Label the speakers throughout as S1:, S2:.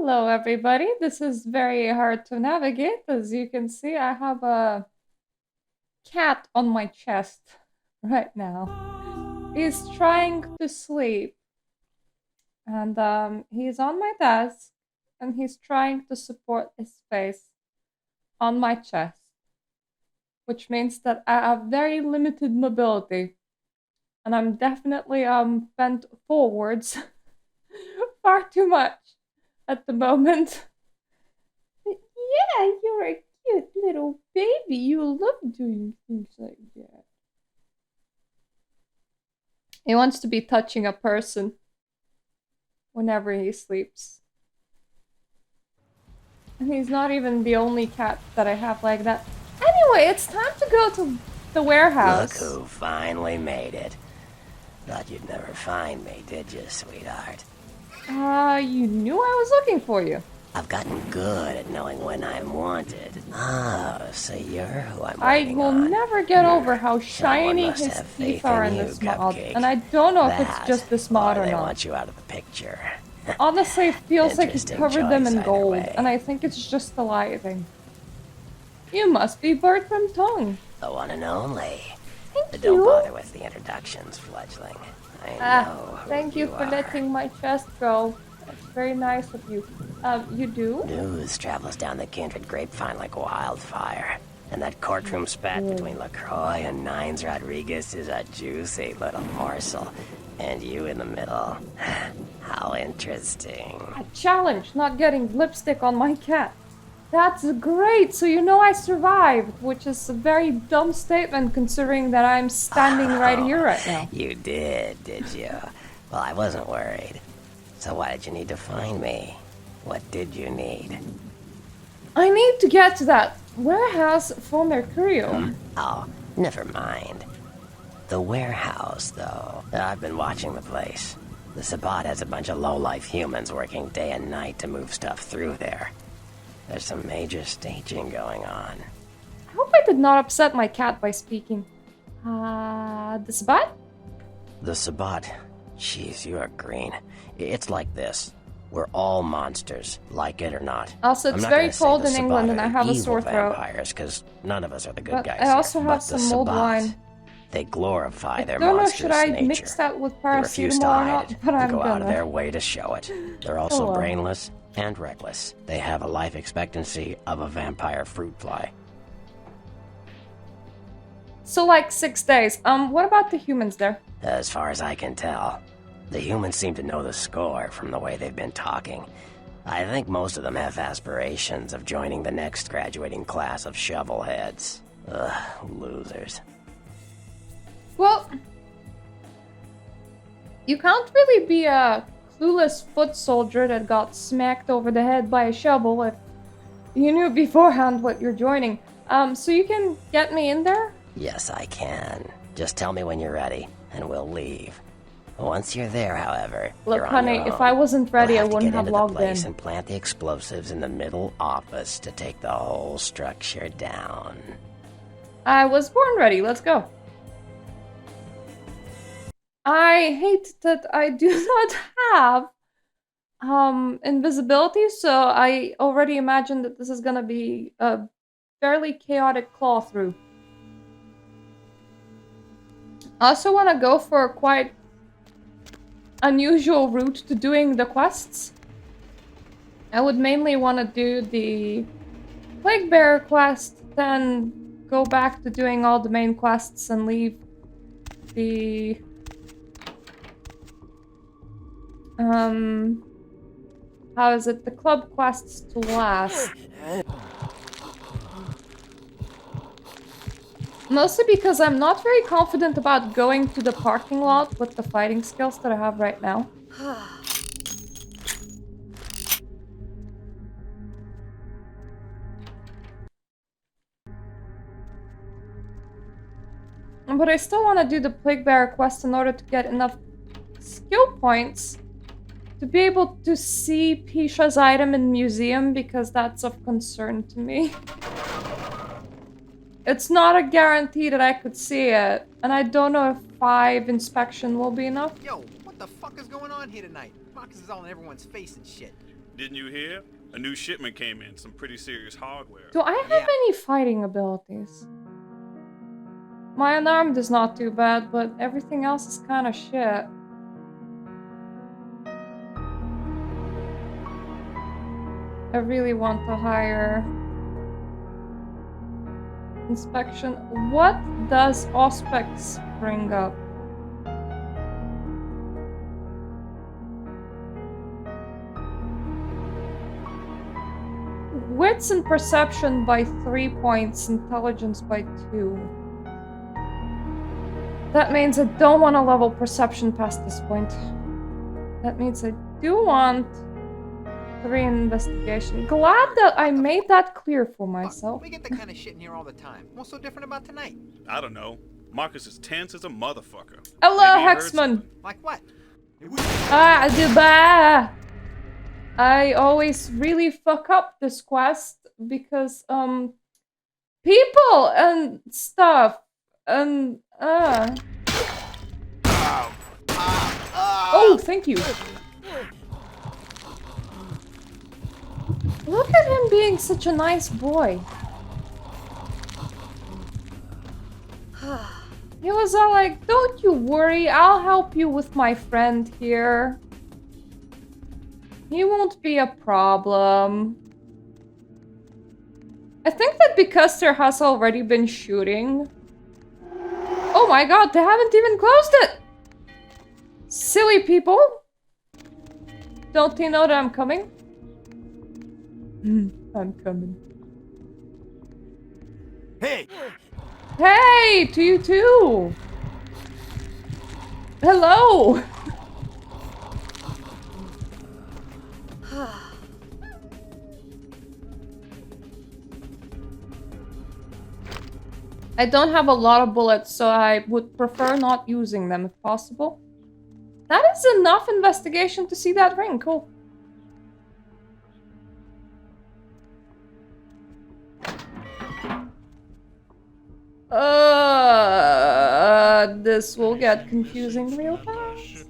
S1: Hello, everybody. This is very hard to navigate. As you can see, I have a cat on my chest right now. He's trying to sleep, and he's on my desk, and he's trying to support his face on my chest, which means that I have very limited mobility, and I'm definitely bent forwards far too much at the moment. Yeah, you're a cute little baby. You love doing things like that. He wants to be touching a person whenever he sleeps. And he's not even the only cat that I have like that. Anyway, it's time to go to the warehouse.
S2: Look who finally made it. Thought you'd never find me, did you, sweetheart?
S1: You knew I was looking for you.
S2: I've gotten good at knowing when I'm wanted. Oh, so you're who I'm
S1: I
S2: waiting
S1: will
S2: on.
S1: never get over how shiny
S2: must
S1: his
S2: have
S1: teeth
S2: faith
S1: are
S2: in
S1: in
S2: you,
S1: this mod.
S2: Cupcake.
S1: And I don't know if
S2: That,
S1: it's just this mod or
S2: they
S1: not.
S2: want you out of the picture.
S1: Honestly, it feels like he
S2: Interesting
S1: covered them in
S2: choice either
S1: gold,
S2: way.
S1: and I think it's just the lighting. You must be Bertram Tongue.
S2: The one and only.
S1: Thank
S2: But don't
S1: you.
S2: bother with the introductions, fledgling. I know who
S1: Thank you for
S2: are.
S1: letting my chest go. That's very nice of you. You do?
S2: News travels down the kindred grapevine like wildfire. And that courtroom spat between LaCroix and Nines Rodriguez is a juicy little morsel. And you in the middle. How interesting.
S1: A challenge, not getting lipstick on my cat. That's great, so you know I survived, which is a very dumb statement considering that I'm standing right here right now.
S2: You did you? Well, I wasn't worried. So why did you need to find me? What did you need?
S1: I need to get to that warehouse for Mercurio.
S2: Oh, never mind. The warehouse, though. I've been watching the place. The Sabbat has a bunch of low-life humans working day and night to move stuff through there. There's some major staging going on.
S1: I hope I did not upset my cat by speaking. The Sabbat?
S2: The Sabbat. Jeez, you are green. It's like this. We're all monsters, like it or not.
S1: Also,
S2: I'm
S1: it's
S2: not
S1: very
S2: gonna say
S1: cold
S2: the
S1: in England
S2: Sabbat
S1: and
S2: are
S1: I have a
S2: evil
S1: sore throat.
S2: vampires, because none of us are the good
S1: But
S2: guys
S1: I also
S2: here.
S1: have
S2: But the
S1: some mulled
S2: Sabbat,
S1: wine.
S2: they glorify
S1: I
S2: their
S1: don't know,
S2: monstrous
S1: should I
S2: nature.
S1: mix that with
S2: They refuse to
S1: paracetamol or
S2: hide
S1: not,
S2: it,
S1: but I'm
S2: and go out of
S1: gonna.
S2: their way to show it. They're also
S1: well.
S2: brainless and reckless. They have a life expectancy of a vampire fruit fly.
S1: So like 6 days. What about the humans there?
S2: As far as I can tell, the humans seem to know the score from the way they've been talking. I think most of them have aspirations of joining the next graduating class of shovelheads. Ugh, losers.
S1: Well, you can't really be a clueless foot soldier that got smacked over the head by a shovel if you knew beforehand what you're joining. So you can get me in there?
S2: Yes, I can. Just tell me when you're ready, and we'll leave. Once you're there, however,
S1: Look,
S2: you're on
S1: honey,
S2: your
S1: if
S2: own.
S1: I wasn't ready, I
S2: You'll
S1: wouldn't
S2: to
S1: have
S2: get into
S1: logged
S2: the place
S1: in.
S2: and plant the explosives in the middle office to take the whole structure down.
S1: I was born ready, let's go. I hate that I do not have invisibility, so I already imagine that this is gonna be a fairly chaotic claw through. I also want to go for a quite unusual route to doing the quests. I would mainly want to do the Plague Bearer quest, then go back to doing all the main quests and leave the how is it, the club quests to last. Mostly because I'm not very confident about going to the parking lot with the fighting skills that I have right now. But I still want to do the Plague Bearer quest in order to get enough skill points to be able to see Pisha's item in museum, because that's of concern to me. It's not a guarantee that I could see it, and I don't know if 5 inspection will be enough.
S3: Yo, what the fuck is going on here tonight? Marcus is all in everyone's face and shit. Didn't you hear? A new shipment came in, some pretty serious hardware.
S1: Do I have any fighting abilities? My unarmed is not too bad, but everything else is kind of shit. I really want to hire inspection. What does Auspex bring up? Wits and perception by 3 points, intelligence by 2. That means I don't want to level perception past this point. That means I do want 3 investigation. Glad that I made that clear for myself.
S4: We get that kind of shit in here all the time. What's so different about tonight?
S3: I don't know. Marcus is tense as a motherfucker.
S1: Hello,
S3: Maybe he heard
S1: Hexman.
S3: something.
S4: Like what?
S1: Dubai. I always really fuck up this quest because people and stuff and Oh, thank you. Look at him being such a nice boy. He was all like, "Don't you worry, I'll help you with my friend here. He won't be a problem." I think that because there has already been shooting. Oh my god, they haven't even closed it! Silly people! Don't they know that I'm coming? I'm coming.
S4: Hey!
S1: Hey, to you too! Hello! I don't have a lot of bullets, so I would prefer not using them if possible. That is enough investigation to see that ring, cool. This will get confusing real fast.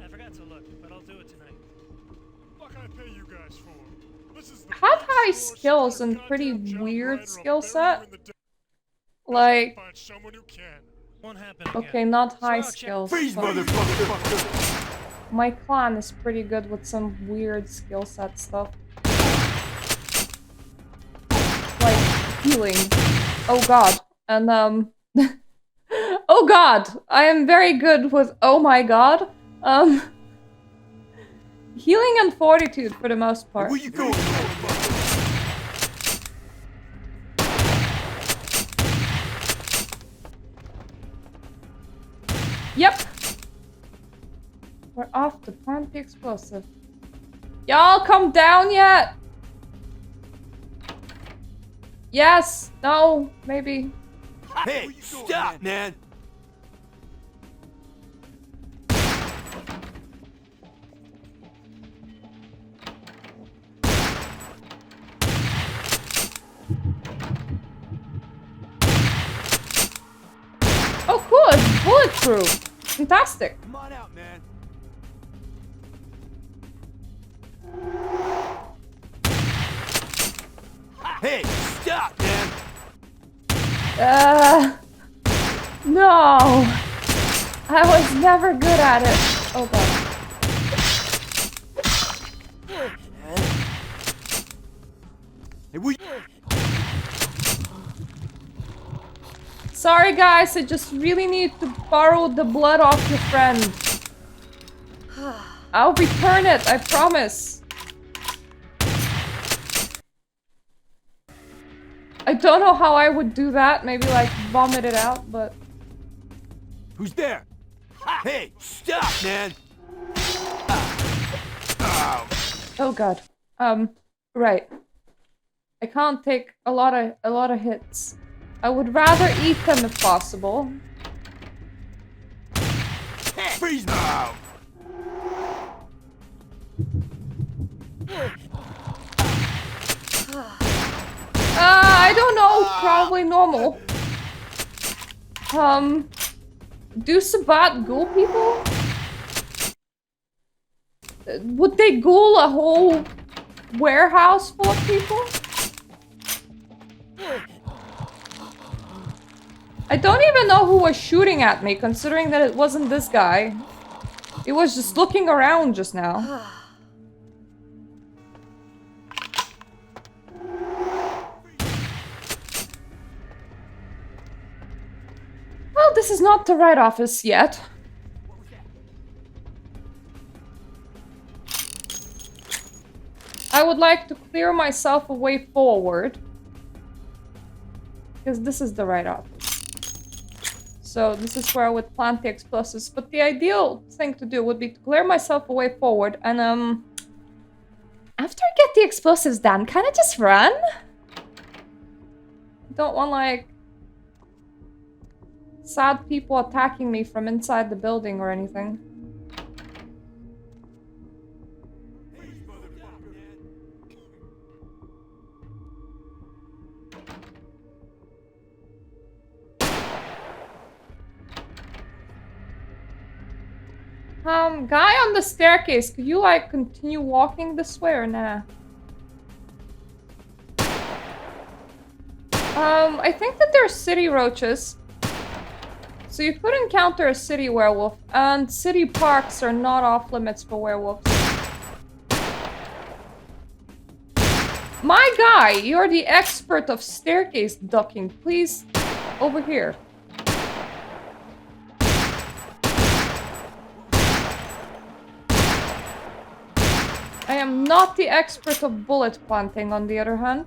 S5: I forgot to look, but I'll do it tonight.
S6: What can I pay you guys for? This is the
S1: Have high skills and pretty weird skill set. Like,
S6: find someone who can.
S5: Won't happen again.
S1: okay, not high
S5: So I'll check-
S1: skills.
S4: Freeze,
S1: but
S4: motherfucker!
S1: my clan is pretty good with some weird skill set stuff. Like healing. Oh god. And oh god! I am very good with oh my god. Healing and fortitude for the most part.
S4: Where you going?
S1: Yep. We're off to plant the explosive. Y'all come down yet? Yes. No. Maybe.
S4: Hey, stop, man!
S1: Oh, cool. It's bulletproof. Fantastic.
S4: Come on out, man. Hey, stop, man!
S1: No. I was never good at it. Oh god.
S4: Hey, we.
S1: Sorry guys, I just really need to borrow the blood off your friend. I'll return it, I promise. I don't know how I would do that, maybe like vomit it out, but...
S4: Who's there? Hey, stop, man!
S1: Oh god. Right. I can't take a lot of hits. I would rather eat them if possible.
S4: Freeze now!
S1: I don't know, probably normal. Do Sabat ghoul people? Would they ghoul a whole warehouse full of people? I don't even know who was shooting at me, considering that it wasn't this guy. It was just looking around just now. Well, this is not the right office yet. I would like to clear myself a way forward. Because this is the right office. So this is where I would plant the explosives. But the ideal thing to do would be to clear myself a way forward. And after I get the explosives done, kind of just run. Don't want like sad people attacking me from inside the building or anything. Guy on the staircase, could you, like, continue walking this way or nah? I think that they're city roaches. So you could encounter a city werewolf, and city parks are not off limits for werewolves. My guy, you're the expert of staircase ducking. Please, over here. I am not the expert of bullet planting, on the other hand.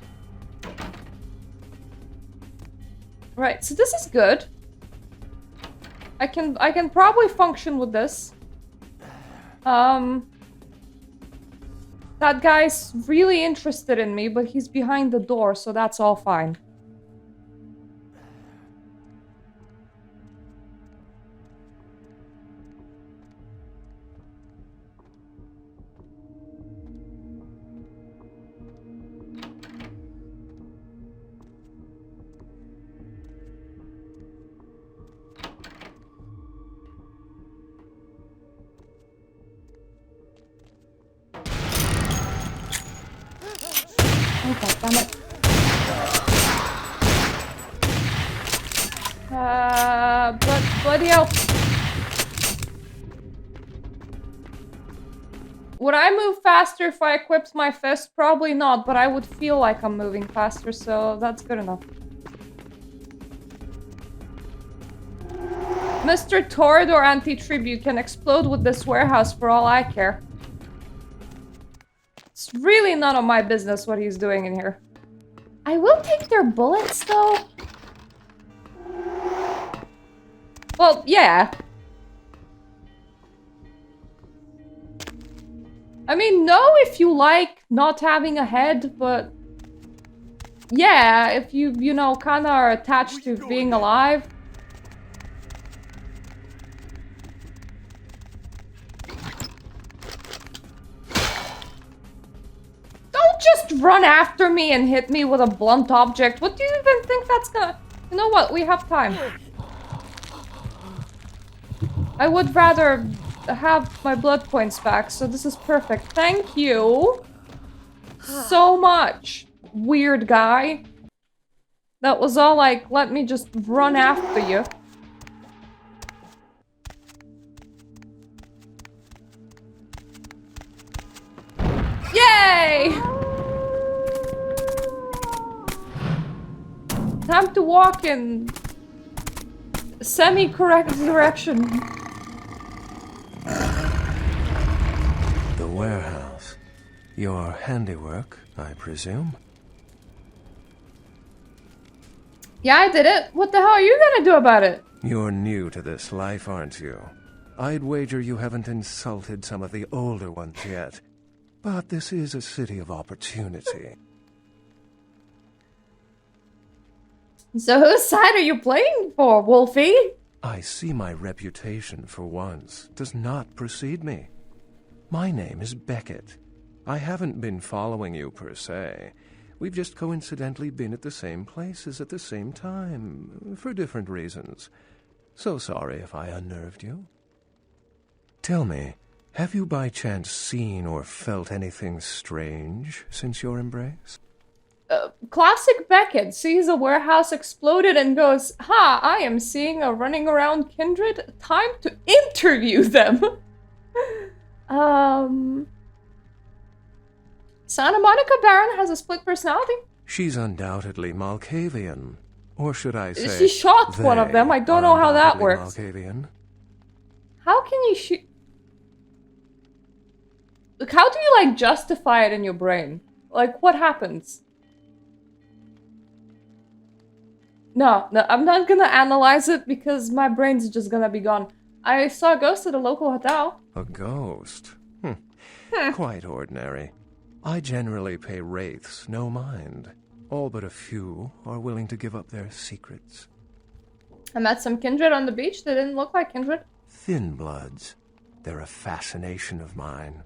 S1: Right, so this is good. I can probably function with this. That guy's really interested in me, but he's behind the door, so that's all fine. Oh, God damn it. But bloody hell. Would I move faster if I equipped my fist? Probably not, but I would feel like I'm moving faster, so that's good enough. Mr. Torador Anti-Tribute can explode with this warehouse for all I care. It's really none of my business what he's doing in here. I will take their bullets, though. Well, yeah. I mean, no if you like not having a head, but... yeah, if you know, kinda are attached to being alive. Don't just run after me and hit me with a blunt object. What do you even think that's gonna... You know what? We have time. I would rather have my blood points back, so this is perfect. Thank you so much, weird guy. That was all like, let me just run after you. Yay! Time to walk in semi-correct direction.
S7: The warehouse. Your handiwork, I presume?
S1: Yeah, I did it. What the hell are you gonna do about it?
S7: You're new to this life, aren't you? I'd wager you haven't insulted some of the older ones yet. But this is a city of opportunity.
S1: So whose side are you playing for, Wolfie?
S7: I see my reputation, for once, does not precede me. My name is Beckett. I haven't been following you per se. We've just coincidentally been at the same places at the same time, for different reasons. So sorry if I unnerved you. Tell me, Have you by chance seen or felt anything strange since your embrace?
S1: Classic Beckett sees a warehouse exploded and goes, "Ha, I am seeing a running around kindred. Time to interview them." Santa Monica Baron has a split personality.
S7: She's undoubtedly Malkavian. Or should I say,
S1: She shot one of them. I don't
S7: they
S1: know how that
S7: are
S1: works.
S7: Malkavian.
S1: How can you shoot? Like, how do you, like, justify it in your brain? Like, what happens? No, I'm not gonna analyze it because my brain's just gonna be gone. I saw a ghost at a local hotel.
S7: A ghost? Quite ordinary. I generally pay wraiths no mind. All but a few are willing to give up their secrets.
S1: I met some kindred on the beach. They didn't look like kindred.
S7: Thin bloods. They're a fascination of mine.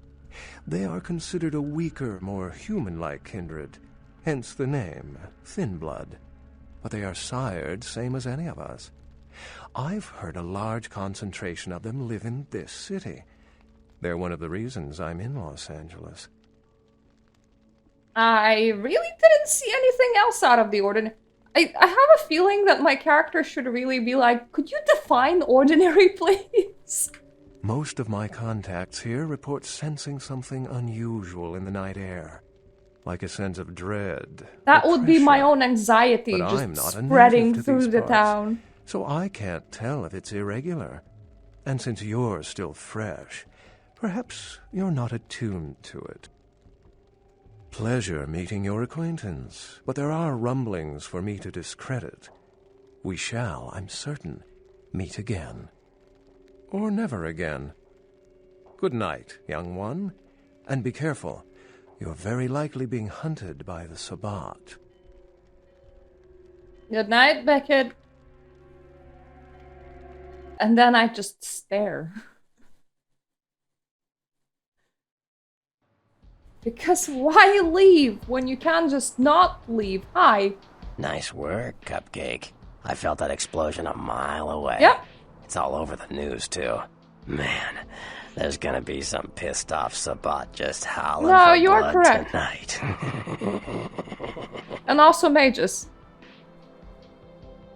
S7: They are considered a weaker, more human-like kindred, hence the name, Thin Blood. But they are sired same as any of us. I've heard a large concentration of them live in this city. They're one of the reasons I'm in Los Angeles.
S1: I really didn't see anything else out of the ordinary. I have a feeling that my character should really be like, could you define ordinary, please?
S7: Most of my contacts here report sensing something unusual in the night air. Like a sense of dread.
S1: That would be my
S7: pressure.
S1: own anxiety
S7: But I'm
S1: just
S7: not a
S1: spreading
S7: native to
S1: through
S7: these
S1: the
S7: parts,
S1: town.
S7: so I can't tell if it's irregular. And since you're still fresh, perhaps you're not attuned to it. Pleasure meeting your acquaintance, but there are rumblings for me to discredit. We shall, I'm certain, meet again. Or never again. Good night, young one, and be careful. You're very likely being hunted by the Sabbat.
S1: Good night, Beckett. And then I just stare. Because why leave when you can just not leave? Hi.
S2: Nice work, Cupcake. I felt that explosion a mile away.
S1: Yep.
S2: It's all over the news, too. Man, there's gonna be some pissed off Sabbat just howling
S1: No,
S2: for
S1: you're
S2: blood
S1: correct.
S2: tonight.
S1: And also mages.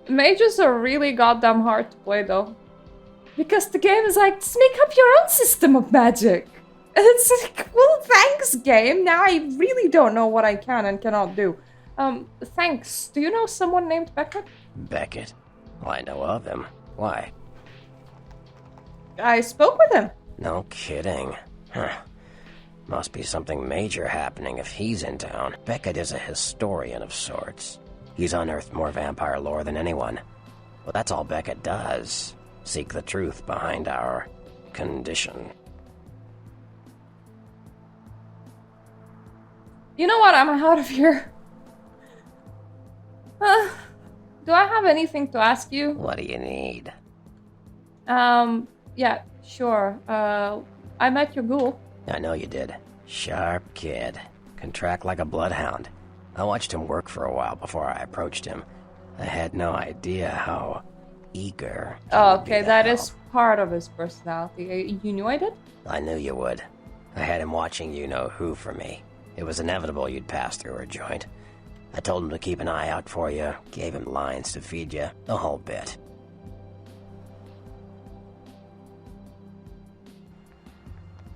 S1: Mages are really goddamn hard to play, though. Because the game is like, just make up your own system of magic. And it's like, well, thanks, game. Now I really don't know what I can and cannot do. Thanks. Do you know someone named Beckett?
S2: Beckett? Well, I know of him. Why?
S1: I spoke with him.
S2: No kidding. Huh. Must be something major happening if he's in town. Beckett is a historian of sorts. He's unearthed more vampire lore than anyone. Well, that's all Beckett does. Seek the truth behind our condition.
S1: You know what? I'm out of here. Do I have anything to ask you?
S2: What do you need?
S1: Yeah, sure. I met your ghoul.
S2: I know you did. Sharp kid. Can track like a bloodhound. I watched him work for a while before I approached him. I had no idea how eager he
S1: Oh,
S2: would be
S1: okay,
S2: to
S1: that
S2: help.
S1: is part of his personality. You knew I did?
S2: I knew you would. I had him watching you-know-who for me. It was inevitable you'd pass through her joint. I told him to keep an eye out for you, gave him lines to feed you, the whole bit.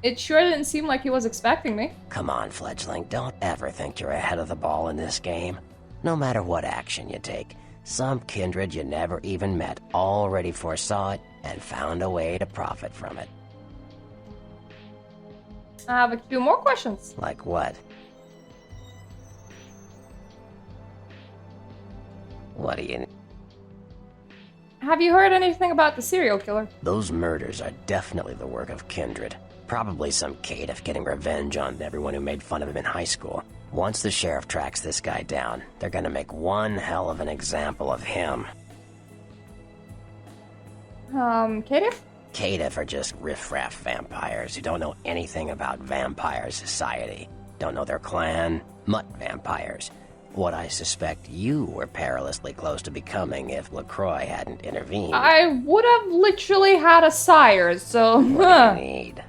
S1: It sure didn't seem like he was expecting me.
S2: Come on, fledgling, don't ever think you're ahead of the ball in this game. No matter what action you take, some kindred you never even met already foresaw it and found a way to profit from it.
S1: I have a few more questions.
S2: Like what? What do you...
S1: Have you heard anything about the serial killer?
S2: Those murders are definitely the work of kindred. Probably some caitiff getting revenge on everyone who made fun of him in high school. Once the sheriff tracks this guy down, they're gonna make one hell of an example of him.
S1: Caitiff?
S2: Caitiff are just riffraff vampires who don't know anything about vampire society. Don't know their clan. Mutt vampires. What I suspect you were perilously close to becoming if LaCroix hadn't intervened.
S1: I would have literally had a sire, so...
S2: What do you need?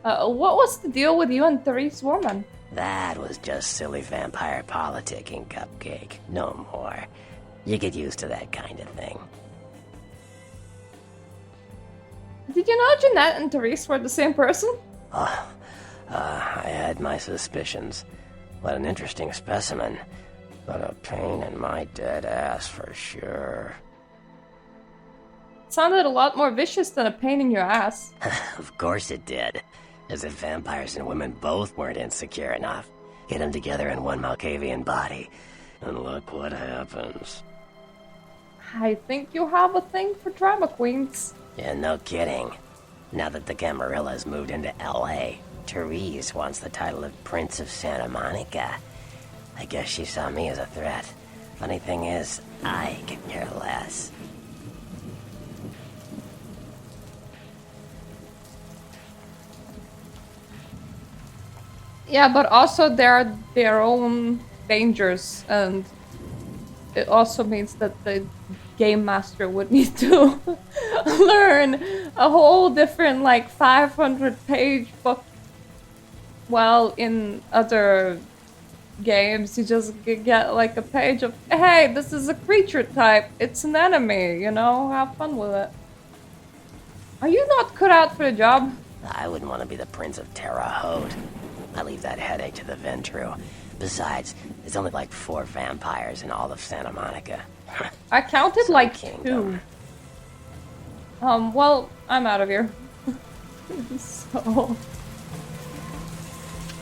S1: What was the deal with you and Therese Warman?
S2: That was just silly vampire politicking, Cupcake. No more. You get used to that kind of thing.
S1: Did you know Jeanette and Therese were the same person?
S2: I had my suspicions. What an interesting specimen. But a pain in my dead ass for sure.
S1: It sounded a lot more vicious than a pain in your ass.
S2: Of course it did. As if vampires and women both weren't insecure enough. Get them together in one Malkavian body, and look what happens.
S1: I think you have a thing for drama queens.
S2: Yeah, no kidding. Now that the Camarillas moved into L.A., Therese wants the title of Prince of Santa Monica. I guess she saw me as a threat. Funny thing is, I could care less.
S1: Yeah, but also there are their own dangers, and it also means that the game master would need to learn a whole different, like, 500-page book. While in other games, you just get, like, a page of, hey, this is a creature type, it's an enemy, you know, have fun with it. Are you not cut out for the job?
S2: I wouldn't want to be the Prince of Terre Haute. I leave that headache to the Ventru. Besides, there's only like 4 vampires in all of Santa Monica.
S1: I counted like
S2: kingdom.
S1: 2. Well, I'm out of here. So...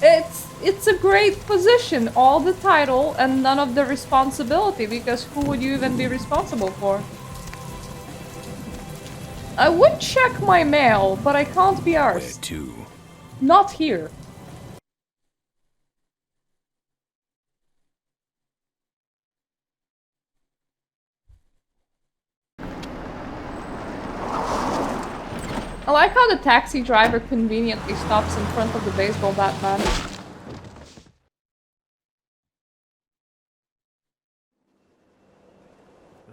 S1: It's a great position, all the title and none of the responsibility, because who would you even be responsible for? I would check my mail, but I can't be arsed.
S4: Where to?
S1: Not here. I like how the taxi driver conveniently stops in front of the baseball bat man.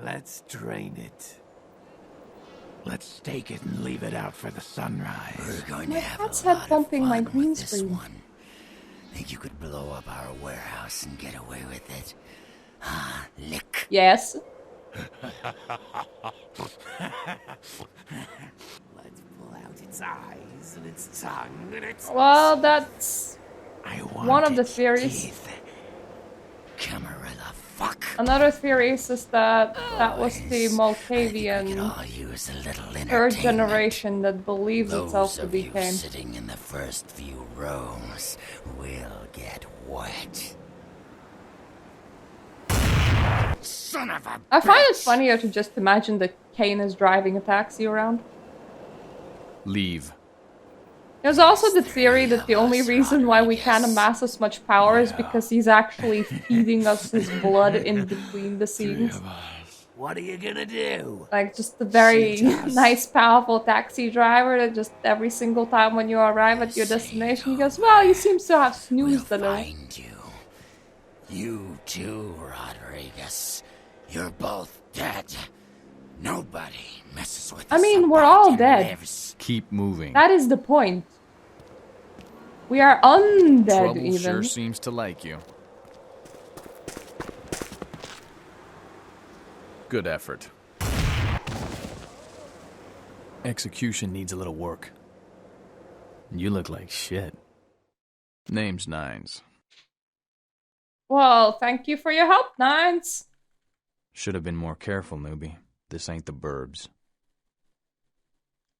S4: Let's drain it. Let's take it and leave it out for the sunrise.
S8: We're going
S1: My
S8: to have
S1: cat's
S8: a
S1: head
S8: lot
S1: bumping
S8: of
S1: my
S8: fun
S1: green
S8: with this
S1: screen.
S8: one. Think you could blow up our warehouse and get away with it? Ah, lick.
S1: Yes.
S4: Let's pull out its eyes and its tongue and its...
S1: Well, that's
S4: I want
S1: one of the
S4: its
S1: theories.
S4: teeth.
S8: Camarilla, fuck.
S1: Another theory is that that was the
S8: Boys, I think we
S1: Malkavian
S8: could all use a little
S1: third
S8: entertainment.
S1: generation that believes itself
S8: Those
S1: to
S8: of
S1: be
S8: you
S1: Cain.
S8: sitting in the first few rows will get wet. Son of a
S1: I find it
S8: bitch.
S1: funnier to just imagine that Cain is driving a taxi around.
S9: Leave.
S1: There's also the theory that the only reason why we can amass as much power is because he's actually feeding us his blood in between the scenes.
S4: What are you gonna do?
S1: Like, just a very
S4: Shoot us.
S1: nice, powerful taxi driver that just every single time when you arrive at your destination, he goes, well, you seem to have
S8: We'll
S1: snoozed a little.
S8: find you. You too, Rodriguez. You're both dead. Nobody messes with
S1: I
S8: the
S1: mean, we're
S8: Sabbat
S1: all
S8: and
S1: dead.
S8: lives.
S9: Keep moving.
S1: That is the point. We are undead,
S9: Trouble
S1: even.
S9: sure seems to like you. Good effort. Execution needs a little work. You look like shit. Name's Nines.
S1: Well, thank you for your help, Nines.
S9: Should have been more careful, newbie. This ain't the burbs.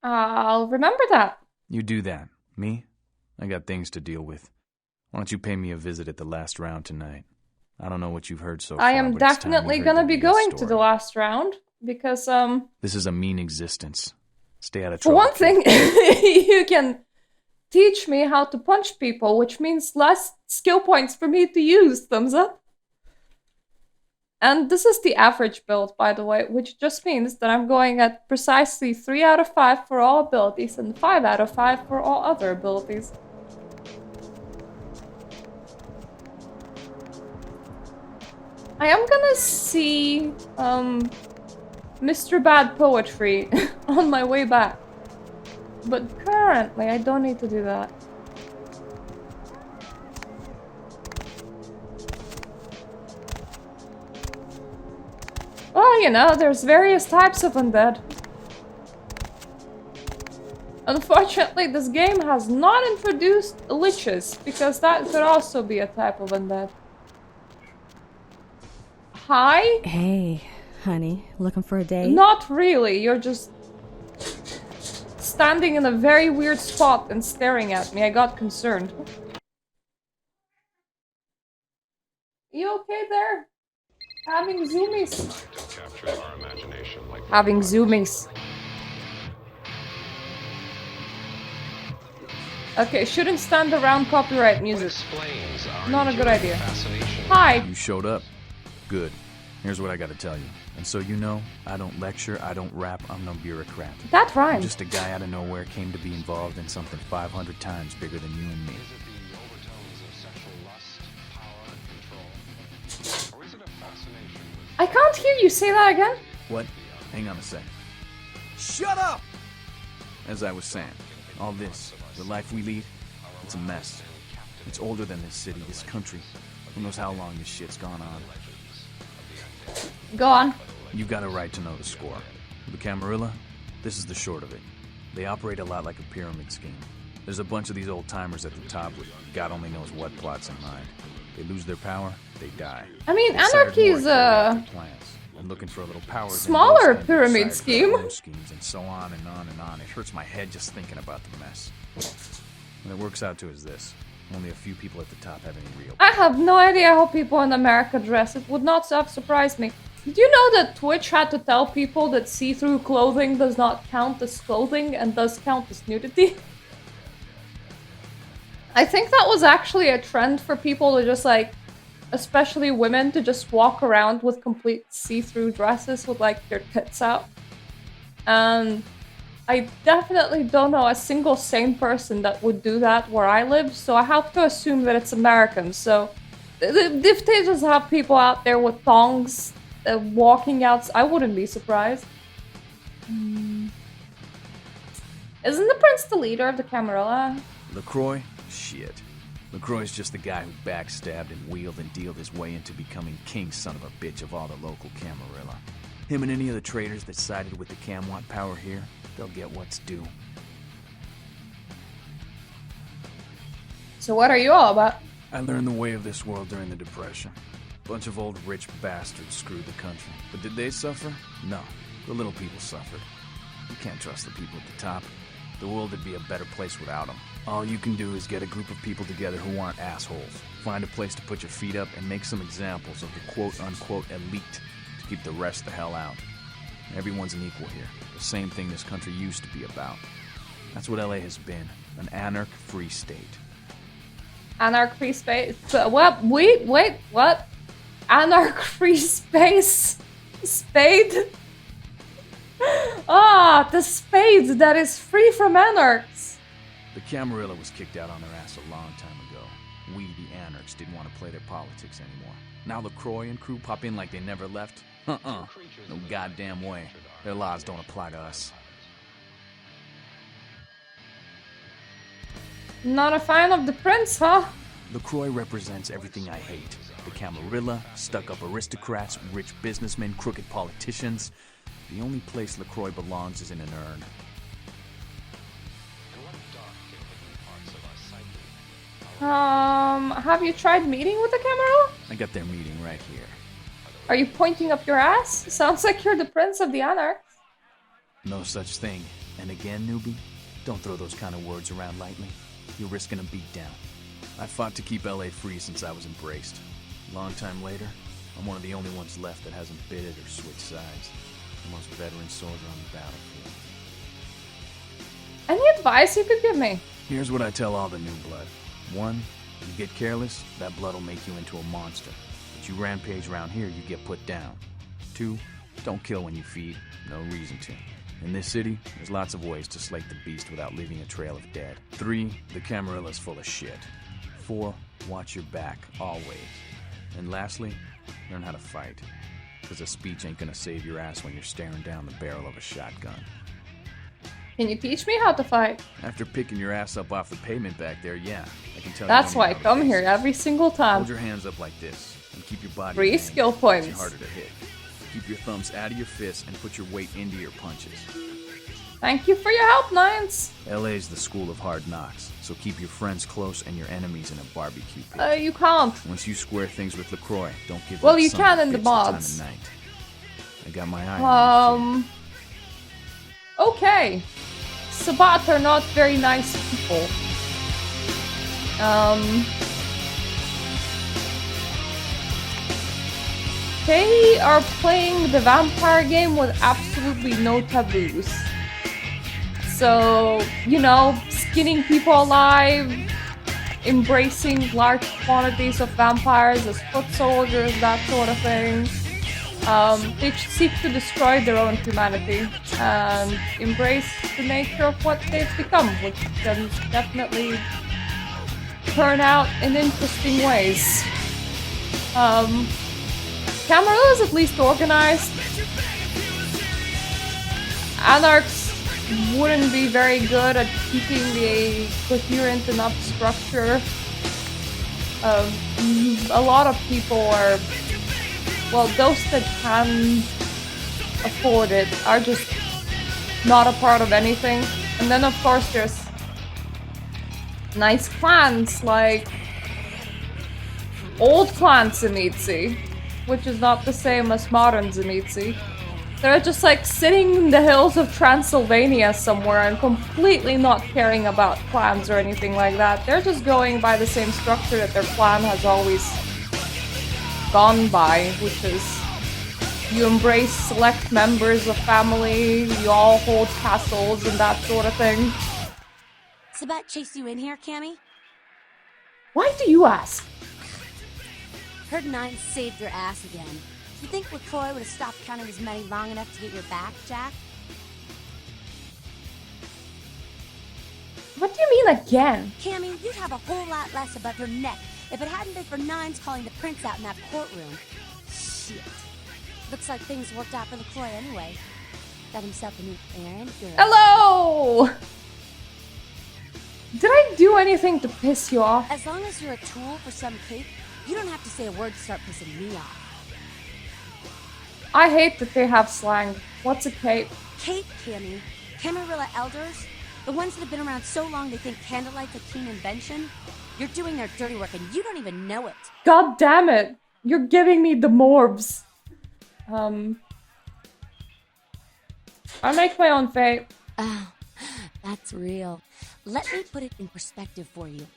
S1: I'll remember that.
S9: You do that. Me? I got things to deal with. Why don't you pay me a visit at the last round tonight? I don't know what you've heard so far,
S1: I am
S9: but it's time
S1: definitely
S9: we heard
S1: gonna
S9: the
S1: be
S9: real
S1: going to
S9: story.
S1: the last round, because,
S9: This is a mean existence. Stay out of
S1: for
S9: trouble.
S1: one thing, you can teach me how to punch people, which means less skill points for me to use. Thumbs up. And this is the average build, by the way, which just means that I'm going at precisely 3 out of 5 for all abilities and 5 out of 5 for all other abilities. I am gonna see Mr. Bad Poetry on my way back. But currently, I don't need to do that. Well, you know, there's various types of undead. Unfortunately, this game has not introduced liches, because that could also be a type of undead. Hi?
S10: Hey, honey, looking for a date?
S1: Not really, you're just standing in a very weird spot and staring at me. I got concerned. You okay there? Having zoomies. Having zoomies. Okay, shouldn't stand around copyright music. Not a good idea. Hi!
S9: You showed up. Good. Here's what I gotta tell you. And so you know, I don't lecture, I don't rap, I'm no bureaucrat.
S1: That
S9: I'm
S1: rhymes.
S9: just a guy out of nowhere came to be involved in something 500 times bigger than you and me.
S1: I can't hear you say that again.
S9: What? Hang on a sec. Shut up! As I was saying, all this, the life we lead, it's a mess. It's older than this city, this country. Who knows how long this shit's gone on.
S1: Go on.
S9: You've got a right to know the score. The Camarilla, this is the short of it. They operate a lot like a pyramid scheme. There's a bunch of these old-timers at the top with God only knows what plots in mind. They lose their power, they die.
S1: I mean, anarchy is a
S9: and looking for a little power.
S1: smaller pyramid scheme.
S9: Schemes and so on and on and on. It hurts my head just thinking about the mess. What it works out to is this. Only a few people at the top have any real
S1: I have no idea how people in America dress. It would not have surprised me. Did you know that Twitch had to tell people that see-through clothing does not count as clothing and does count as nudity? I think that was actually a trend for people to just like, especially women, to just walk around with complete see-through dresses with like their tits out. And I definitely don't know a single sane person that would do that where I live, so I have to assume that it's American. So if they just have people out there with thongs walking out, I wouldn't be surprised. Isn't the prince the leader of the Camarilla?
S9: LaCroix? Shit. LaCroix's just the guy who backstabbed and wheeled and dealed his way into becoming king son of a bitch of all the local Camarilla. Him and any of the traitors that sided with the Cam want power here, they'll get what's due.
S1: So what are you all about?
S9: I learned the way of this world during the Depression. Bunch of old rich bastards screwed the country. But did they suffer? No. The little people suffered. You can't trust the people at the top. The world would be a better place without them. All you can do is get a group of people together who aren't assholes. Find a place to put your feet up and make some examples of the quote-unquote elite to keep the rest the hell out. Everyone's an equal here. The same thing this country used to be about. That's what LA has been. An anarch-free state.
S1: Anarch-free space? What? Wait, what? Anarch-free space? Spade? Ah, the spade that is free from anarchs.
S9: The Camarilla was kicked out on their ass a long time ago. We, the anarchs, didn't want to play their politics anymore. Now LaCroix and crew pop in like they never left? No goddamn way. Their laws don't apply to us.
S1: Not a fan of the prince, huh?
S9: LaCroix represents everything I hate. The Camarilla, stuck-up aristocrats, rich businessmen, crooked politicians. The only place LaCroix belongs is in an urn.
S1: Have you tried meeting with the Camarilla?
S9: I got their meeting right here.
S1: Are you pointing up your ass? Sounds like you're the prince of the anarchs.
S9: No such thing. And again, newbie, don't throw those kind of words around lightly. You're risking a beatdown. I fought to keep LA free since I was embraced. Long time later, I'm one of the only ones left that hasn't bid it or switched sides. The most veteran soldier on the battlefield.
S1: Any advice you could give me?
S9: Here's what I tell all the new blood. 1, you get careless, that blood will make you into a monster. But you rampage around here, you get put down. 2, don't kill when you feed. No reason to. In this city, there's lots of ways to slake the beast without leaving a trail of dead. 3, the Camarilla's full of shit. 4, watch your back, always. And lastly, learn how to fight. Because a speech ain't gonna save your ass when you're staring down the barrel of a shotgun.
S1: Can you teach me how to fight?
S9: After picking your ass up off the pavement back there, yeah. I can tell
S1: That's
S9: you
S1: why I come here every single time.
S9: Hold your hands up like this, and keep your body...
S1: Free skill points.
S9: Harder to hit. Keep your thumbs out of your fists and put your weight into your punches.
S1: Thank you for your help, Nines.
S9: LA's the school of hard knocks, so keep your friends close and your enemies in a barbecue pit.
S1: You can't.
S9: Once you square things with LaCroix, don't give
S1: Well,
S9: that
S1: you
S9: son
S1: can
S9: of a
S1: in the
S9: bitch time
S1: mods.
S9: of night. I got my eye on you,
S1: Okay. Sabat are not very nice people. They are playing the vampire game with absolutely no taboos. So, you know, skinning people alive, embracing large quantities of vampires as foot soldiers, that sort of thing. They seek to destroy their own humanity and embrace the nature of what they've become, which can definitely turn out in interesting ways. Camarilla is at least organized. Anarchs wouldn't be very good at keeping a coherent enough structure. A lot of people are, well, those that can afford it are just not a part of anything. And then of course there's nice clans like old clan Zemitzi, which is not the same as modern Zemitzi. They're just like sitting in the hills of Transylvania somewhere and completely not caring about clans or anything like that. They're just going by the same structure that their clan has always gone by, which is you embrace select members of family, you all hold castles and that sort of thing.
S11: Sabat chase you in here, Cammy?
S1: Why do you ask?
S11: Heard Nine saved your ass again. You think LaCroix would have stopped counting his money long enough to get your back, Jack?
S1: What do you mean again?
S11: Cammy, you'd have a whole lot less above your neck if it hadn't been for Nines calling the prince out in that courtroom. Shit. Looks like things worked out for LaCroix anyway. Got himself a new errand girl.
S1: Hello! Did I do anything to piss you off?
S11: As long as you're a tool for some cape, you don't have to say a word to start pissing me off.
S1: I hate that they have slang. What's a cape?
S11: Cape, Cammy. Camarilla elders? The ones that have been around so long they think candlelight's a keen invention? You're doing their dirty work and you don't even know it.
S1: God damn it! You're giving me the morbs. I make my own fate.
S11: Oh, that's real. Let me put it in perspective for you.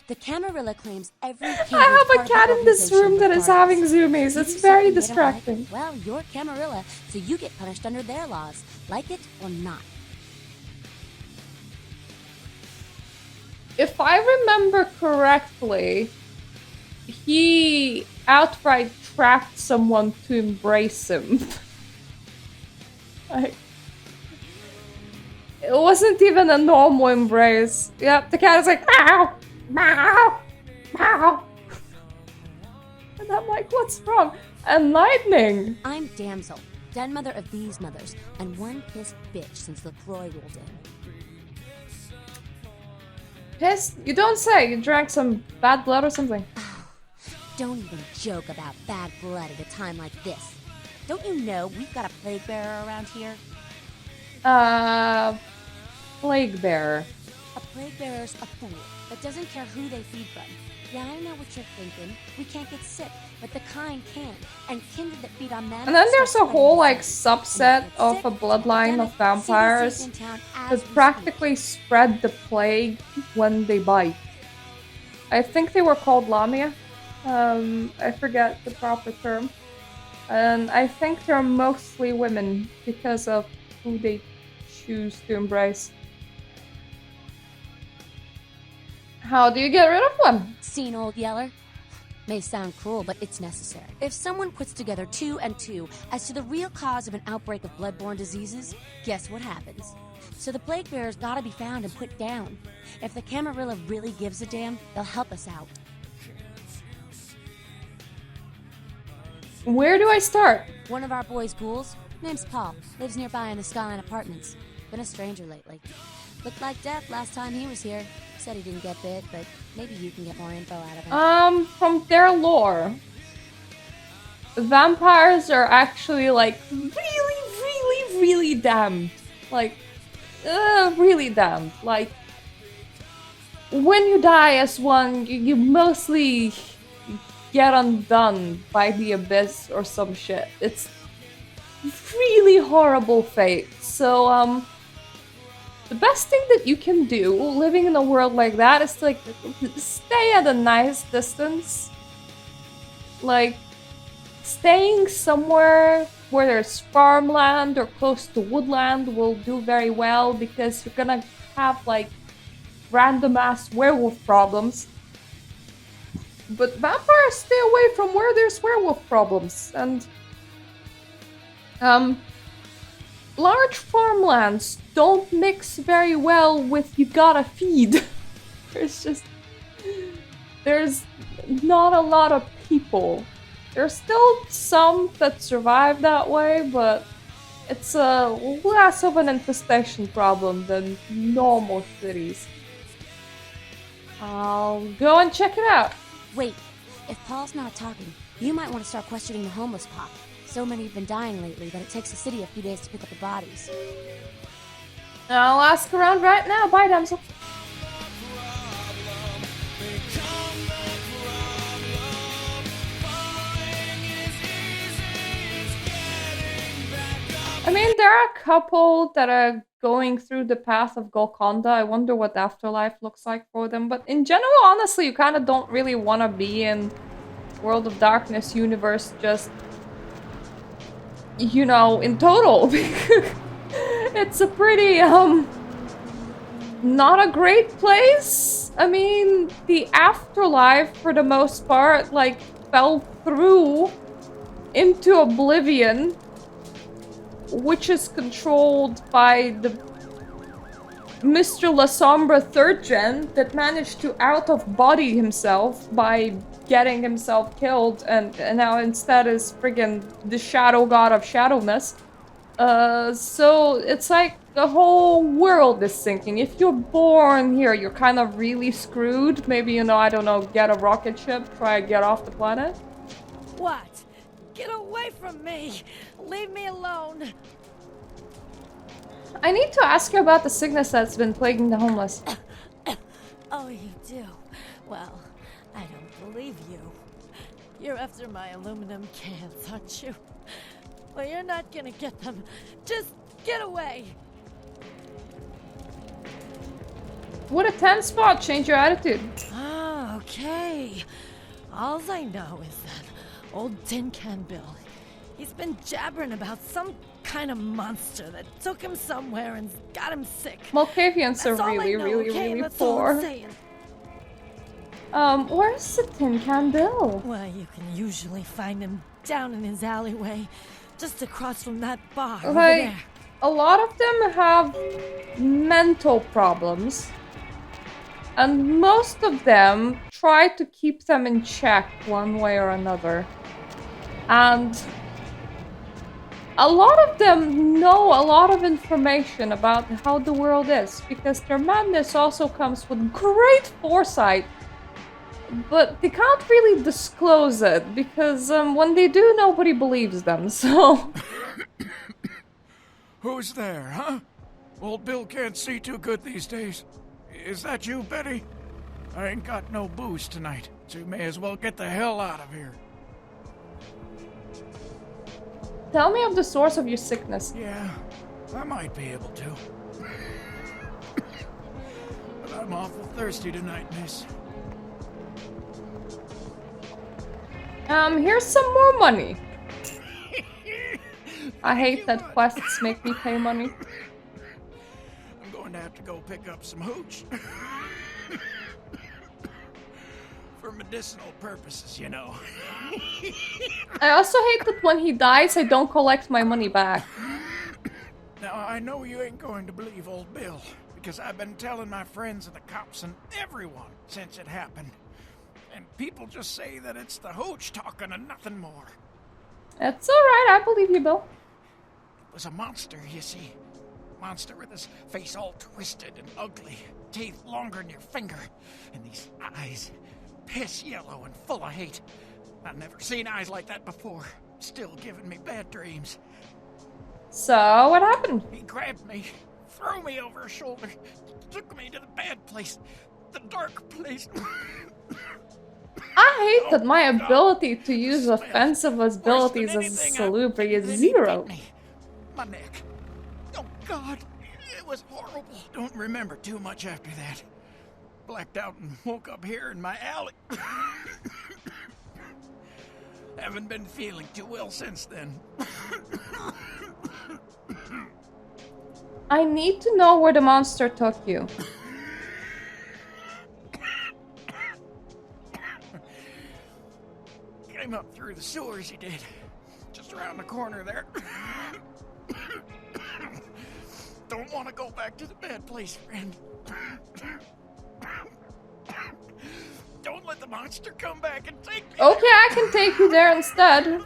S11: The Camarilla claims every
S1: I have a cat in this room that is having zoomies. It's very distracting.
S11: Well, you're Camarilla, so you get punished under their laws, like it or not.
S1: If I remember correctly, he outright tracked someone to embrace him. Like, it wasn't even a normal embrace. Yep, the cat is like, meow, meow, meow. And I'm like, what's wrong? Enlightening.
S11: I'm Damsel, den mother of these mothers, and one pissed bitch since LaCroix rolled in.
S1: Pissed? You don't say. You drank some bad blood or something.
S11: Oh, don't even joke about bad blood at a time like this. Don't you know we've got a plague bearer around here?
S1: Plague bearer.
S11: A plague bearer's a fool that doesn't care who they feed from. Yeah, I know what you're thinking. We can't get sick, but the kind can. And kindred that feed on them.
S1: And then there's a whole like subset of a bloodline of vampires that practically spread the plague when they bite. I think they were called Lamia. I forget the proper term. And I think they're mostly women because of who they choose to embrace. How do you get rid of one?
S11: Seen Old Yeller? May sound cruel, but it's necessary. If someone puts together 2 and 2 as to the real cause of an outbreak of bloodborne diseases, guess what happens? So the plague bearer's gotta be found and put down. If the Camarilla really gives a damn, they'll help us out.
S1: Where do I start?
S11: One of our boys' ghouls, name's Paul, lives nearby in the Skyline Apartments. Been a stranger lately. Looked like death last time he was here. Said he didn't get bit, but maybe you can get more info out of him.
S1: From their lore, vampires are actually like really damned. Like, really damned. Like, when you die as one, you mostly get undone by the abyss or some shit. It's really horrible fate. So, the best thing that you can do living in a world like that is to, like, stay at a nice distance. Like, staying somewhere where there's farmland or close to woodland will do very well, because you're gonna have, like, random ass werewolf problems. But vampires stay away from where there's werewolf problems, and large farmlands don't mix very well with you gotta feed. There's not a lot of people. There's still some that survive that way, but it's less of an infestation problem than normal cities. I'll go and check it out.
S11: Wait, if Paul's not talking, you might want to start questioning the homeless pop. So many have been dying lately that it takes the city a few days to pick up the bodies.
S1: I'll ask around right now. Bye, damsel. I mean, there are a couple that are going through the path of Golconda. I wonder what the afterlife looks like for them. But in general, honestly, you kind of don't really want to be in World of Darkness universe just, you know, in total. It's a pretty, not a great place. I mean, the afterlife, for the most part, like, fell through into oblivion, which is controlled by the Mr. La Sombra 3rd Gen that managed to out-of-body himself by getting himself killed, and now instead is friggin' the Shadow God of Shadowness. So it's like the whole world is sinking. If you're born here, you're kind of really screwed. Maybe, you know, I don't know, get a rocket ship, try to get off the planet.
S12: What? Get away from me! Leave me alone!
S1: I need to ask you about the sickness that's been plaguing the homeless.
S12: Oh, you do? Well, I don't believe you. You're after my aluminum cans, aren't you? Well, you're not gonna get them. Just get away!
S1: Would a 10 spot change your attitude?
S12: Ah, okay. All I know is that old Tin Can Bill, he's been jabbering about some kind of monster that took him somewhere and got him sick.
S1: Malkavians are really poor. Where's the Tin Can Bill?
S12: Well, you can usually find him down in his alleyway, just across from that bar over there.
S1: A lot of them have mental problems, and most of them try to keep them in check one way or another. And a lot of them know a lot of information about how the world is, because their madness also comes with great foresight. But they can't really disclose it, because when they do, nobody believes them, so...
S4: Who's there, huh? Old Bill can't see too good these days. Is that you, Betty? I ain't got no booze tonight, so you may as well get the hell out of here.
S1: Tell me of the source of your sickness.
S4: Yeah, I might be able to. But I'm awful thirsty tonight, miss.
S1: Here's some more money. I hate that quests make me pay money.
S4: I'm going to have to go pick up some hooch. For medicinal purposes, you know.
S1: I also hate that when he dies, I don't collect my money back.
S4: Now, I know you ain't going to believe old Bill, because I've been telling my friends and the cops and everyone since it happened. And people just say that it's the hooch talking and nothing more.
S1: That's alright, I believe you, Bill.
S4: It was a monster, you see. Monster with his face all twisted and ugly, teeth longer than your finger, and these eyes piss yellow and full of hate. I've never seen eyes like that before. still giving me bad dreams.
S1: So, what happened?
S4: He grabbed me, threw me over his shoulder, took me to the bad place, the dark place.
S1: I hate that my ability to use offensive abilities as a Salubri is 0.
S4: My neck. Oh, God. It was horrible. Don't remember too much after that. Blacked out and woke up here in my alley. Haven't been feeling too well since then.
S1: I need to know where the monster took you.
S4: Came up through the sewers, he did. Just around the corner there. Don't want to go back to the bad place, friend. Don't let the monster come back and take me.
S1: Okay, I can take you there instead.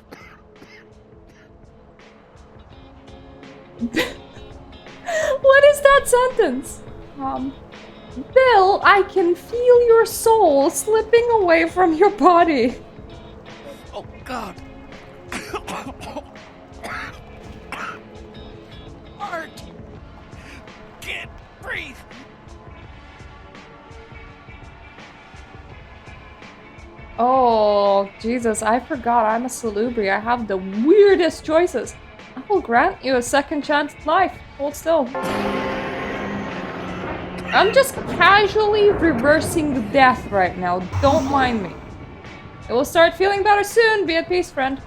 S1: What is that sentence? Bill, I can feel your soul slipping away from your body.
S4: Oh, God. Art. Can't breathe.
S1: Oh, Jesus, I forgot I'm a Salubri. I have the weirdest choices. I will grant you a second chance at life. Hold still. I'm just casually reversing death right now. Don't mind me. It will start feeling better soon. Be at peace, friend.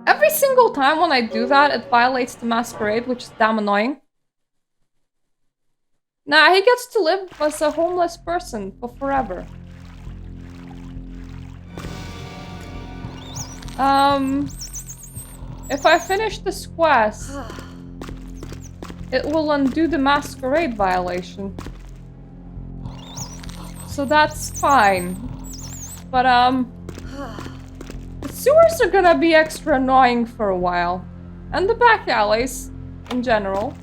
S1: Every single time when I do that, it violates the masquerade, which is damn annoying. Nah, he gets to live as a homeless person for forever. If I finish this quest, it will undo the masquerade violation. So that's fine. But, the sewers are gonna be extra annoying for a while. And the back alleys, in general.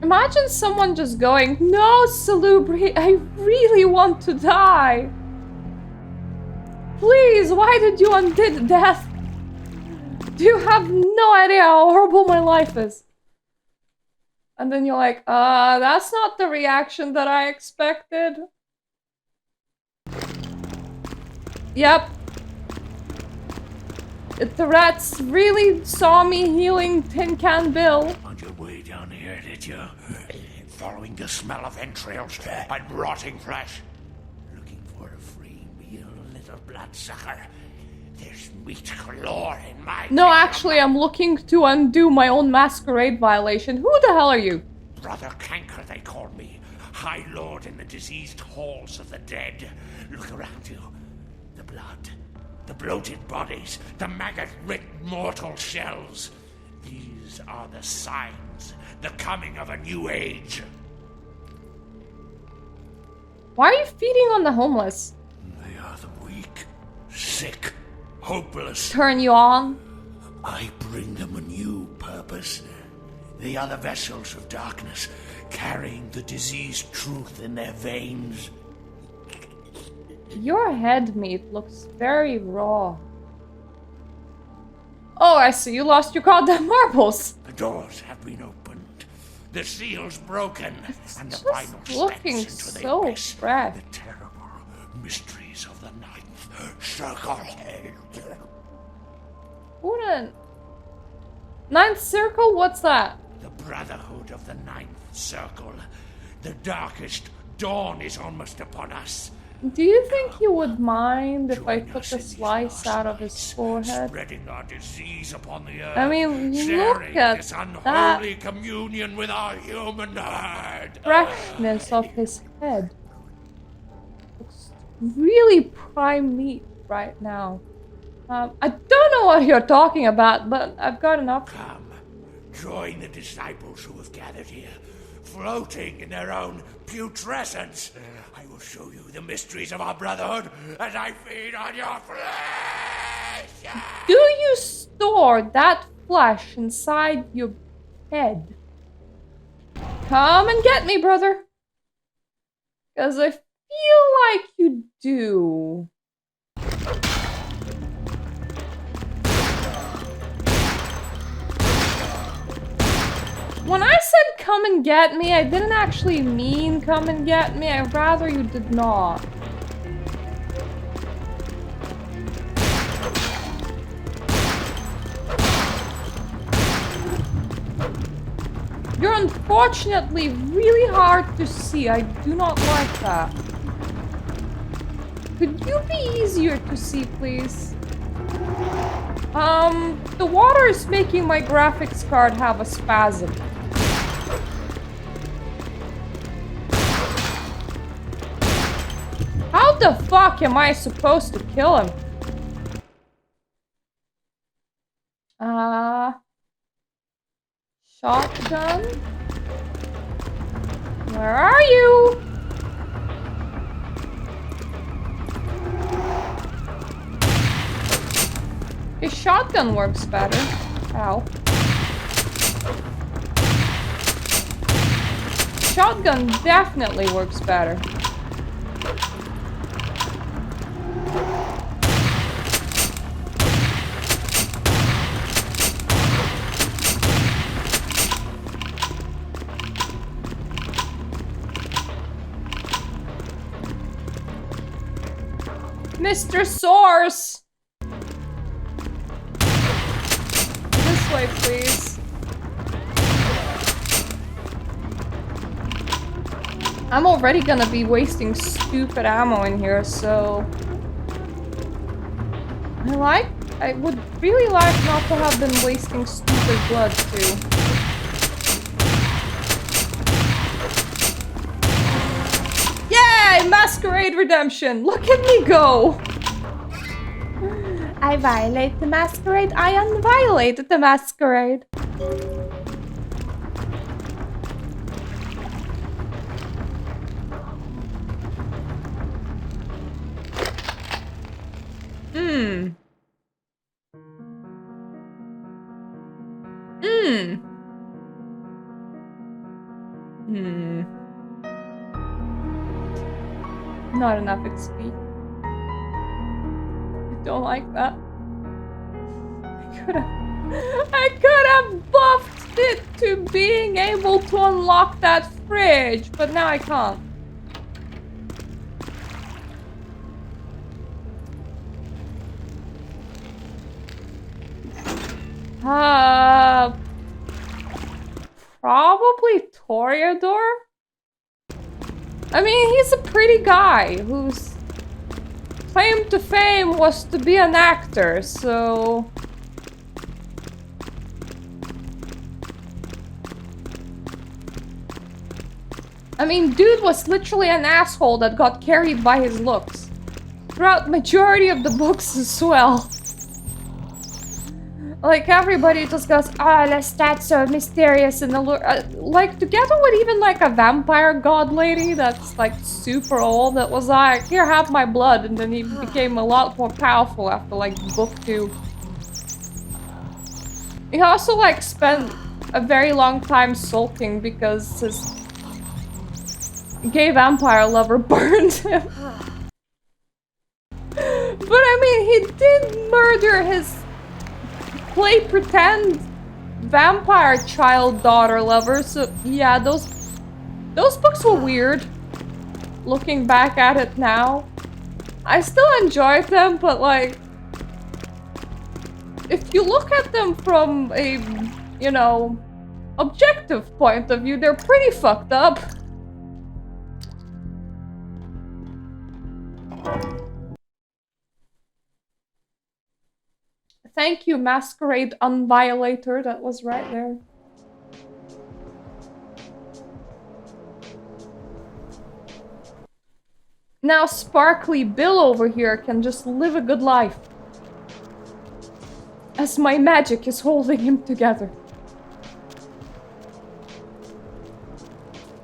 S1: Imagine someone just going, "No, Salubri, I really want to die. Please, why did you undid death? Do you have no idea how horrible my life is?" And then you're like, that's not the reaction that I expected. Yep. The rats really saw me healing Tin Can Bill.
S13: On your way down here, did you? Following the smell of entrails and rotting flesh. Looking for a free meal, little bloodsucker. There's meat galore in my...
S1: No, actually, I'm looking to undo my own masquerade violation. Who the hell are you?
S13: Brother Canker, they call me. High Lord in the diseased halls of the dead. Look around you. The blood. The bloated bodies. The maggot-riddled mortal shells. These are the signs. The coming of a new age.
S1: Why are you feeding on the homeless?
S13: They are the weak, sick, hopeless.
S1: Turn you on?
S13: I bring them a new purpose. They are the vessels of darkness, carrying the diseased truth in their veins.
S1: Your head meat looks very raw. Oh, I see. You lost your goddamn marbles.
S13: The doors have been opened. The seals broken.
S1: It's
S13: and the
S1: just
S13: final
S1: looking
S13: steps into
S1: so
S13: the abyss.
S1: fresh.
S13: The terrible mysteries of the ninth circle.
S1: What a... Ninth circle? What's that?
S13: The brotherhood of the ninth circle. The darkest dawn is almost upon us.
S1: Do you think he would mind if I took a slice out of his forehead?
S13: Spreading our disease upon the earth.
S1: I mean, look
S13: sharing
S1: at
S13: this
S1: that
S13: unholy communion with our human herd.
S1: freshness of his head. Looks really prime meat right now. I don't know what you're talking about, but I've got enough.
S13: Come, join the disciples who have gathered here, floating in their own putrescence. I will show you the mysteries of our brotherhood as I feed on your flesh!
S1: Do you store that flesh inside your head? Come and get me, brother. Because I feel like you do. When I said come and get me, I didn't actually mean come and get me. I'd rather you did not. You're unfortunately really hard to see. I do not like that. Could you be easier to see, please? The water is making my graphics card have a spasm. How the fuck am I supposed to kill him? Shotgun? Where are you? His shotgun works better. Ow. Shotgun definitely works better. Mr. Source! This way, please. I'm already gonna be wasting stupid ammo in here, so... I would really like not to have been wasting stupid blood, too. Yay! Masquerade Redemption! Look at me go! I violate the masquerade, I unviolated the masquerade. Not enough XP. I don't like that. I could have buffed it to being able to unlock that fridge, but now I can't. Probably Toreador? I mean, he's a pretty guy whose claim to fame was to be an actor, so... I mean, dude was literally an asshole that got carried by his looks. Throughout majority of the books as well. Like, everybody just goes, oh, Lestat so mysterious and like, together with even, like, a vampire god lady that's, like, super old that was like, here, have my blood, and then he became a lot more powerful after, like, book 2. He also, like, spent a very long time sulking because his gay vampire lover burned him. But, I mean, he did murder his play pretend vampire child daughter lover, so yeah, those books were weird. Looking back at it now, I still enjoyed them, but like, if you look at them from a, you know, objective point of view, they're pretty fucked up. Thank you, Masquerade Unviolator. That was right there. Now Sparkly Bill over here can just live a good life. As my magic is holding him together.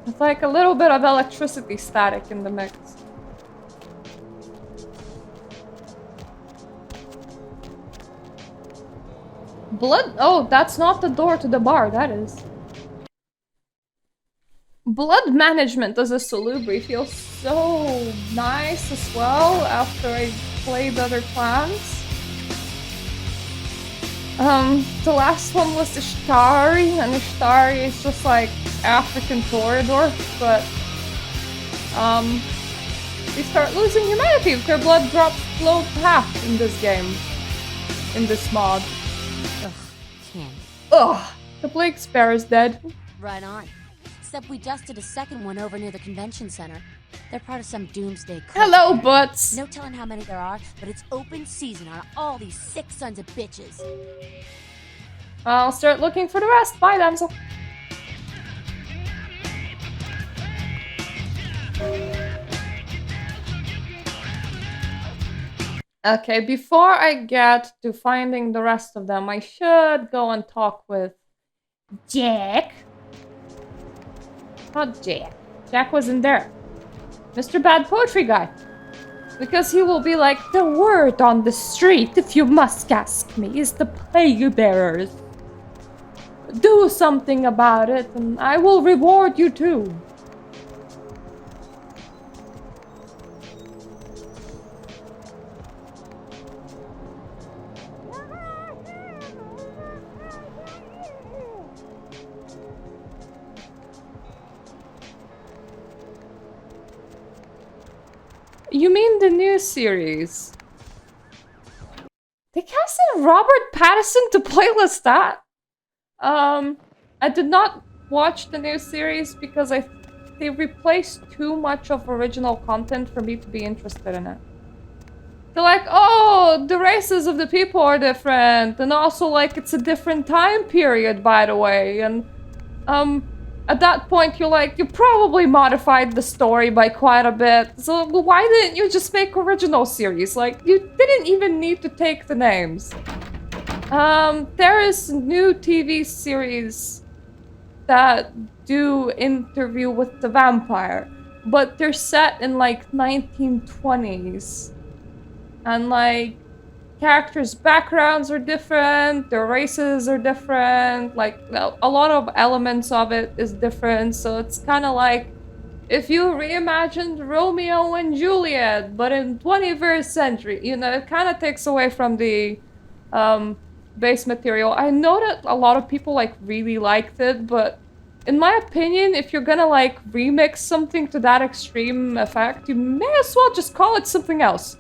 S1: I like a little bit of electricity static in the mix. Blood? Oh, that's not the door to the bar, that is. Blood management as a Salubri feels so nice as well after I played other clans. The last one was Ishtari, and Ishtari is just like African Toreador, but they start losing humanity if their blood drops below half in this game. In this mod.
S11: Ugh, candy.
S1: Ugh! The Blake Sparrow is dead.
S11: Right on. Except we just did a second one over near the convention center. They're part of some doomsday cult.
S1: Hello, Butts!
S11: No telling how many there are, but it's open season on all these sick sons of bitches.
S1: I'll start looking for the rest. Bye, damsel. Okay, before I get to finding the rest of them, I should go and talk with Jack. Not Jack. Jack wasn't there. Mr. Bad Poetry Guy. Because he will be like, the word on the street, if you must ask me, is the plague bearers. Do something about it, and I will reward you too. You mean the new series? They casted Robert Pattinson to play Lestat? I did not watch the new series because they replaced too much of original content for me to be interested in it. They're like, oh, the races of the people are different, and also like it's a different time period, by the way, and at that point you're like, you probably modified the story by quite a bit, so why didn't you just make original series? Like, you didn't even need to take the names. There is new TV series that do interview with the vampire, but they're set in like 1920s. And like, characters' backgrounds are different, their races are different, like a lot of elements of it is different, so it's kind of like if you reimagined Romeo and Juliet, but in 21st century, you know, it kind of takes away from the base material. I know that a lot of people like really liked it, but in my opinion, if you're gonna like remix something to that extreme effect, you may as well just call it something else.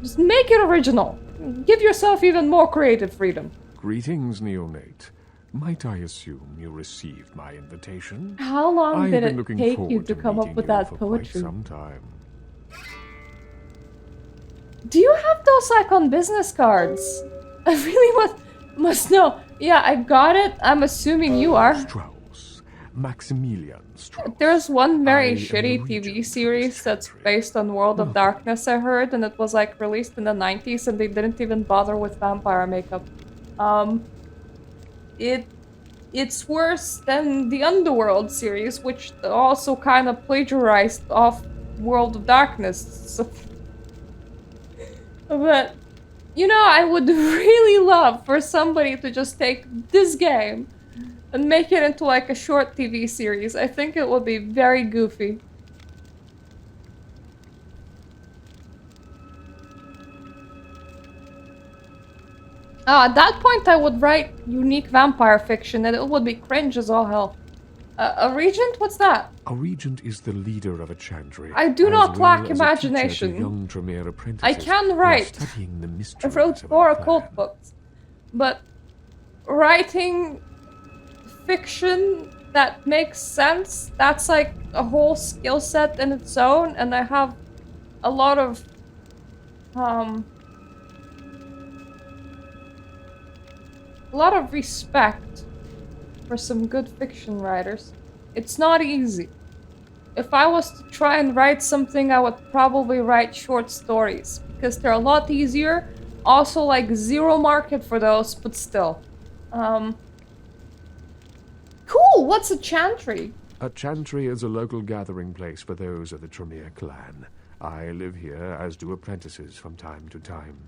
S1: Just make it original. Give yourself even more creative freedom.
S7: Greetings, neonate. Might I assume you received my invitation?
S1: How long did
S7: I've been
S1: it
S7: looking
S1: take
S7: forward
S1: you to come up
S7: meeting
S1: with
S7: you
S1: that
S7: for
S1: poetry?
S7: quite some time.
S1: Do you have those like on business cards? I really must know. Yeah, I got it. I'm assuming you are.
S7: Strauss. Maximilian Strauss.
S1: There's one very
S7: I am
S1: shitty
S7: the
S1: TV series that's based on World of Darkness, I heard, and it was like released in the 90s and they didn't even bother with vampire makeup. It's worse than the Underworld series, which also kind of plagiarized off World of Darkness. So but, you know, I would really love for somebody to just take this game and make it into like a short TV series. I think it would be very goofy. At that point I would write unique vampire fiction and it would be cringe as all hell. A regent? What's that?
S7: A regent is the leader of a chantry.
S1: I do not lack
S7: imagination.
S1: imagination. I can write. I wrote 4
S7: our
S1: occult books. But writing fiction that makes sense, that's like a whole skill set in its own, and I have a lot of respect for some good fiction writers. It's not easy. If I was to try and write something, I would probably write short stories, because they're a lot easier. Also, like, zero market for those, but still. Cool! What's a chantry?
S7: A chantry is a local gathering place for those of the Tremere clan. I live here, as do apprentices from time to time.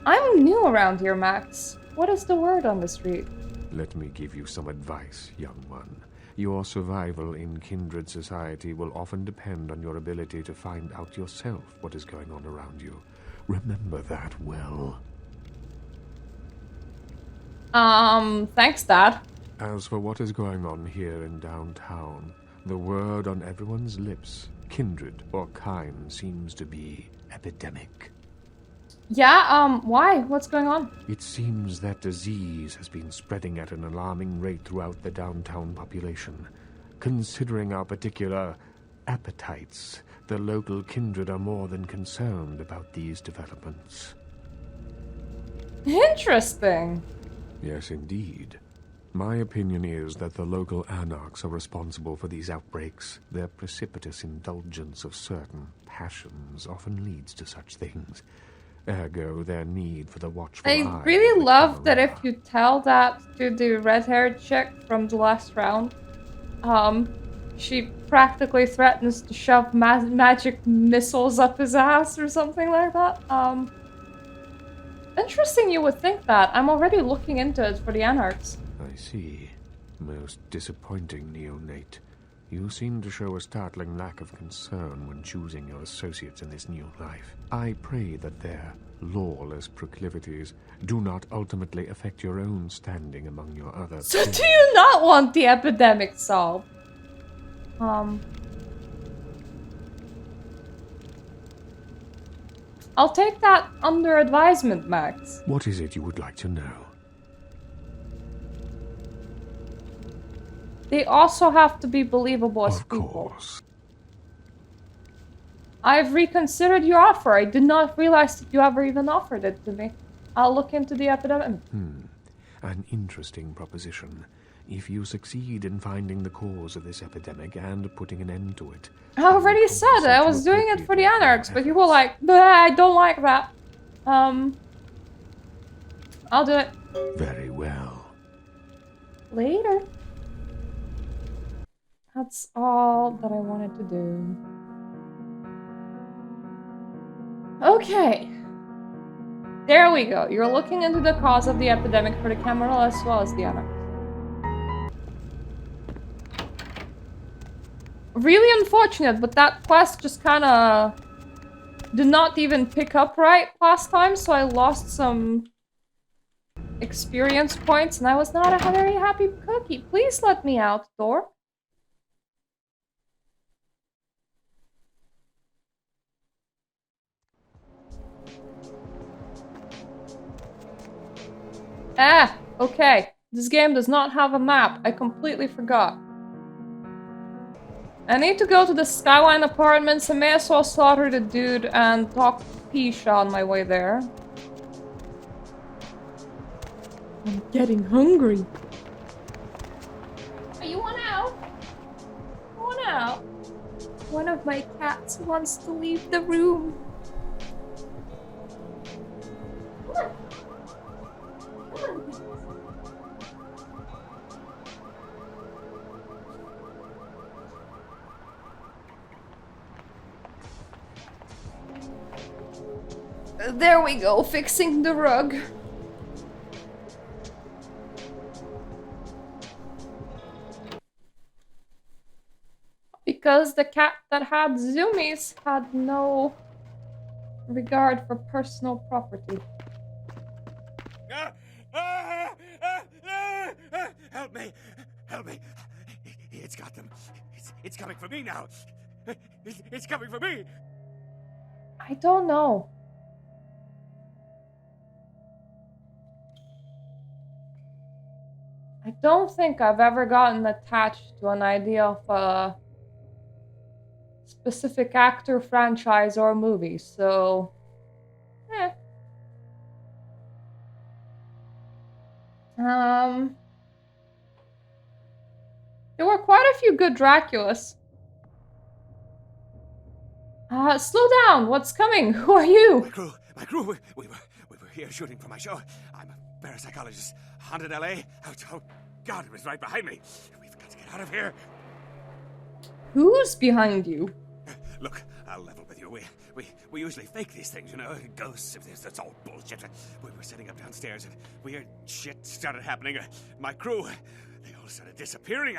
S1: I'm new around here, Max. What is the word on the street?
S7: Let me give you some advice, young one. Your survival in kindred society will often depend on your ability to find out yourself what is going on around you. Remember that well.
S1: Thanks, Dad.
S7: As for what is going on here in downtown, the word on everyone's lips, kindred or kind, seems to be epidemic.
S1: Yeah, why? What's going on?
S7: It seems that disease has been spreading at an alarming rate throughout the downtown population. Considering our particular appetites, the local kindred are more than concerned about these developments.
S1: Interesting.
S7: Yes, indeed. My opinion is that the local anarchs are responsible for these outbreaks. Their precipitous indulgence of certain passions often leads to such things. Ergo, their need for the watchful eye.
S1: I really love that if you tell that to the red-haired chick from the last round, she practically threatens to shove magic missiles up his ass or something like that. Interesting you would think that. I'm already looking into it for the anarchs.
S7: I see. Most disappointing, neonate. You seem to show a startling lack of concern when choosing your associates in this new life. I pray that their lawless proclivities do not ultimately affect your own standing among your other...
S1: So do you not want the epidemic solved? I'll take that under advisement, Max.
S7: What is it you would like to know?
S1: They also have to be believable as people.
S7: Of course.
S1: I've reconsidered your offer. I did not realize that you ever even offered it to me. I'll look into the epidemic.
S7: An interesting proposition. If you succeed in finding the cause of this epidemic and putting an end to it...
S1: I already said I was doing it for the anarchs, but you were like, I don't like that. I'll do it.
S7: Very well.
S1: Later. That's all that I wanted to do. Okay. There we go. You're looking into the cause of the epidemic for the Cameral as well as the anarchs. Really unfortunate, but that quest just kinda did not even pick up right last time, so I lost some experience points, and I was not a very happy cookie. Please let me out, door. Okay. This game does not have a map. I completely forgot. I need to go to the Skyline Apartments. I may as well slaughter the dude and talk to Pisha on my way there. I'm getting hungry. You want out? You want out? One of my cats wants to leave the room. Come on. Come on. There we go, fixing the rug. Because the cat that had zoomies had no regard for personal property.
S13: Help me! Help me! It's got them. It's coming for me now. It's coming for me.
S1: I don't know. I don't think I've ever gotten attached to an idea of a specific actor, franchise, or movie, so... There were quite a few good Draculas. Slow down! What's coming? Who are you?
S13: My crew, we were here shooting for my show. I'm a parapsychologist, haunted LA. How
S14: God, it was right behind me. We've got to get out of here.
S1: Who's behind you?
S14: Look, I'll level with you. We usually fake these things, you know, ghosts. That's all bullshit. We were setting up downstairs, and weird shit started happening. My crew, they all started disappearing.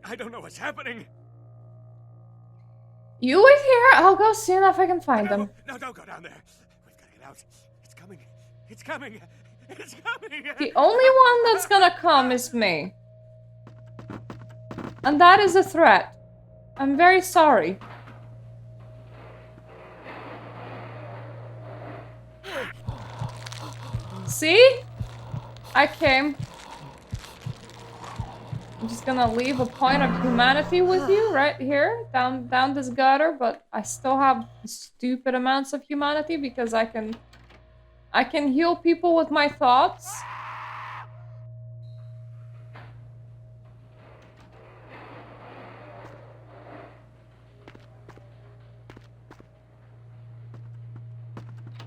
S14: I don't know what's happening.
S1: You wait here. I'll go see if I can find them.
S14: No, don't go down there. We've got to get out. It's coming. It's coming. It's coming.
S1: The only one that's gonna come is me. And that is a threat. I'm very sorry. See? I came. I'm just gonna leave a point of humanity with you right here, down this gutter, but I still have stupid amounts of humanity because I can heal people with my thoughts.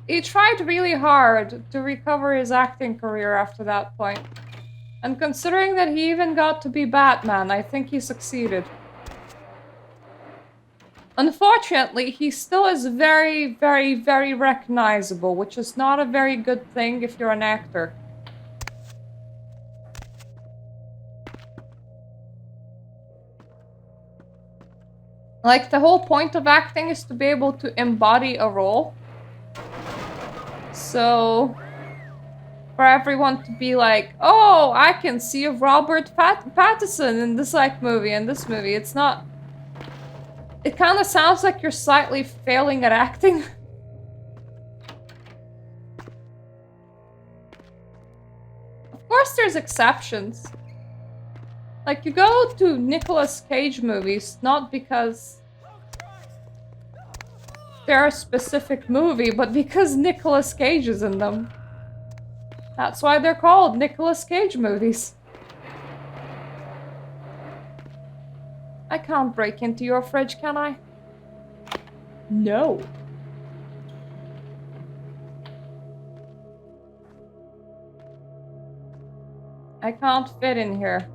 S1: He tried really hard to recover his acting career after that point. And considering that he even got to be Batman, I think he succeeded. Unfortunately, he still is very, very, very recognizable, which is not a very good thing if you're an actor. Like, the whole point of acting is to be able to embody a role. So, for everyone to be like, oh, I can see Robert Pattinson in this movie and this movie. It's not... It kind of sounds like you're slightly failing at acting. Of course there's exceptions. Like, you go to Nicolas Cage movies, not because they're a specific movie, but because Nicolas Cage is in them. That's why they're called Nicolas Cage movies. I can't break into your fridge, can I? No. I can't fit in here.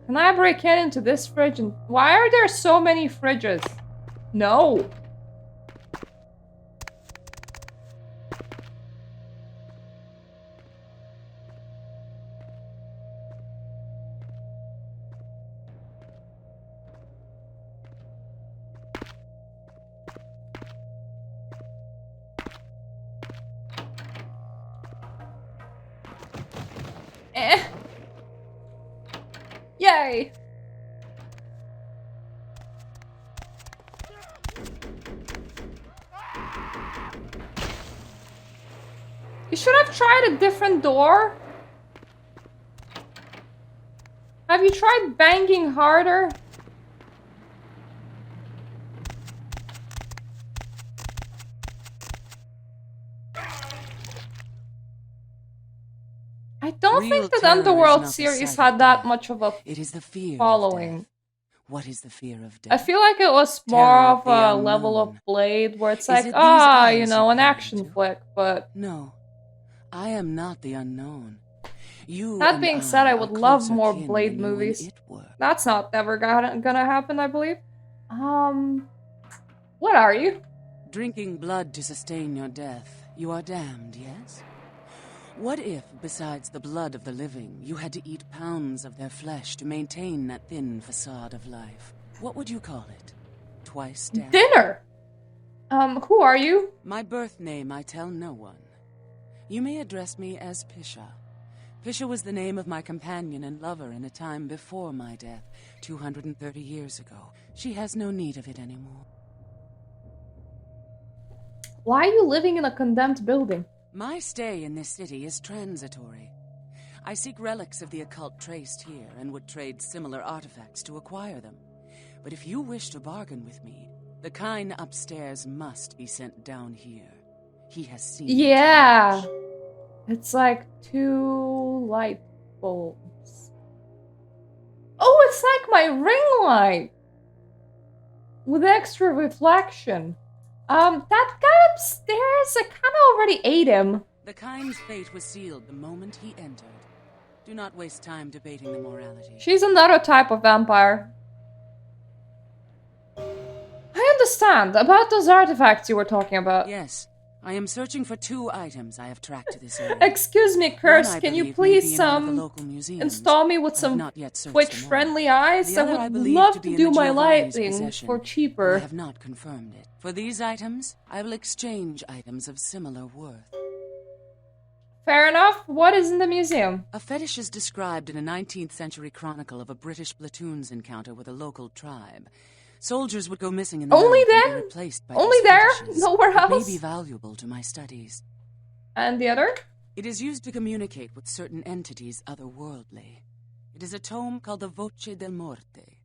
S1: Can I break into this fridge? And why are there so many fridges? No. Yay! You should have tried a different door. Have you tried banging harder? I don't think that Underworld series had that much of a following.
S8: What is the fear of death?
S1: I feel like it was more of a level of Blade where it's like, you know, an action flick, but...
S8: No, I am not the unknown.
S1: That being said, I would love more Blade movies. That's not ever gonna happen, I believe. What are you?
S8: Drinking blood to sustain your death. You are damned, yes? What if, besides the blood of the living, you had to eat pounds of their flesh to maintain that thin facade of life? What would you call it? Twice dead?
S1: Dinner! Who are you?
S8: My birth name I tell no one. You may address me as Pisha. Pisha was the name of my companion and lover in a time before my death, 230 years ago. She has no need of it anymore.
S1: Why are you living in a condemned building?
S8: My stay in this city is transitory. I seek relics of the occult traced here and would trade similar artifacts to acquire them. But if you wish to bargain with me, the kind upstairs must be sent down here. He has seen
S1: Yeah. It's like 2 light bulbs. Oh, it's like my ring light! With extra reflection. That kind of upstairs? I kind of already ate him.
S8: The kind's fate was sealed the moment he entered. Do not waste time debating the morality.
S1: She's another type of vampire. I understand. About those artifacts you were talking about.
S8: Yes. I am searching for 2 items I have tracked to this area.
S1: Excuse me, Curse.
S8: One,
S1: can you
S8: believe, may be
S1: please
S8: in one of the local museums.
S1: install me with
S8: I have
S1: some
S8: not yet searched them all.
S1: Twitch-friendly eyes?
S8: The
S1: I
S8: other
S1: would
S8: believe
S1: love
S8: to
S1: to
S8: be in
S1: do
S8: the
S1: my
S8: Giovanni's
S1: lighting
S8: possession.
S1: for cheaper.
S8: I have not confirmed it. For these items, I will exchange items of similar worth.
S1: Fair enough. What is in the museum?
S8: A fetish is described in a 19th century chronicle of a British platoon's encounter with a local tribe. Soldiers would go missing in the
S1: Only
S8: night and be
S1: then?
S8: replaced by
S1: Only
S8: these
S1: there?
S8: fetishes.
S1: Nowhere
S8: It
S1: else?
S8: may be valuable to my studies.
S1: And the other?
S8: It is used to communicate with certain entities otherworldly. It is a tome called the Voce del Morte.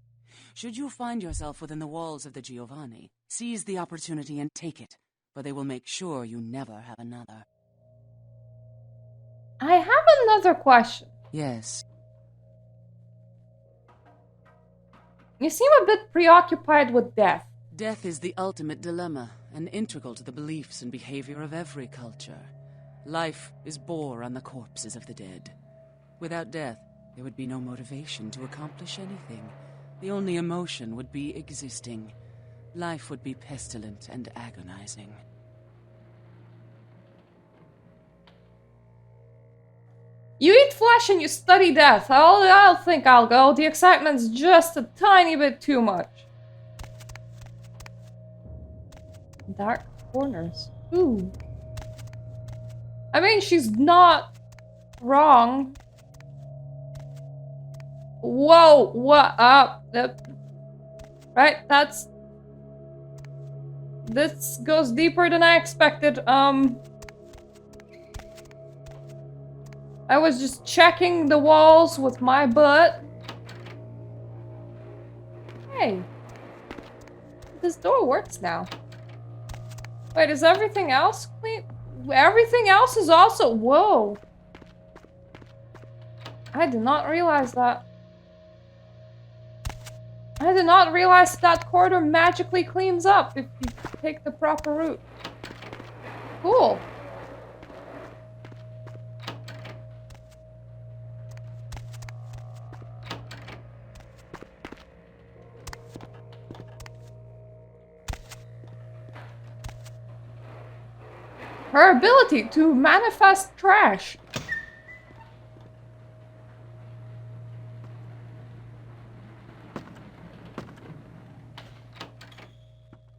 S8: Should you find yourself within the walls of the Giovanni, seize the opportunity and take it, for they will make sure you never have another.
S1: I have another question.
S8: Yes.
S1: You seem a bit preoccupied with death.
S8: Death is the ultimate dilemma, and integral to the beliefs and behavior of every culture. Life is bore on the corpses of the dead. Without death, there would be no motivation to accomplish anything. The only emotion would be existing. Life would be pestilent and agonizing.
S1: You eat flesh and you study death. I'll think I'll go. The excitement's just a tiny bit too much. Dark corners. Ooh. I mean, she's not wrong. Whoa, what up? Right, this goes deeper than I expected. I was just checking the walls with my butt. Hey. This door works now. Wait, is everything else clean? Everything else is also... Whoa. I did not realize that. I did not realize that corridor magically cleans up if you take the proper route. Cool. Her ability to manifest trash.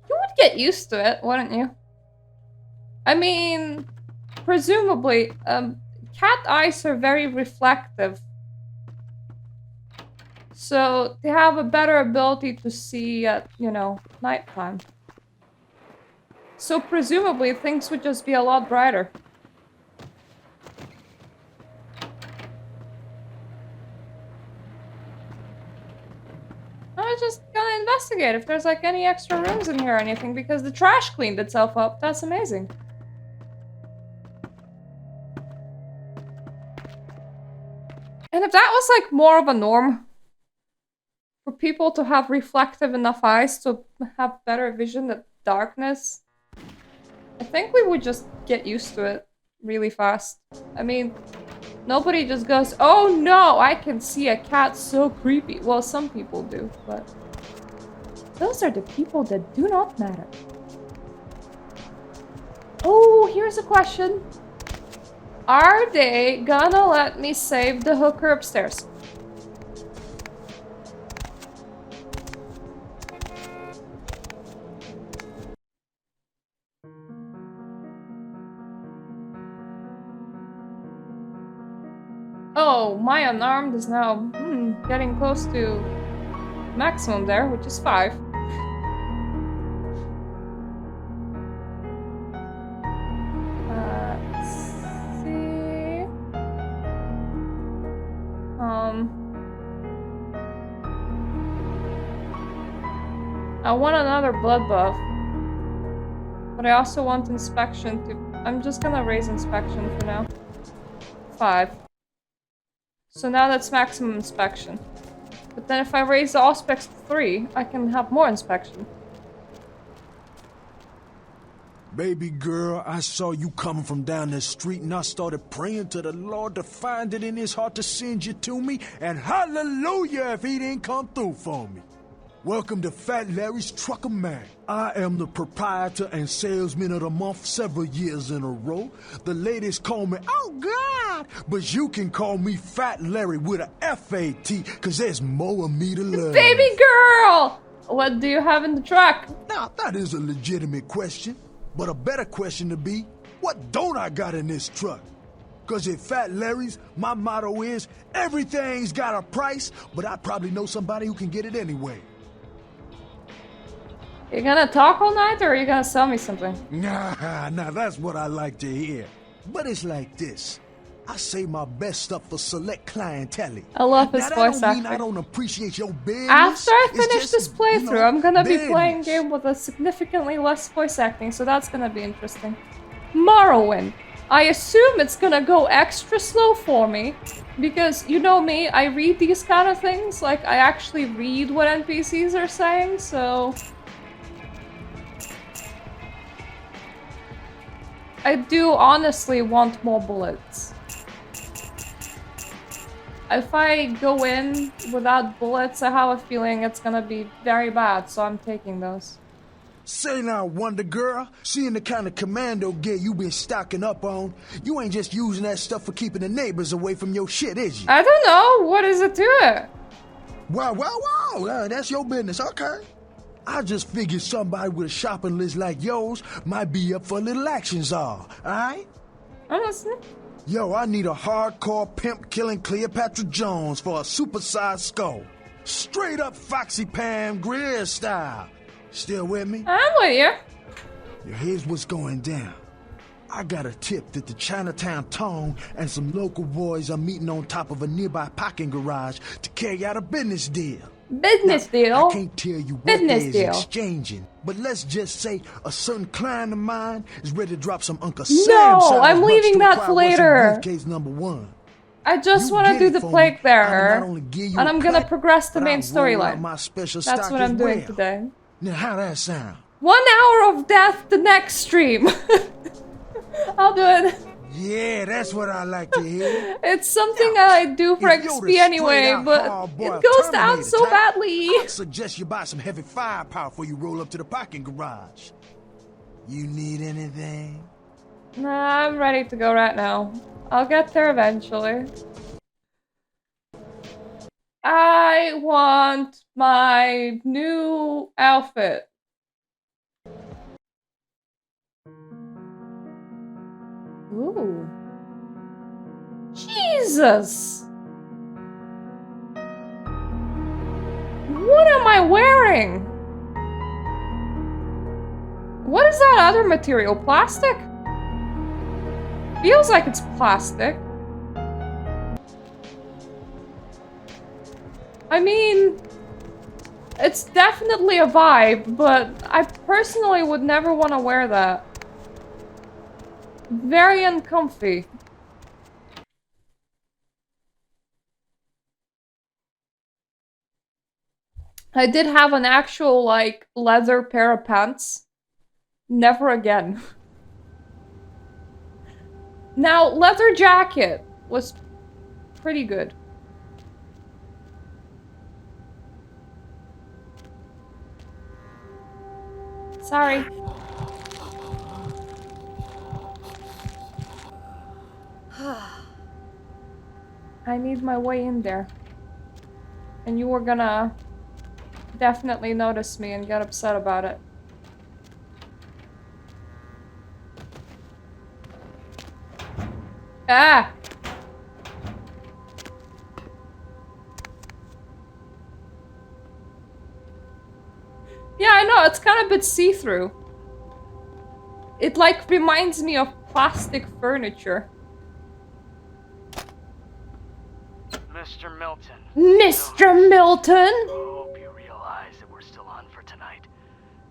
S1: You would get used to it, wouldn't you? I mean, presumably, cat eyes are very reflective. So they have a better ability to see at, you know, nighttime. So presumably things would just be a lot brighter. I was just gonna investigate if there's like any extra rooms in here or anything because the trash cleaned itself up. That's amazing. And if that was like more of a norm for people to have reflective enough eyes to have better vision at darkness, I think we would just get used to it really fast. I mean, nobody just goes, oh no, I can see a cat so creepy. Well, some people do, but those are the people that do not matter. Oh, here's a question. Are they gonna let me save the hooker upstairs? Oh, my unarmed is now getting close to maximum there, which is 5. Let's see. I want another blood buff, but I also want inspection to... I'm just gonna raise inspection for now. 5. So now that's maximum inspection. But then if I raise the Auspex to 3, I can have more inspection.
S15: Baby girl, I saw you coming from down the street and I started praying to the Lord to find it in his heart to send you to me, and hallelujah if he didn't come through for me. Welcome to Fat Larry's Trucker Man. I am the proprietor and salesman of the month several years in a row. The ladies call me, oh God, but you can call me Fat Larry with a F-A-T, cause there's more of me to love.
S1: Baby girl! What do you have in the truck?
S15: Now, that is a legitimate question. But a better question to be, what don't I got in this truck? Cause at Fat Larry's, my motto is, everything's got a price, but I probably know somebody who can get it anyway.
S1: You gonna talk all night, or are you gonna sell me something?
S15: Nah, that's what I like to hear. But it's like this. I say my best stuff for select clientele.
S1: I love his voice acting.
S15: I don't appreciate your business.
S1: After I finish this playthrough,
S15: you know,
S1: I'm gonna be
S15: business.
S1: playing a game with a significantly less voice acting, so that's gonna be interesting. Morrowind. I assume it's gonna go extra slow for me, because you know me, I read these kind of things, like I actually read what NPCs are saying, so... I do honestly want more bullets. If I go in without bullets, I have a feeling it's gonna be very bad, so I'm taking those.
S15: Say now, Wonder Girl, seeing the kind of commando gear you been stocking up on, you ain't just using that stuff for keeping the neighbors away from your shit, is you?
S1: I don't know. What is it to it?
S15: Wow. That's your business, okay. I just figured somebody with a shopping list like yours might be up for a little action, czar, alright?
S1: I'm listening.
S15: Yo, I need a hardcore pimp-killing Cleopatra Jones for a supersized skull. Straight up Foxy Pam Grier style. Still with me?
S1: I'm with you.
S15: Yo, here's what's going down. I got a tip that the Chinatown Tone and some local boys are meeting on top of a nearby parking garage to carry out a business deal.
S1: Business deal?
S15: I can't tell you what they is exchanging, but let's just say a certain client of mine is ready to drop some Uncle Sam.
S1: No, I'm leaving that for later.
S15: Case number one.
S1: I just want to do the plague bearer, and I'm gonna progress the main storyline. That's what I'm doing today.
S15: Now, how that sound?
S1: 1 hour of death the next stream. I'll do it.
S15: Yeah, that's what I like to hear.
S1: It's something I do for XP anyway, but it goes down so badly.
S15: I suggest you buy some heavy firepower before you roll up to the parking garage. You need anything?
S1: Nah, I'm ready to go right now. I'll get there eventually. I want my new outfit. Ooh. Jesus! What am I wearing? What is that other material? Plastic? Feels like it's plastic. I mean, it's definitely a vibe, but I personally would never want to wear that. Very uncomfy. I did have an actual, like, leather pair of pants. Never again. Now, leather jacket was pretty good. Sorry. I need my way in there. And you were gonna definitely notice me and get upset about it. Ah! Yeah, I know, it's kind of a bit see-through. It, like, reminds me of plastic furniture.
S16: Mr. Milton.
S1: Mr. Milton!
S16: I hope you realize that we're still on for tonight.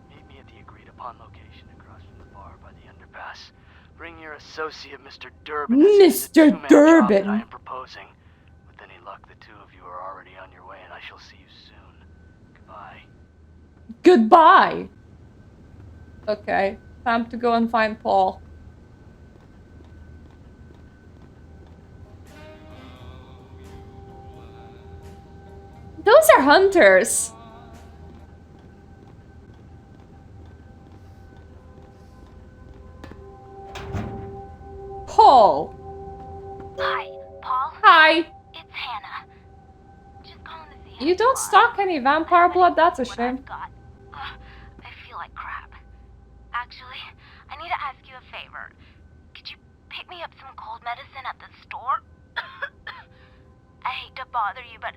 S16: Meet me at the agreed-upon location across from the bar by the underpass. Bring your associate, Mr. Durbin.
S1: Mr. Durbin!
S16: That I am proposing. With any luck, the two of you are already on your way, and I shall see you soon. Goodbye.
S1: Goodbye! Okay. Time to go and find Paul. Those are hunters. Paul.
S17: Hi, Paul.
S1: Hi.
S17: It's Hannah. Just calling to see how
S1: You don't stock any vampire blood? That's a shame.
S17: I feel like crap. Actually, I need to ask you a favor. Could you pick me up some cold medicine at the store? I hate to bother you, but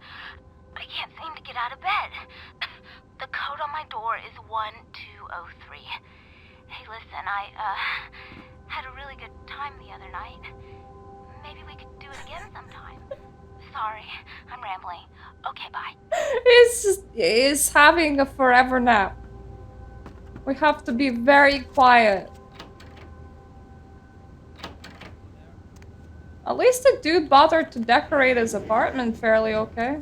S17: I can't seem to get out of bed. The code on my door is 1203. Hey, listen, I had a really good time the other night. Maybe we could do it again sometime. Sorry, I'm rambling. Okay, bye.
S1: He's having a forever nap. We have to be very quiet. At least the dude bothered to decorate his apartment fairly okay.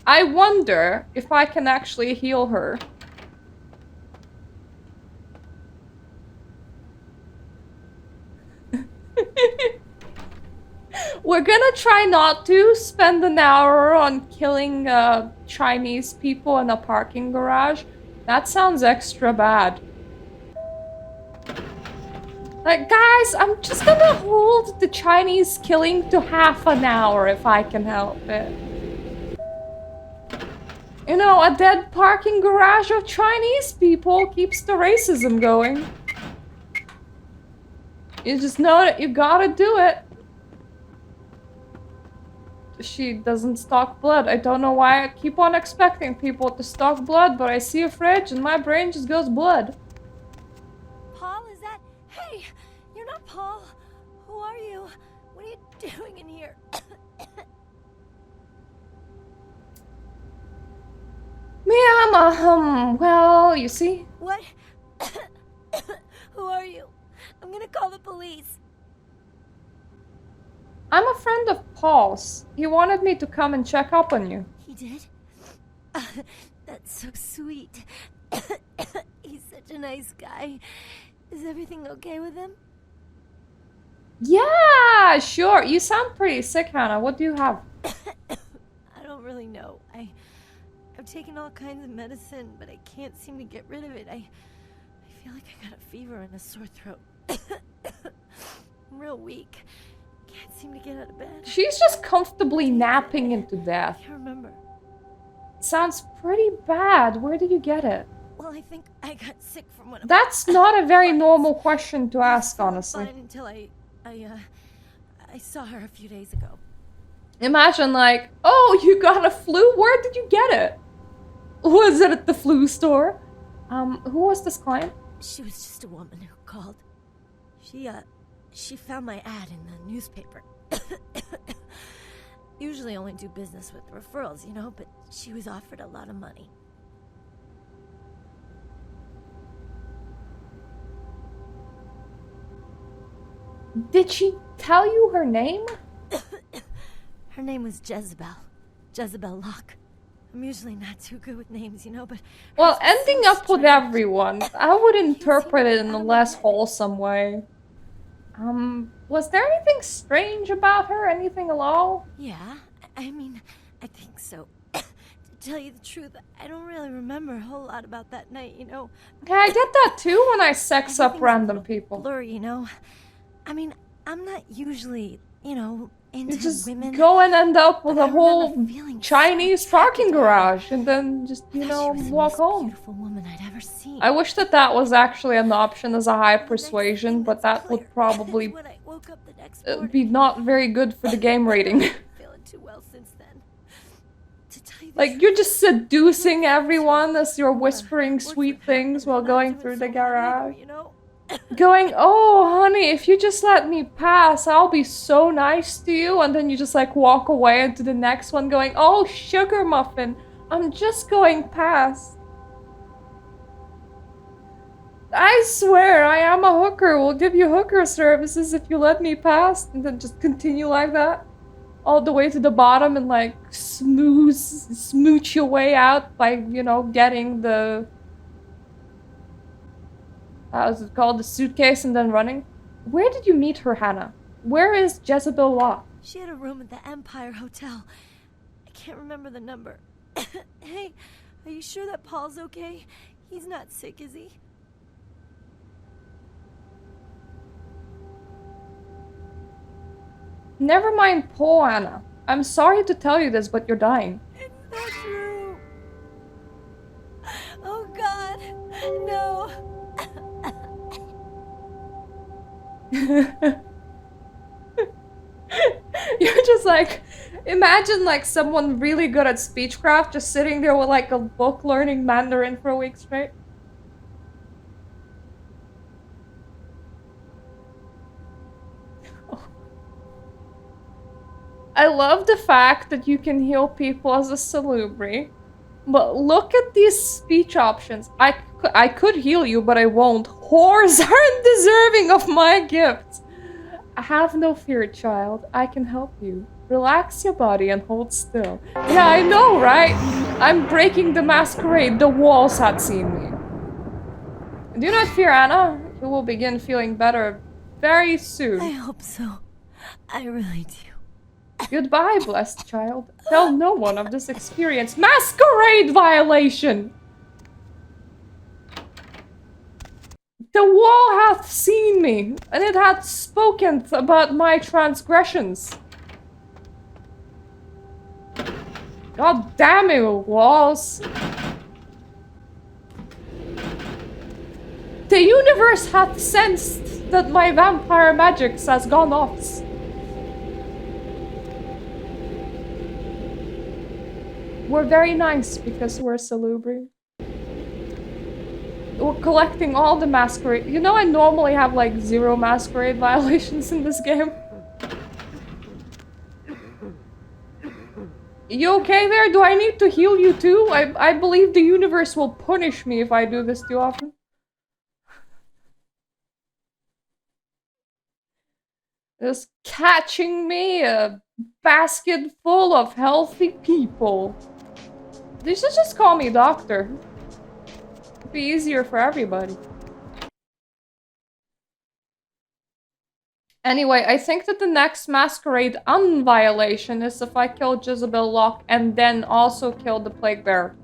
S1: I wonder if I can actually heal her. We're gonna try not to spend an hour on killing Chinese people in a parking garage. That sounds extra bad. Like, guys, I'm just gonna hold the Chinese killing to half an hour if I can help it. You know, a dead parking garage of Chinese people keeps the racism going. You just know that you gotta do it. She doesn't stock blood. I don't know why I keep on expecting people to stock blood, but I see a fridge and my brain just goes blood.
S12: Paul, is that... Hey, you're not Paul. Who are you? What are you doing in here?
S1: Well, you see?
S12: What? Who are you? I'm gonna call the police.
S1: I'm a friend of Paul's. He wanted me to come and check up on you.
S12: He did? That's so sweet. He's such a nice guy. Is everything okay with him?
S1: Yeah, sure. You sound pretty sick, Hannah. What do you have?
S12: I don't really know. I've taken all kinds of medicine, but I can't seem to get rid of it. I feel like I got a fever and a sore throat. I'm real weak. Can't seem to get out of bed.
S1: She's just comfortably napping into death.
S12: I can't remember.
S1: Sounds pretty bad. Where did you get it?
S12: Well, I think I got sick from one of
S1: That's not a very normal question to ask, honestly.
S12: Fine until I saw her a few days ago.
S1: Imagine like, oh, you got a flu? Where did you get it? Was it at the flu store? Who was this client?
S12: She was just a woman who called. She found my ad in the newspaper. Usually only do business with referrals, you know, but she was offered a lot of money.
S1: Did she tell you her name?
S12: Her name was Jezebel. Jezebel Locke. I'm usually not too good with names, you know, but...
S1: Well, ending up with everyone, I would interpret it in a less wholesome way. Was there anything strange about her? Anything at all?
S12: Yeah, I mean, I think so. To tell you the truth, I don't really remember a whole lot about that night, you know.
S1: Yeah, I get that too when I sex up random people.
S12: Blurry, you know. I mean, I'm not usually, you know, into
S1: you just
S12: women.
S1: Go and end up with a whole Chinese parking garage and then just, you know, walk home.
S12: Beautiful woman I'd ever seen.
S1: I wish that was actually an option as a high persuasion, but that would probably be not very good for the game rating.
S12: Feeling too well since then.
S1: Like, you're just seducing everyone as you're whispering sweet things while going through the garage. Going, oh, honey, if you just let me pass, I'll be so nice to you. And then you just, like, walk away into the next one going, oh, sugar muffin, I'm just going past. I swear, I am a hooker. We'll give you hooker services if you let me pass. And then just continue like that. all the way to the bottom and like smooch your way out by, you know, getting the... how's it called? The suitcase and then running? Where did you meet her, Hannah? Where is Jezebel Law?
S12: She had a room at the Empire Hotel. I can't remember the number. Hey, are you sure that Paul's okay? He's not sick, is he?
S1: Never mind Paul, Anna. I'm sorry to tell you this, but you're dying.
S12: It's not true. Oh God, no.
S1: You're just like, imagine like someone really good at speechcraft just sitting there with like a book learning Mandarin for a week straight. I love the fact that you can heal people as a Salubri, but look at these speech options. I could heal you, but I won't. Whores aren't deserving of my gifts. Have no fear, child. I can help you. Relax your body and hold still. Yeah, I know, right? I'm breaking the masquerade. The walls had seen me. Do not fear, Anna. You will begin feeling better very soon.
S12: I hope so. I really do.
S1: Goodbye, blessed child. Tell no one of this experience. Masquerade violation! The wall hath seen me, and it hath spoken about my transgressions. God damn it, walls. The universe hath sensed that my vampire magic has gone off. We're very nice because we're Salubri. We're collecting all the masquerade. You know, I normally have like 0 masquerade violations in this game. You okay there? Do I need to heal you too? I believe the universe will punish me if I do this too often. Just catching me a basket full of healthy people. They should just call me doctor. It'd be easier for everybody. Anyway, I think that the next masquerade unviolation is if I kill Jezebel Locke and then also kill the Plague Bearer.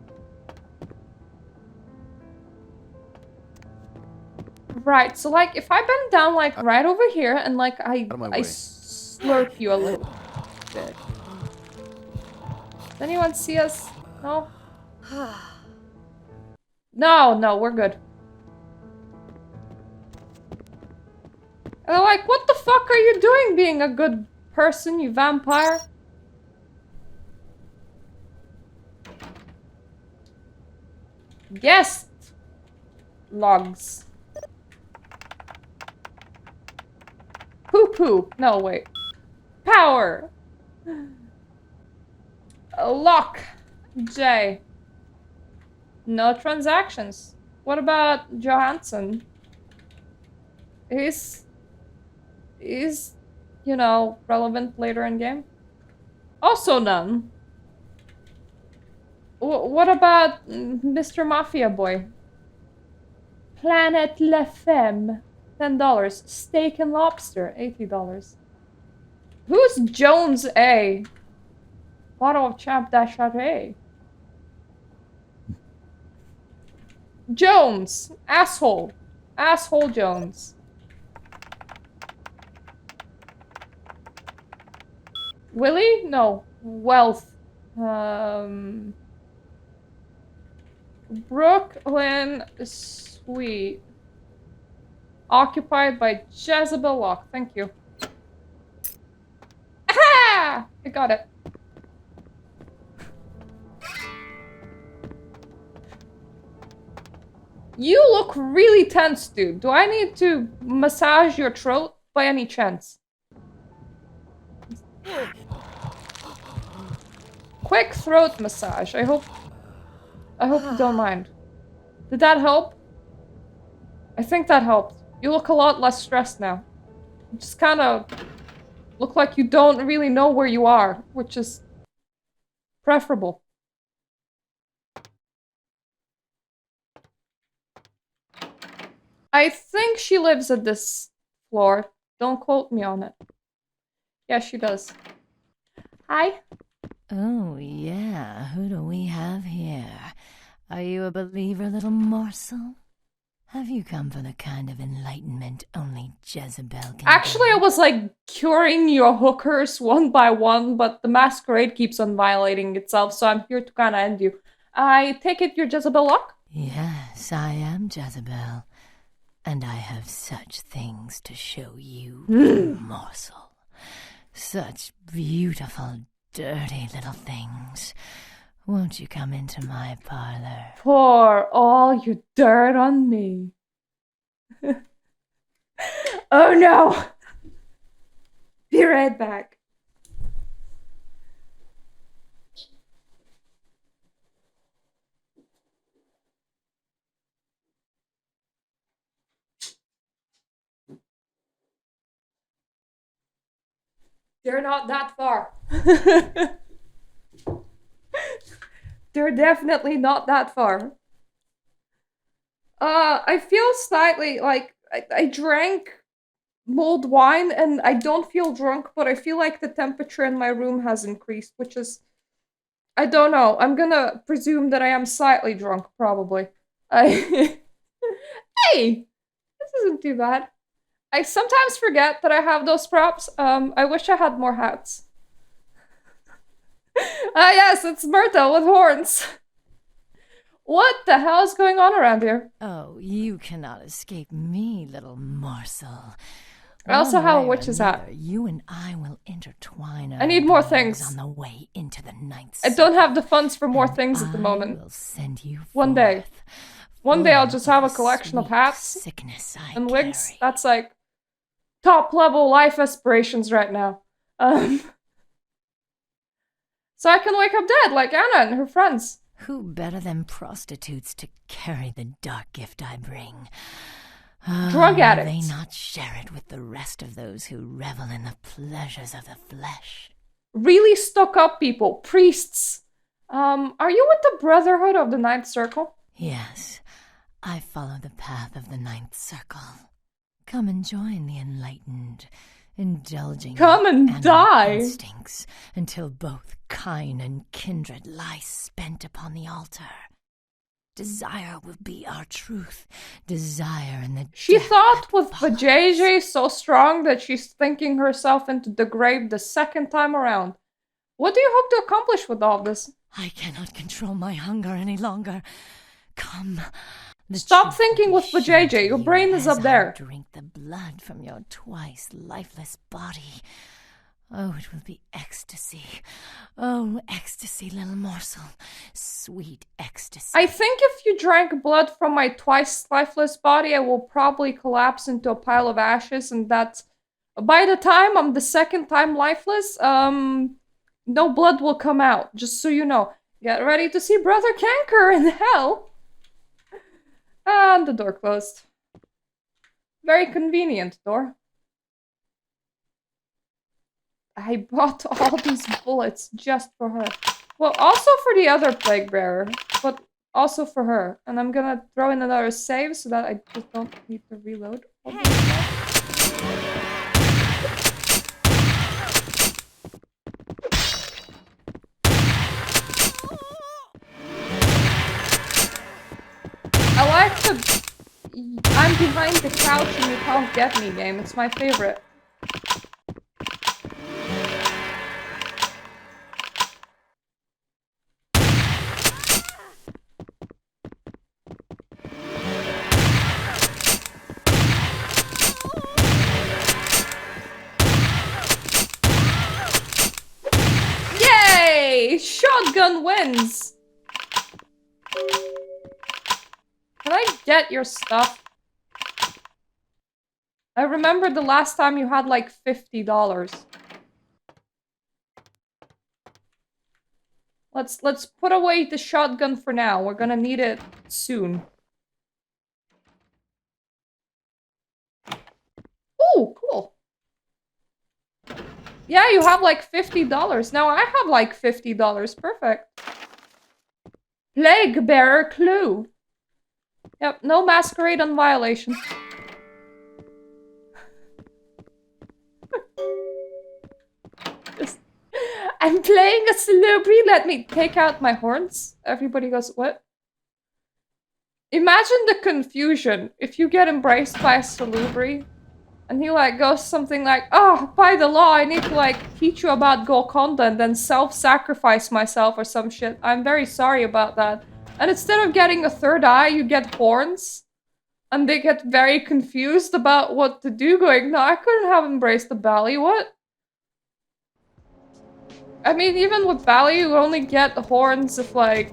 S1: Right, so like if I bend down like right over here and like I slurp you a little bit. Does anyone see us? No? No, we're good. And they're like, what the fuck are you doing being a good person, you vampire? Guest logs. Poo-poo. No, wait. Power. Lock. J. No transactions. What about Johansson? He's, you know, relevant later in game. Also none. What about Mr. Mafia Boy? Planet La Femme. $10. Steak and lobster. $80. Who's Jones A? Bottle of Champ Dacharé. Jones. Asshole. Asshole Jones. Willie? No. Wealth. Brooklyn Suite. Occupied by Jezebel Locke. Thank you. Aha! I got it. You look really tense, dude. Do I need to massage your throat by any chance? Quick throat massage. I hope you don't mind. Did that help? I think that helped. You look a lot less stressed now. Just kind of look like you don't really know where you are, which is preferable. I think she lives at this floor. Don't quote me on it. Yeah, she does. Hi.
S18: Oh, yeah. Who do we have here? Are you a believer, little morsel? Have you come for the kind of enlightenment only Jezebel can
S1: Actually, I was like curing your hookers one by one, but the masquerade keeps on violating itself, so I'm here to kind of end you. I take it you're Jezebel Luck?
S18: Yes, I am Jezebel. And I have such things to show you, morsel. Such beautiful, dirty little things. Won't you come into my parlor?
S1: Pour all your dirt on me. Oh no! Be right back. They're not that far. They're definitely not that far. I feel slightly like I drank mulled wine and I don't feel drunk, but I feel like the temperature in my room has increased, which is, I don't know. I'm gonna presume that I am slightly drunk, probably. Hey! This isn't too bad. I sometimes forget that I have those props. I wish I had more hats. Ah, yes, it's Myrtle with horns. What the hell is going on around here?
S18: Oh, you cannot escape me, little morsel.
S1: I also
S18: One
S1: have a
S18: way or
S1: witch's hat.
S18: another, you and I will intertwine.
S1: I need more
S18: our
S1: things.
S18: on the way into the ninth.
S1: I don't have the funds for more things at the moment.
S18: Will send you
S1: One day. One day I'll just have a collection of hats
S18: sickness
S1: and wigs. That's like top level life aspirations right now. So I can wake up dead like Anna and her friends.
S18: Who better than prostitutes to carry the dark gift I bring?
S1: Drug
S18: They
S1: addicts.
S18: not share it with the rest of those who revel in the pleasures of the flesh.
S1: Really stuck up people. Priests. Are you with the Brotherhood of the Ninth Circle?
S18: Yes, I follow the path of the ninth circle. Come and join the enlightened, indulging
S1: Come and
S18: animal
S1: die.
S18: instincts until both kind and kindred lie spent upon the altar. Desire will be our truth. Desire and the
S1: She thought with the JJ so strong that she's thinking herself into the grave the second time around. What do you hope to accomplish with all this?
S18: I cannot control my hunger any longer. Come.
S1: Stop thinking with the JJ. Your brain is up there.
S18: Drink the blood from your twice lifeless body. Oh, it will be ecstasy. Oh, ecstasy, little morsel. Sweet ecstasy.
S1: I think if you drank blood from my twice lifeless body, I will probably collapse into a pile of ashes, and that's... By the time I'm the second time lifeless, no blood will come out, just so you know. Get ready to see Brother Canker in hell! And the door closed. Very convenient door. I bought all these bullets just for her. Well, also for the other plague bearer, but also for her. And I'm gonna throw in another save so that I just don't need to reload. I like the I'm behind the couch and you can't get me game. It's my favorite. Yay! Shotgun wins! Can I get your stuff? I remember the last time you had like $50. Let's put away the shotgun for now. We're gonna need it soon. Ooh, cool. Yeah, you have like $50. Now I have like $50. Perfect. Plague bearer clue. Yep, no masquerade on violation. I'm playing a Salubri. Let me take out my horns. Everybody goes, what? Imagine the confusion if you get embraced by a Salubri and he like goes something like, oh, by the law, I need to like teach you about Golconda and then self-sacrifice myself or some shit. I'm very sorry about that. And instead of getting a third eye, you get horns. And they get very confused about what to do, going, no, I couldn't have embraced the Bally, what? I mean, even with Bally, you only get the horns if, like,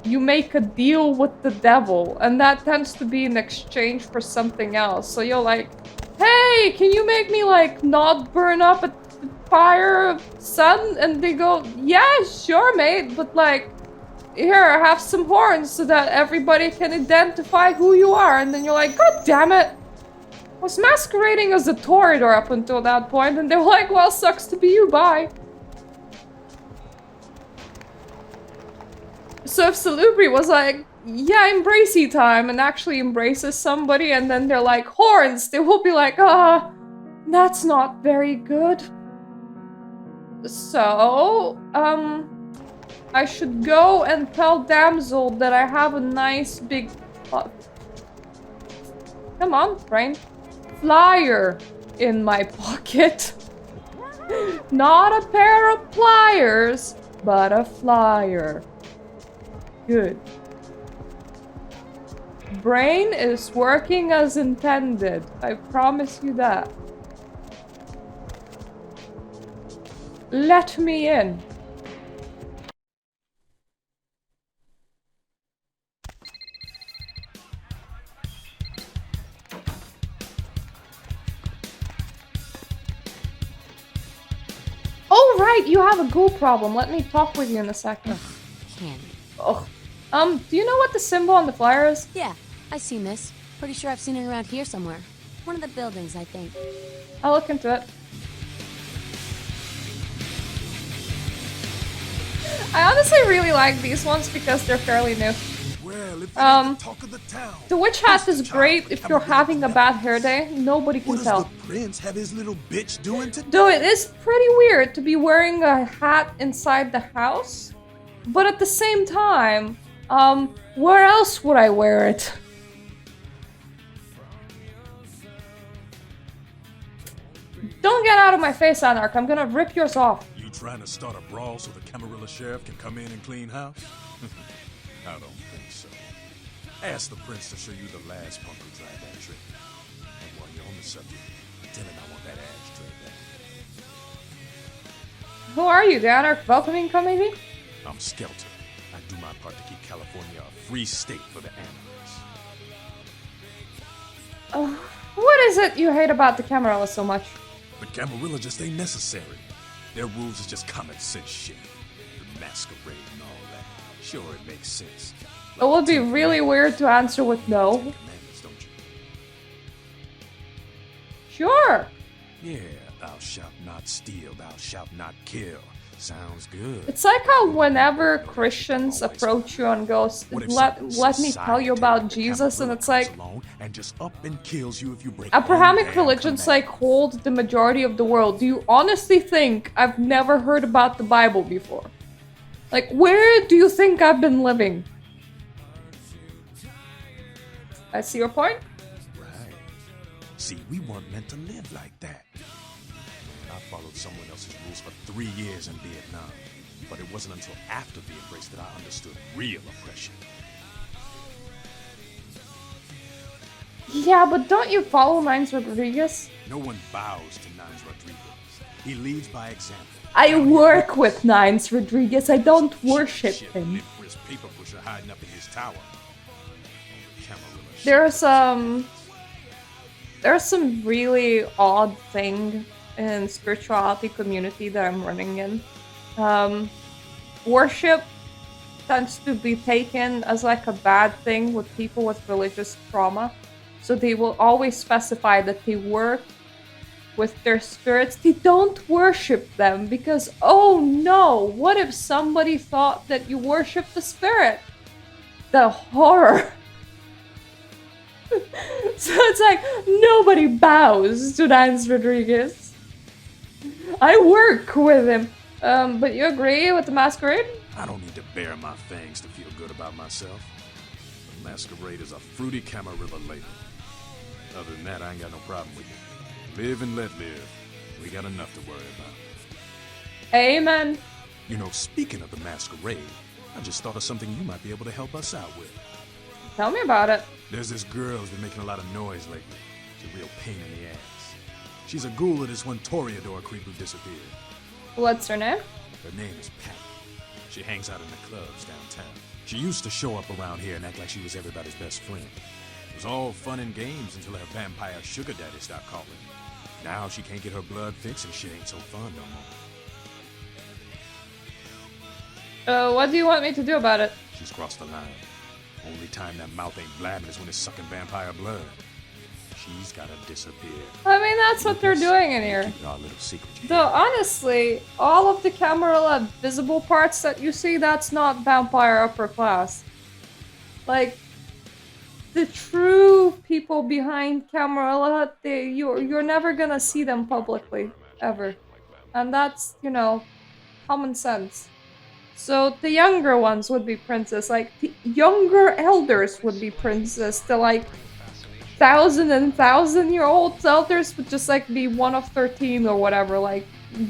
S1: you make a deal with the devil. And that tends to be in exchange for something else. So you're like, hey, can you make me, like, not burn up a fire, son? And they go, yeah, sure, mate, but, like, here, have some horns so that everybody can identify who you are. And then you're like, god damn it. I was masquerading as a Toreador up until that point, and they're like, well, sucks to be you, bye. So if Salubri was like, yeah, embracey time, and actually embraces somebody, and then they're like, horns, they will be like, that's not very good. So, I should go and tell Damsel that I have a nice big... Come on, brain. Flyer in my pocket. Not a pair of pliers, but a flyer. Good. Brain is working as intended. I promise you that. Let me in. Oh, right, you have a ghoul problem. Let me talk with you in a second.
S11: Candy.
S1: Ugh. Do you know what the symbol on the flyer is?
S11: Yeah, I've seen this. Pretty sure I've seen it around here somewhere. One of the buildings, I think.
S1: I'll look into it. I honestly really like these ones because they're fairly new. The witch hat is great if you're having a bad hair day. Nobody can tell.
S15: What does the prince have his little bitch doing today?
S1: Though it is pretty weird to be wearing a hat inside the house. But at the same time, where else would I wear it? Don't get out of my face, Anarch. I'm gonna rip yours off.
S15: You trying to start a brawl so the Camarilla sheriff can come in and clean house? I don't think so. Ask the prince to show you the last punk who tried that trick. And while you're on the subject, tell him I want that ashtray back.
S1: Who are you, the Anarch welcoming committee?
S15: I'm Skelter. I do my part to keep California a free state for the animals.
S1: What is it you hate about the Camarilla so much?
S15: The Camarilla just ain't necessary. Their rules is just common sense shit. The masquerade and all that. Sure, it makes sense.
S1: It would be really weird to answer with no. Sure.
S15: Yeah, thou shalt not steal, thou shalt not kill. Sounds good.
S1: It's like how whenever Christians approach you and goes, let me tell you about Jesus, and it's like,
S15: and just up and kills you if you break
S1: Abrahamic religions like hold the majority of the world. Do you honestly think I've never heard about the Bible before? Like, where do you think I've been living? I see your point.
S15: Right. See, we weren't meant to live like that. I followed someone else's rules for 3 years in Vietnam, but it wasn't until after the embrace that I understood real oppression.
S1: Yeah, but don't you follow Nines Rodriguez?
S15: No one bows to Nines Rodriguez. He leads by example.
S1: I work with Nines Rodriguez. I don't worship him.
S15: Paper pusher hiding up in his tower.
S1: There's some really odd thing in spirituality community that I'm running in. Worship tends to be taken as like a bad thing with people with religious trauma. So they will always specify that they work with their spirits. They don't worship them because, oh no, what if somebody thought that you worship the spirit? The horror. So it's like, nobody bows to Dance Rodriguez. I work with him. But you agree with the masquerade?
S9: I don't need to bare my fangs to feel good about myself. The masquerade is a fruity Camarilla label. Other than that, I ain't got no problem with it. Live and let live. We got enough to worry about.
S1: Amen.
S9: You know, speaking of the masquerade, I just thought of something you might be able to help us out with.
S1: Tell me about it.
S9: There's this girl who's been making a lot of noise lately. She's a real pain in the ass. She's a ghoul of this one Toreador creep who disappeared.
S1: What's her name?
S9: Her name is Pat. She hangs out in the clubs downtown. She used to show up around here and act like she was everybody's best friend. It was all fun and games until her vampire sugar daddy stopped calling. Now she can't get her blood fixed and shit ain't so fun no more.
S1: What do you want me to do about it?
S9: She's crossed the line. Only time that mouth ain't blabbing is when it's sucking vampire blood. She's gotta disappear.
S1: I mean, that's what they're doing in here.
S9: Keep our little secret.
S1: Though, honestly, all of the Camarilla visible parts that you see, that's not vampire upper class. Like, the true people behind Camarilla, you're never gonna see them publicly, ever. And that's, you know, common sense. So the younger ones would be princess, like the younger elders would be princess, the like 1,000 and 1,000-year-old elders would just like be one of 13 or whatever, like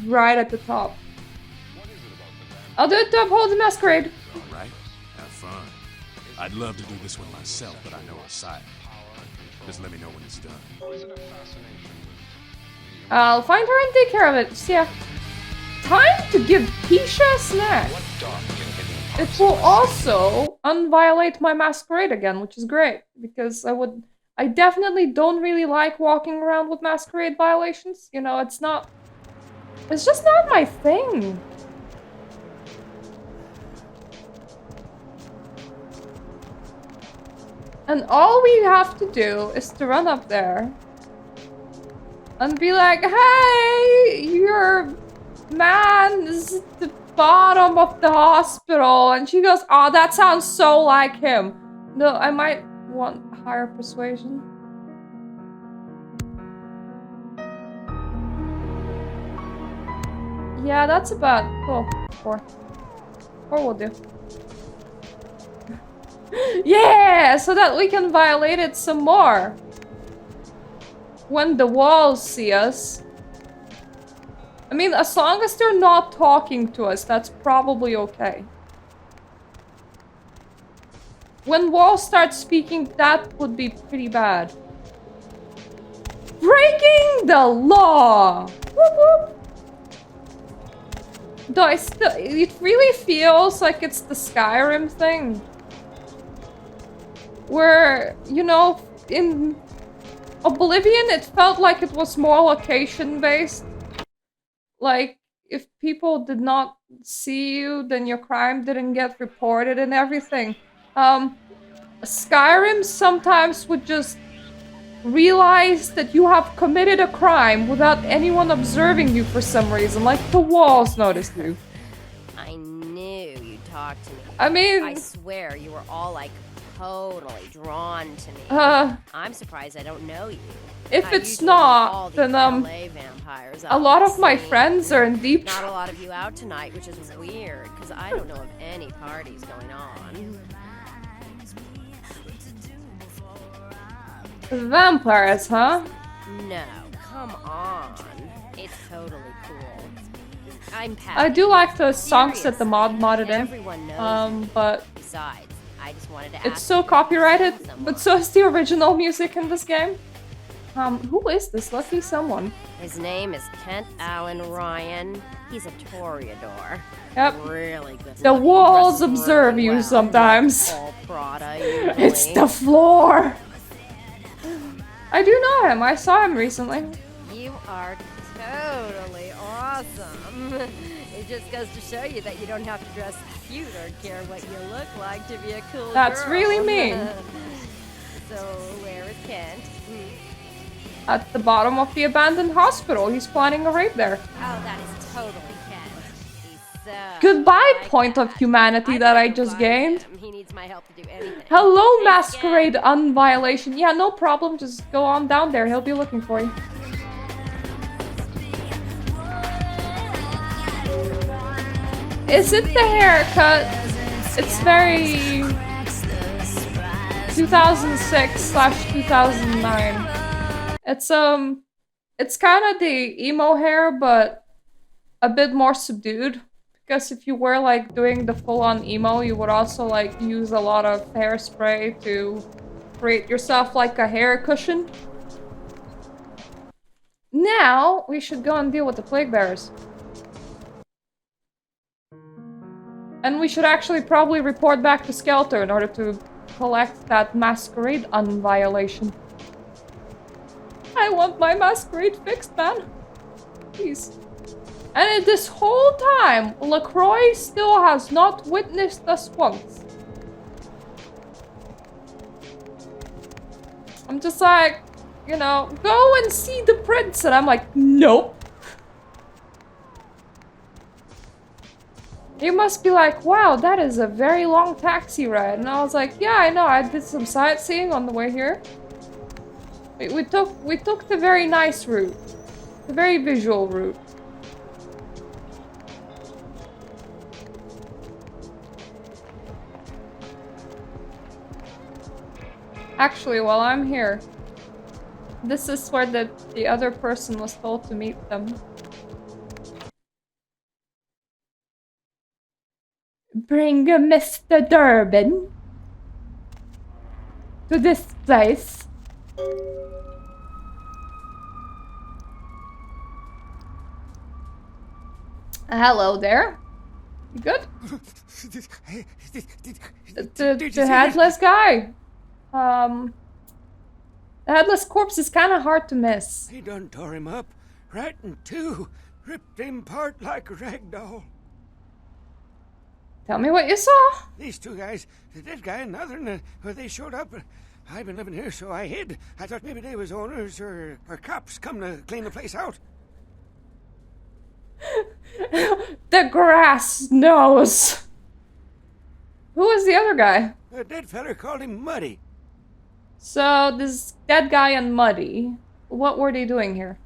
S1: right at the top. I'll do it to uphold the masquerade.
S9: Alright, have fun. I'd love to do this one myself, but I know our side. Just let me know when it's done.
S1: I'll find her and take care of it. So yeah. Time to give Keisha a snack. It will also unviolate my masquerade again, which is great, because I definitely don't really like walking around with masquerade violations. You know, it's just not my thing. And all we have to do is to run up there and be like, hey, your man is at the bottom of the hospital. And she goes, oh, that sounds so like him. No, I might want higher persuasion. Yeah, that's about cool. 4 will do. Yeah, so that we can violate it some more. When the walls see us. I mean, as long as they're not talking to us, that's probably okay. When walls start speaking, that would be pretty bad. Breaking the law! Whoop whoop! Though it really feels like it's the Skyrim thing. Where, you know, in Oblivion, it felt like it was more location-based. Like, if people did not see you, then your crime didn't get reported and everything. Skyrim sometimes would just realize that you have committed a crime without anyone observing you for some reason. Like, the walls noticed you.
S19: I knew you'd talk to me.
S1: I mean...
S19: I swear, you were all, like, totally drawn to me. I'm surprised I don't know you.
S1: If it's not, then, a lot of my friends are in deep
S19: trouble. Not a lot of you out tonight, which is weird, because I don't know of any parties going on.
S1: Vampires, huh?
S19: No, come on. It's totally cool. I'm Pat.
S1: I do like the songs that the modded in. But
S19: besides, I just wanted to
S1: it's so copyrighted, but so is the original music in this game. Who is this lucky someone?
S19: His name is Kent Allen Ryan. He's a Toreador.
S1: Yep.
S19: Really good.
S1: The walls observe you sometimes. It's the floor. I do know him. I saw him recently.
S19: You are totally awesome. It just goes to show you that you don't have to dress cute or care what you look like to be a cool girl.
S1: That's really mean.
S19: So, where is Kent?
S1: at the bottom of the abandoned hospital. He's planning a raid there.
S19: Oh, that is totally Ken. He's so
S1: Goodbye,
S19: like
S1: point
S19: that.
S1: of humanity that I just gained.
S19: He needs my help to do anything.
S1: Hello, masquerade unviolation. Yeah, no problem. Just go on down there. He'll be looking for you. Is it the haircut? It's very 2006/2009. It's kind of the emo hair, but a bit more subdued. Because if you were like doing the full-on emo, you would also like use a lot of hairspray to create yourself like a hair cushion. Now we should go and deal with the plague bearers. And we should actually probably report back to Skelter in order to collect that masquerade unviolation. I want my masquerade fixed, man. Please. And this whole time, LaCroix still has not witnessed us once. I'm just like, you know, go and see the prince. And I'm like, nope. You must be like, wow, that is a very long taxi ride. And I was like, yeah, I know, I did some sightseeing on the way here. We took the very nice route. The very visual route. Actually, while I'm here, this is where the other person was told to meet them. Bring a Mr. Durbin to this place. Hello there. You good? The headless guy. The headless corpse is kind of hard to miss.
S13: He done tore him up, right in two, ripped him apart like a rag doll.
S1: Tell me what you saw.
S13: These two guys, the dead guy and the other, they showed up. I've been living here, so I hid. I thought maybe they was owners or cops come to clean the place out.
S1: The grass knows. Who was the other guy?
S13: The dead feller called him Muddy.
S1: So, this dead guy and Muddy, what were they doing here?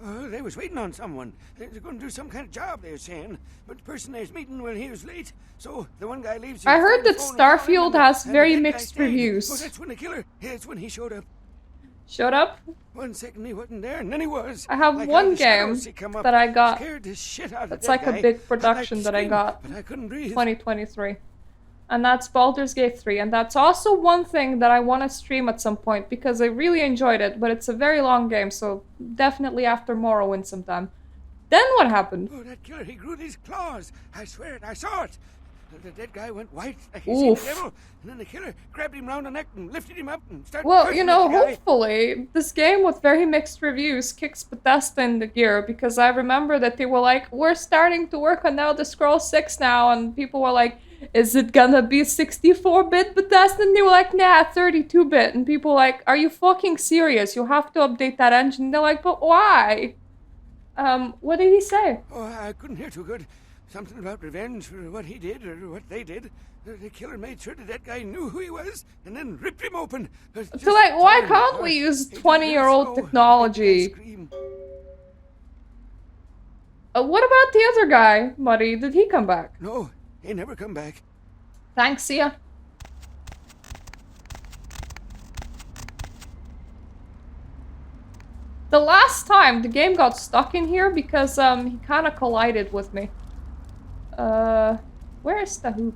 S13: They was waiting on someone. They were going to do some kind of job, they were saying. But the person they was meeting, well, he was late. So the one guy leaves.
S1: I heard that Starfield has very mixed reviews.
S13: Oh, that's when the killer. That's when he showed up.
S1: Showed up?
S13: 1 second he wasn't there, and then he was.
S1: I have
S13: like
S1: one game that I got.
S13: Scared the shit out of
S1: That's
S13: that
S1: like
S13: guy.
S1: a big production that I
S13: scream,
S1: got.
S13: But I couldn't breathe.
S1: 2023. And that's Baldur's Gate 3. And that's also one thing that I want to stream at some point because I really enjoyed it, but it's a very long game, so definitely after Morrowind sometime. Then what happened?
S13: Oh, that killer, he grew these claws. I swear it, I saw it. The dead guy went white like he seen the devil, and then the killer grabbed him round the neck and lifted him up and started
S1: Well,
S13: cursing
S1: you know,
S13: at the guy.
S1: hopefully, this game with very mixed reviews kicks Bethesda in the gear, because I remember that they were like, we're starting to work on Elder Scrolls 6 now, and people were like, is it gonna be 64-bit Bethesda? And they were like, nah, 32-bit. And people were like, are you fucking serious? You have to update that engine. And they're like, but why? What did he say?
S13: Oh, I couldn't hear too good. Something about revenge for what he did or what they did. The killer made sure that that guy knew who he was and then ripped him open.
S1: So, like, why can't we use 20-year-old technology? What about the other guy, Muddy? Did he come back?
S13: No, he never come back.
S1: Thanks, see ya. The last time the game got stuck in here because he kind of collided with me. Where is the hoop?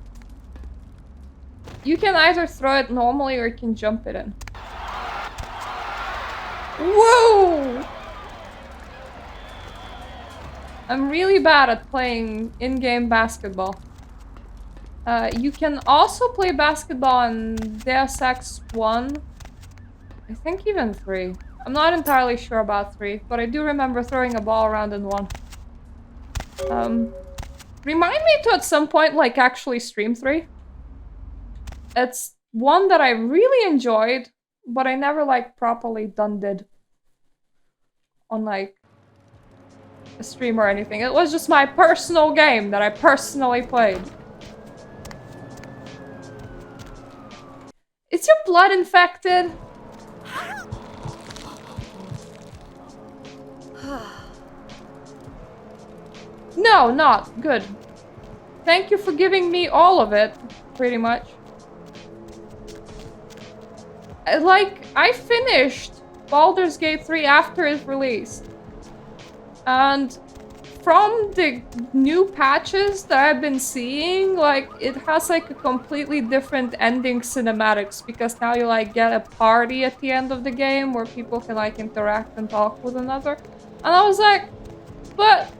S1: You can either throw it normally or you can jump it in. Whoa! I'm really bad at playing in-game basketball. You can also play basketball in Deus Ex 1. I think even 3. I'm not entirely sure about 3, but I do remember throwing a ball around in 1. Remind me to at some point, like, actually stream 3. It's one that I really enjoyed, but I never, like, properly did. on like a stream or anything. It was just my personal game that I personally played. Is your blood infected? No, not. Good. Thank you for giving me all of it, pretty much. I finished Baldur's Gate 3 after it released. And from the new patches that I've been seeing, like, it has like a completely different ending cinematics because now you like get a party at the end of the game where people can like interact and talk with another. And I was like, but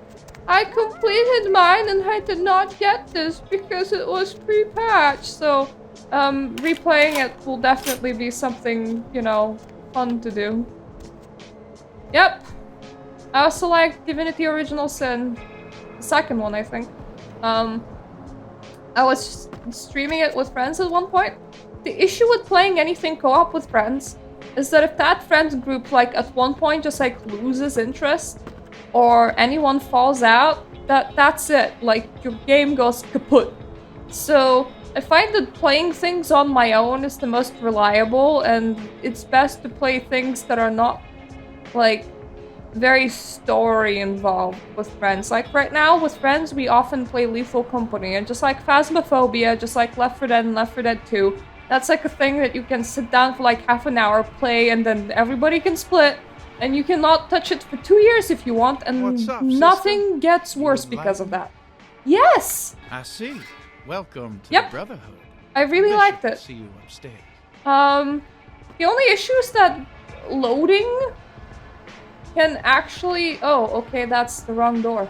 S1: I completed mine and I did not get this because it was pre-patched. So replaying it will definitely be something, you know, fun to do. Yep. I also like Divinity Original Sin, the second one, I think. I was streaming it with friends at one point. The issue with playing anything co-op with friends is that if that friend group, like, at one point just, like, loses interest or anyone falls out, that's it. Like, your game goes kaput. So I find that playing things on my own is the most reliable, and it's best to play things that are not, like, very story involved with friends. Like right now with friends we often play Lethal Company, and just like Phasmophobia, just like Left 4 Dead and Left 4 Dead 2, that's like a thing that you can sit down for like half an hour, play, and then everybody can split, and you cannot touch it for 2 years if you want, and nothing gets worse because of that. Yes!
S4: I see. Welcome to
S1: Yep.
S4: the Brotherhood.
S1: I really liked it.
S4: See you upstairs.
S1: The only issue is that loading can actually... Oh, okay, that's the wrong door.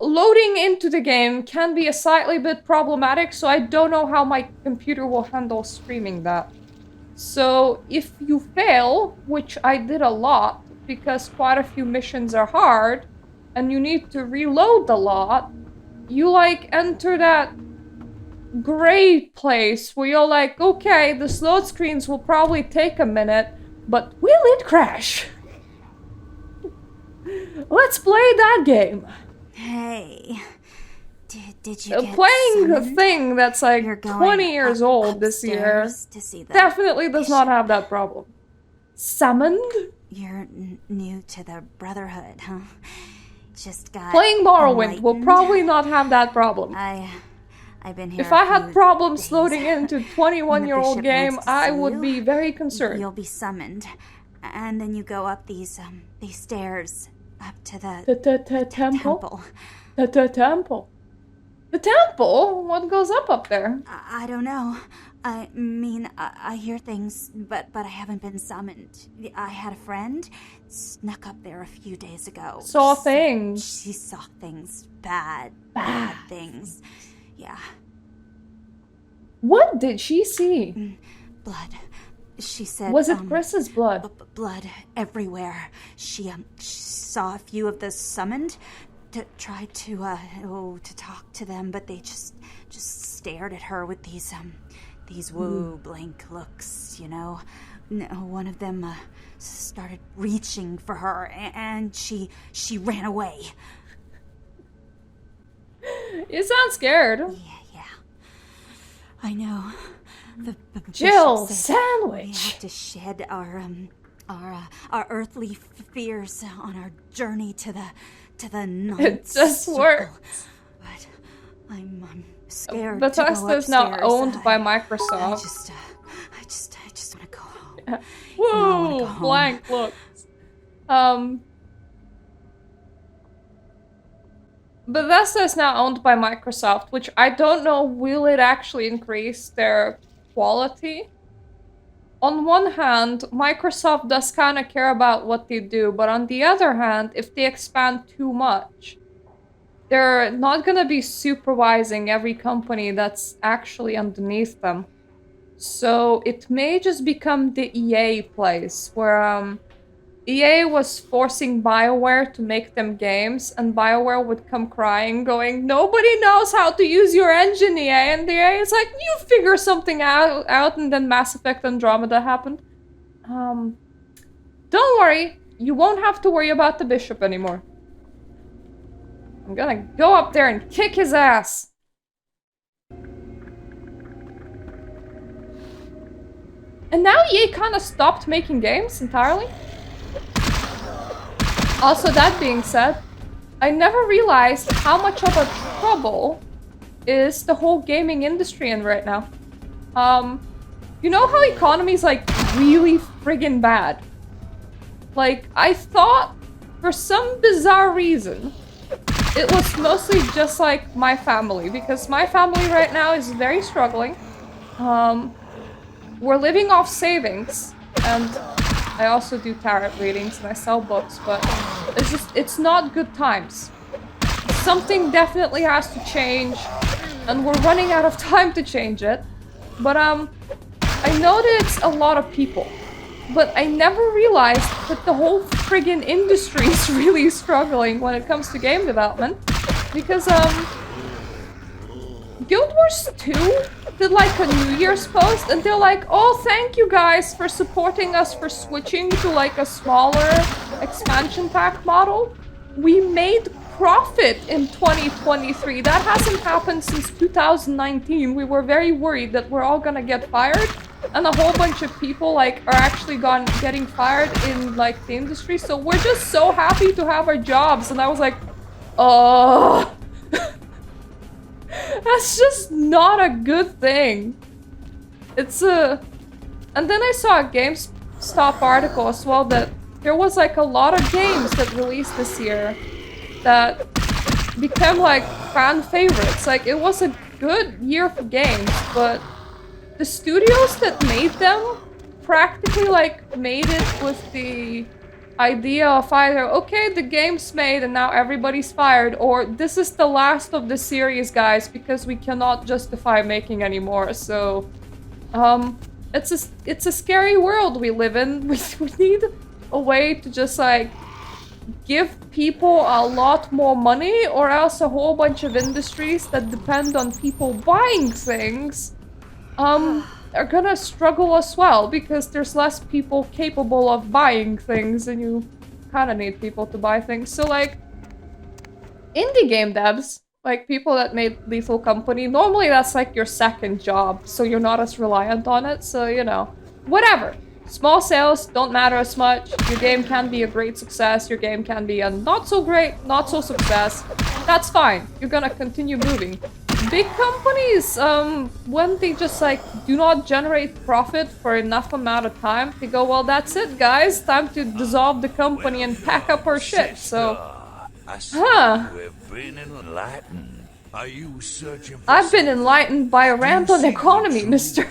S1: Loading into the game can be a slightly bit problematic, so I don't know how my computer will handle streaming that. So if you fail, which I did a lot, because quite a few missions are hard, and you need to reload a lot, you like enter that gray place where you're like, okay, the load screens will probably take a minute, but will it crash? Let's play that game.
S20: Hey, did you get
S1: playing a
S20: summoned?
S1: thing that's like
S20: You're going
S1: 20 years old this year
S20: upstairs to see the
S1: definitely does not have that problem. Summoned?
S20: You're new to the Brotherhood, huh? Just got
S1: Playing Morrowind will
S20: enlightened.
S1: probably not have that problem.
S20: I've been here.
S1: If I had problems loading into a 21-year-old game, I would be very concerned.
S20: You'll be summoned, and then you go up these stairs up to the
S1: temple. The temple. The temple? What goes up there?
S20: I don't know. I mean, I hear things, but I haven't been summoned. I had a friend snuck up there a few days ago.
S1: Saw things.
S20: She saw things. Bad things. Yeah.
S1: What did she see?
S20: Blood. She said...
S1: Was it Chris's blood?
S20: Blood everywhere. She saw a few of the summoned, tried to talk to them, but they just stared at her with these blank looks, you know. One of them started reaching for her, and she ran away.
S1: You sound scared.
S20: Yeah. I know. The
S1: Jill,
S20: bishop said
S1: sandwich.
S20: We have to shed our earthly fears on our journey to the ninth
S1: It just
S20: circle.
S1: works.
S20: But I'm scared.
S1: Bethesda is now owned by
S20: I
S1: Microsoft.
S20: just want to go home.
S1: Whoa, blank looks. Bethesda is now owned by Microsoft, which I don't know, will it actually increase their quality? On one hand, Microsoft does kind of care about what they do, but on the other hand, if they expand too much, they're not gonna be supervising every company that's actually underneath them. So it may just become the EA place, where EA was forcing BioWare to make them games, and BioWare would come crying, going, nobody knows how to use your engine, EA, and the EA is like, you figure something out, and then Mass Effect Andromeda happened. don't worry, you won't have to worry about the bishop anymore. I'm gonna go up there and kick his ass. And now EA kind of stopped making games entirely. Also, that being said, I never realized how much of a trouble is the whole gaming industry in right now. You know how economy's like really friggin' bad? Like, I thought for some bizarre reason it was mostly just like my family, because my family right now is very struggling. We're living off savings, and I also do tarot readings and I sell books, but it's not good times. Something definitely has to change, and we're running out of time to change it. But I know that it's a lot of people, but I never realized that the whole friggin' industry is really struggling when it comes to game development, because Guild Wars 2 did like a New Year's post, and they're like, oh, thank you guys for supporting us for switching to like a smaller expansion pack model. We made profit in 2023. That hasn't happened since 2019. We were very worried that we're all gonna get fired, and a whole bunch of people like are actually getting fired in like the industry. So we're just so happy to have our jobs. And I was like, oh. That's just not a good thing. It's a... And then I saw a GameStop article as well that there was like a lot of games that released this year that became like fan favorites. Like, it was a good year for games, but the studios that made them practically like made it with the idea of either, okay, the game's made and now everybody's fired, or this is the last of the series, guys, because we cannot justify making anymore. So it's a scary world we live in. We need a way to just like give people a lot more money, or else a whole bunch of industries that depend on people buying things are gonna struggle as well, because there's less people capable of buying things, and you kind of need people to buy things. So like indie game devs, like people that made Lethal Company, normally that's like your second job, so you're not as reliant on it. So, you know, whatever. Small sales don't matter as much. Your game can be a great success, your game can be a not so great, not so success. That's fine. You're gonna continue moving. Big companies, when they just like do not generate profit for enough amount of time, they go, well, that's it, guys. Time to dissolve the company and pack up our shit. So,
S21: I see you have been enlightened. Are you searching for
S1: I've been enlightened by a rant on economy, mister.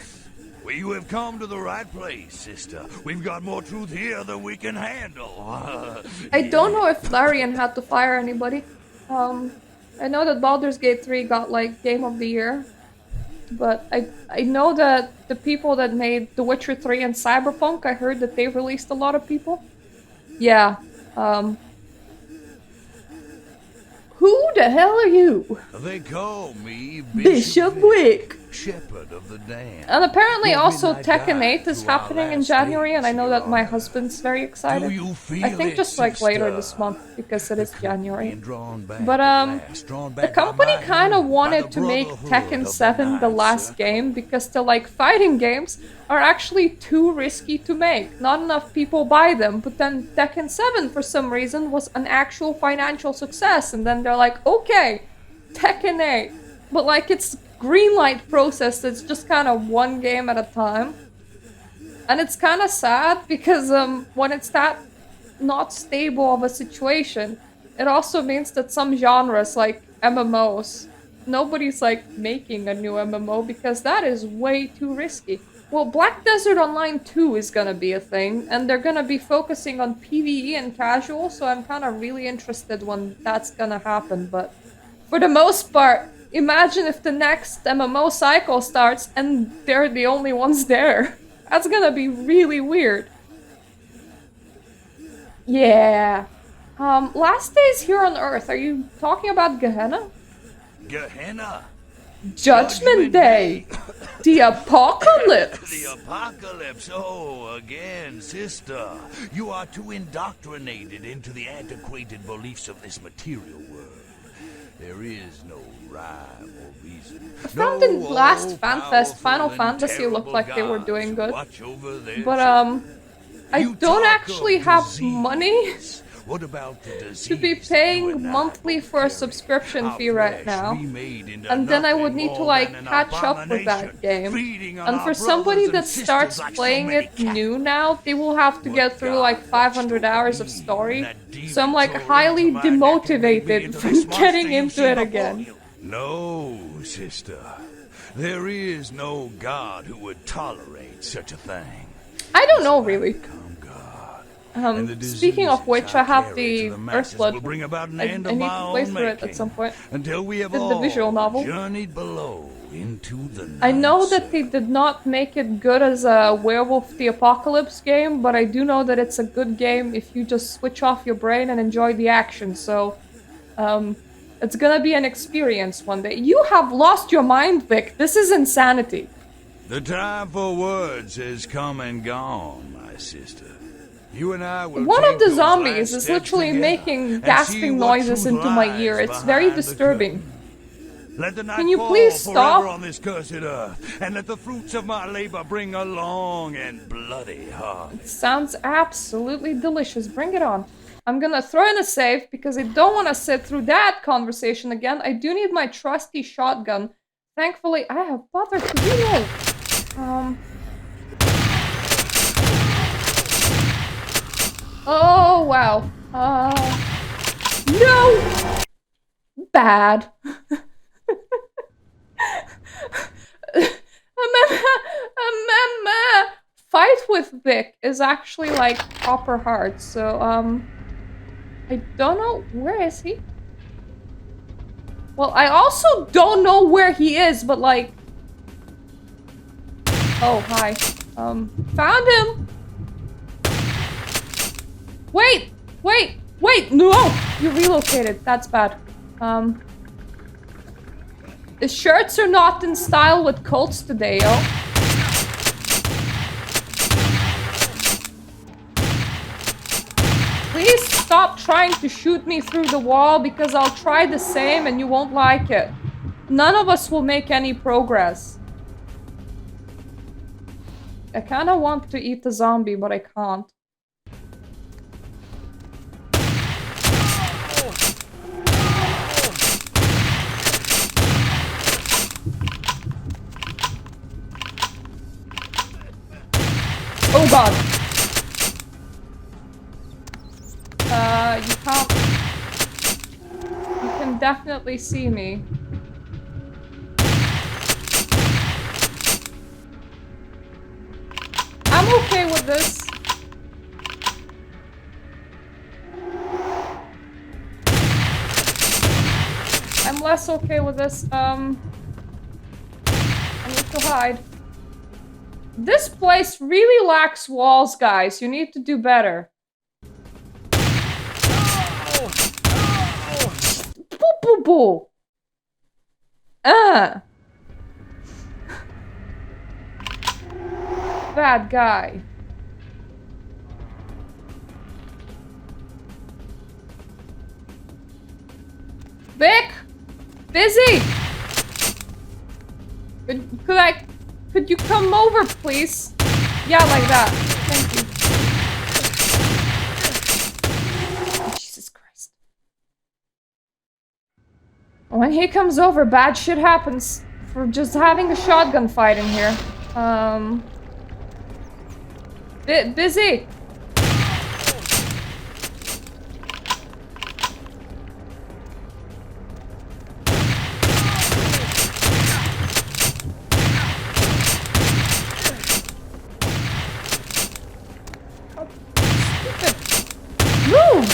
S21: Well, you have come to the right place, sister. We've got more truth here than we can handle.
S1: I don't know if Larian had to fire anybody. I know that Baldur's Gate 3 got like Game of the Year, but I know that the people that made The Witcher 3 and Cyberpunk, I heard that they released a lot of people. Yeah, who the hell are you?
S21: They call me
S1: Bishop Wick,
S21: Shepherd of the Damned.
S1: And apparently also Tekken 8 is happening in January, and I know that my husband's very excited. I think just like later this month, because it is January. But the company kind of wanted to make Tekken 7 the last game, because the like fighting games are actually too risky to make. Not enough people buy them, but then Tekken 7 for some reason was an actual financial success, and then they're like, okay, Tekken 8. But like it's green light process, it's just kind of one game at a time. And it's kind of sad, because when it's that not stable of a situation, it also means that some genres like MMOs, nobody's like making a new MMO, because that is way too risky. Well, Black Desert Online 2 is gonna be a thing, and they're gonna be focusing on PvE and casual, so I'm kind of really interested when that's gonna happen. But for the most part, imagine if the next MMO cycle starts and they're the only ones there. That's gonna be really weird. Yeah. Last days here on Earth, are you talking about Gehenna?
S21: Gehenna?
S1: Judgment Day. The apocalypse.
S21: The apocalypse. Oh, again, sister. You are too indoctrinated into the antiquated beliefs of this material world. There is no rhyme or reason.
S1: I found in last FanFest, Final Fantasy looked like they were doing good. But, I don't actually have money to be paying monthly for a subscription fee right now. And then I would need to, like, catch up with that game. And for somebody that starts playing it new now, they will have to get through, like, 500 hours of story. So I'm, like, highly demotivated from getting into it again.
S21: No, sister. There is no God who would tolerate such a thing.
S1: I don't know, really. Speaking of which, I have the Earthblood. I need to play through it at some point.
S21: Until we have
S1: the visual novel.
S21: Journeyed below into the
S1: I know that they did not make it good as a Werewolf the Apocalypse game, but I do know that it's a good game if you just switch off your brain and enjoy the action, so it's gonna be an experience one day. You have lost your mind, Vic. This is insanity.
S21: The time for words has come and gone, my sister. You and I will
S1: One of the
S21: take
S1: zombies
S21: those
S1: is
S21: last
S1: literally
S21: steps
S1: making
S21: together
S1: gasping
S21: and see what
S1: noises
S21: truth
S1: into my
S21: lies
S1: ear. It's very
S21: behind the
S1: disturbing.
S21: curtain. Let the night
S1: Can you
S21: fall
S1: please
S21: forever
S1: stop?
S21: on this cursed earth, and let the fruits of my labor bring a long and bloody harvest.
S1: It sounds absolutely delicious. Bring it on. I'm gonna throw in a save because I don't want to sit through that conversation again. I do need my trusty shotgun. Thankfully, I have bothered to reload. Oh, wow. No! Bad. Fight with Vic is actually, like, proper hard, so, I don't know. Where is he? Well, I also don't know where he is, but, like... Oh, hi. Found him! Wait! Wait! Wait! No! You relocated. That's bad. The shirts are not in style with Colts today, yo. Please stop trying to shoot me through the wall because I'll try the same and you won't like it. None of us will make any progress. I kinda want to eat the zombie, but I can't. Oh god. You can't... You can definitely see me. I'm okay with this. I'm less okay with this. I need to hide. This place really lacks walls, guys. You need to do better. Boo boo boo. Bad guy. Vic! Busy! Could you come over, please? Yeah, like that. Thank you. Oh, Jesus Christ. When he comes over, bad shit happens. For just having a shotgun fight in here. Busy! Move!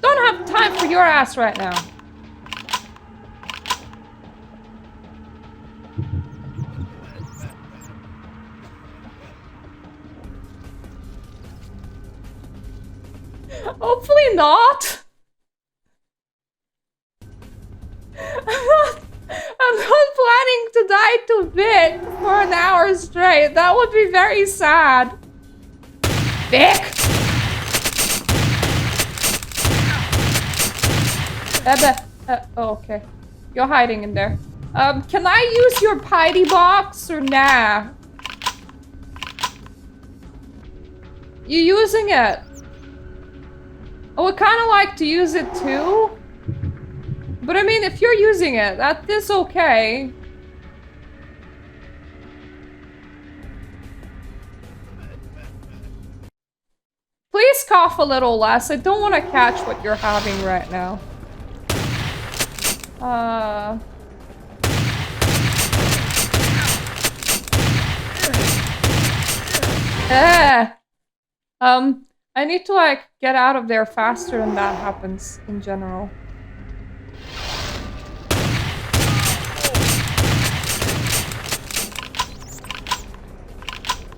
S1: Don't have time for your ass right now. Hopefully not. I'm not I'm not planning to die to Vic for an hour straight. That would be very sad. Vic! Oh, okay. You're hiding in there. Can I use your piety box or nah? You using it? I would kind of like to use it too. But I mean, if you're using it, that is okay. Please cough a little less. I don't want to catch what you're having right now. I need to like get out of there faster than that happens in general.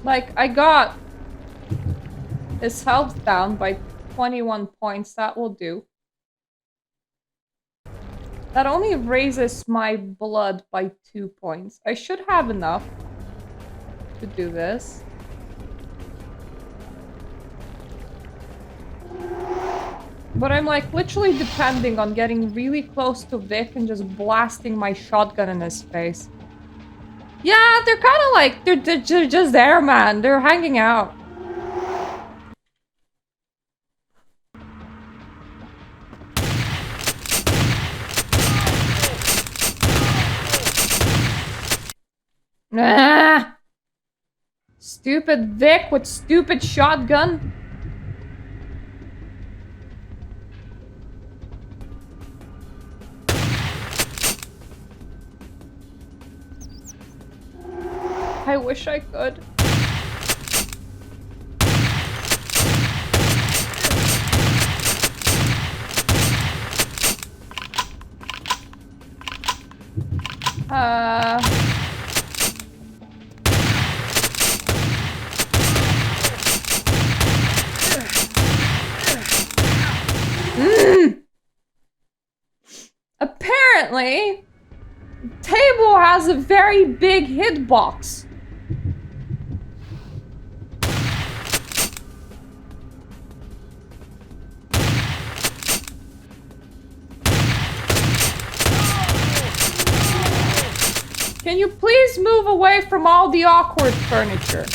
S1: Like, I got his health down by 21 points. That will do. That only raises my blood by 2 points. I should have enough to do this. But I'm like literally depending on getting really close to Vic and just blasting my shotgun in his face. Yeah, they're kind of like, they're just there, man. They're hanging out. Ah! Stupid Vic with stupid shotgun. I wish I could. Apparently, table has a very big hitbox. Can you please move away from all the awkward furniture?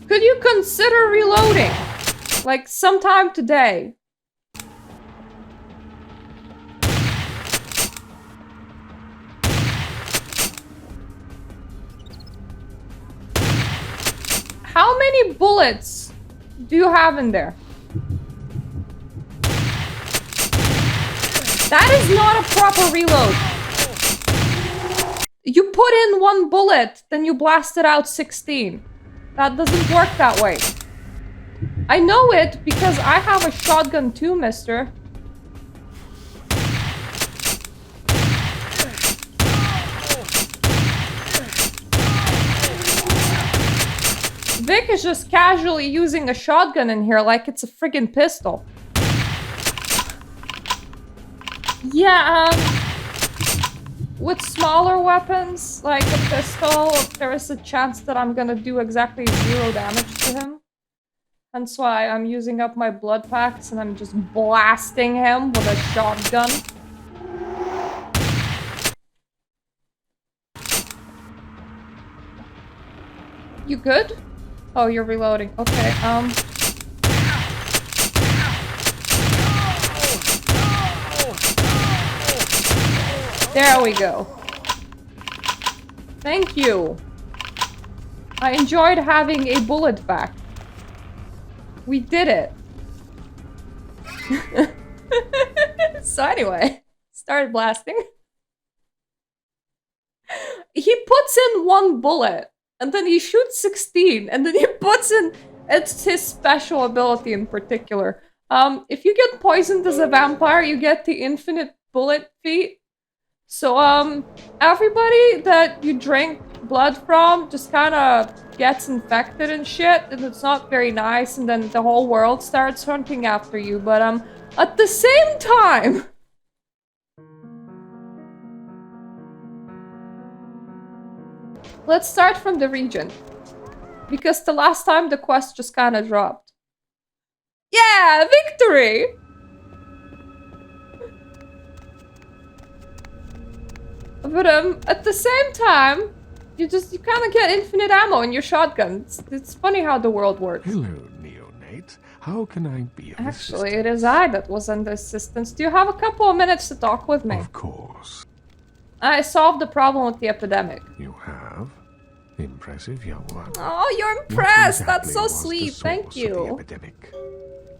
S1: Could you consider reloading? Like, sometime today. How many bullets do you have in there? That is not a proper reload. You put in 1 bullet, then you blasted out 16. That doesn't work that way. I know it because I have a shotgun too, mister. Vic is just casually using a shotgun in here like it's a friggin' pistol. Yeah, with smaller weapons, like a pistol, there is a chance that I'm gonna do exactly 0 damage to him. Hence why I'm using up my blood packs and I'm just blasting him with a shotgun. You good? Oh, you're reloading. Okay, there we go. Thank you. I enjoyed having a bullet back. We did it. So anyway, started blasting. He puts in 1 bullet, and then he shoots 16, and then he puts in... It's his special ability in particular. If you get poisoned as a vampire, you get the infinite bullet feat. So, everybody that you drink blood from just kind of gets infected and shit, and it's not very nice, and then the whole world starts hunting after you. But at the same time, let's start from the region, because the last time the quest just kind of dropped. Yeah, victory! But at the same time, you kind of get infinite ammo in your shotgun. It's funny how the world works.
S7: Hello, neonate. How can I be of
S1: Actually, it is I that was under assistance. Do you have a couple of minutes to talk with me?
S7: Of course.
S1: I solved the problem with the epidemic.
S7: You have? Impressive, young one.
S1: Oh, you're impressed! That's so sweet, thank you.
S7: Epidemic?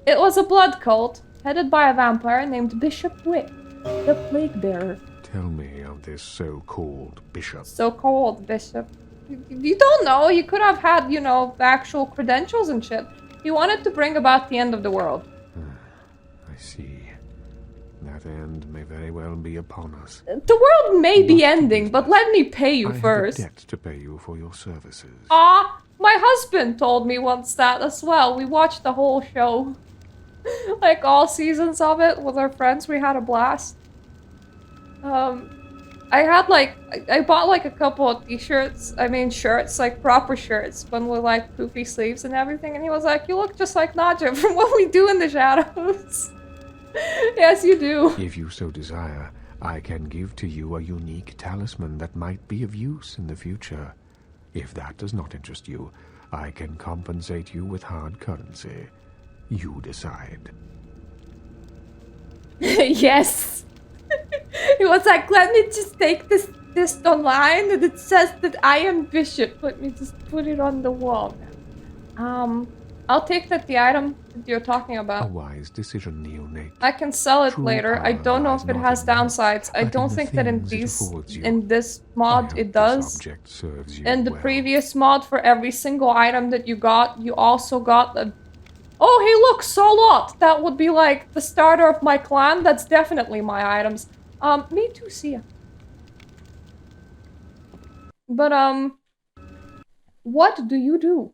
S1: It was a blood cult, headed by a vampire named Bishop Wick, the Plague Bearer.
S7: Tell me of this so-called bishop.
S1: So-called bishop. You don't know, he could have had, you know, actual credentials and shit. He wanted to bring about the end of the world.
S7: I see. That end may very well be upon us.
S1: The world may be ending, but let me pay you first.
S7: I have a debt to pay you for your services.
S1: Ah, my husband told me once that as well. We watched the whole show. Like all seasons of it with our friends. We had a blast. I bought like a couple of t-shirts, shirts, like proper shirts, one with like poofy sleeves and everything, and he was like, you look just like Nadja from what we do in the shadows. Yes, you do.
S7: If you so desire, I can give to you a unique talisman that might be of use in the future. If that does not interest you, I can compensate you with hard currency. You decide.
S1: Yes. He was like, let me just take this online and it says that I am Bishop. Let me just put it on the wall now. I'll take the item that you're talking about.
S7: A wise decision, neonate.
S1: I can sell it
S7: True
S1: later. I don't know if it has downsides. I don't think that in this mod it does. In the previous mod, for every single item that you got, you also got a... Oh, hey look, Solot! That would be like the starter of my clan. That's definitely my items. Me too, see ya. But, what do you do?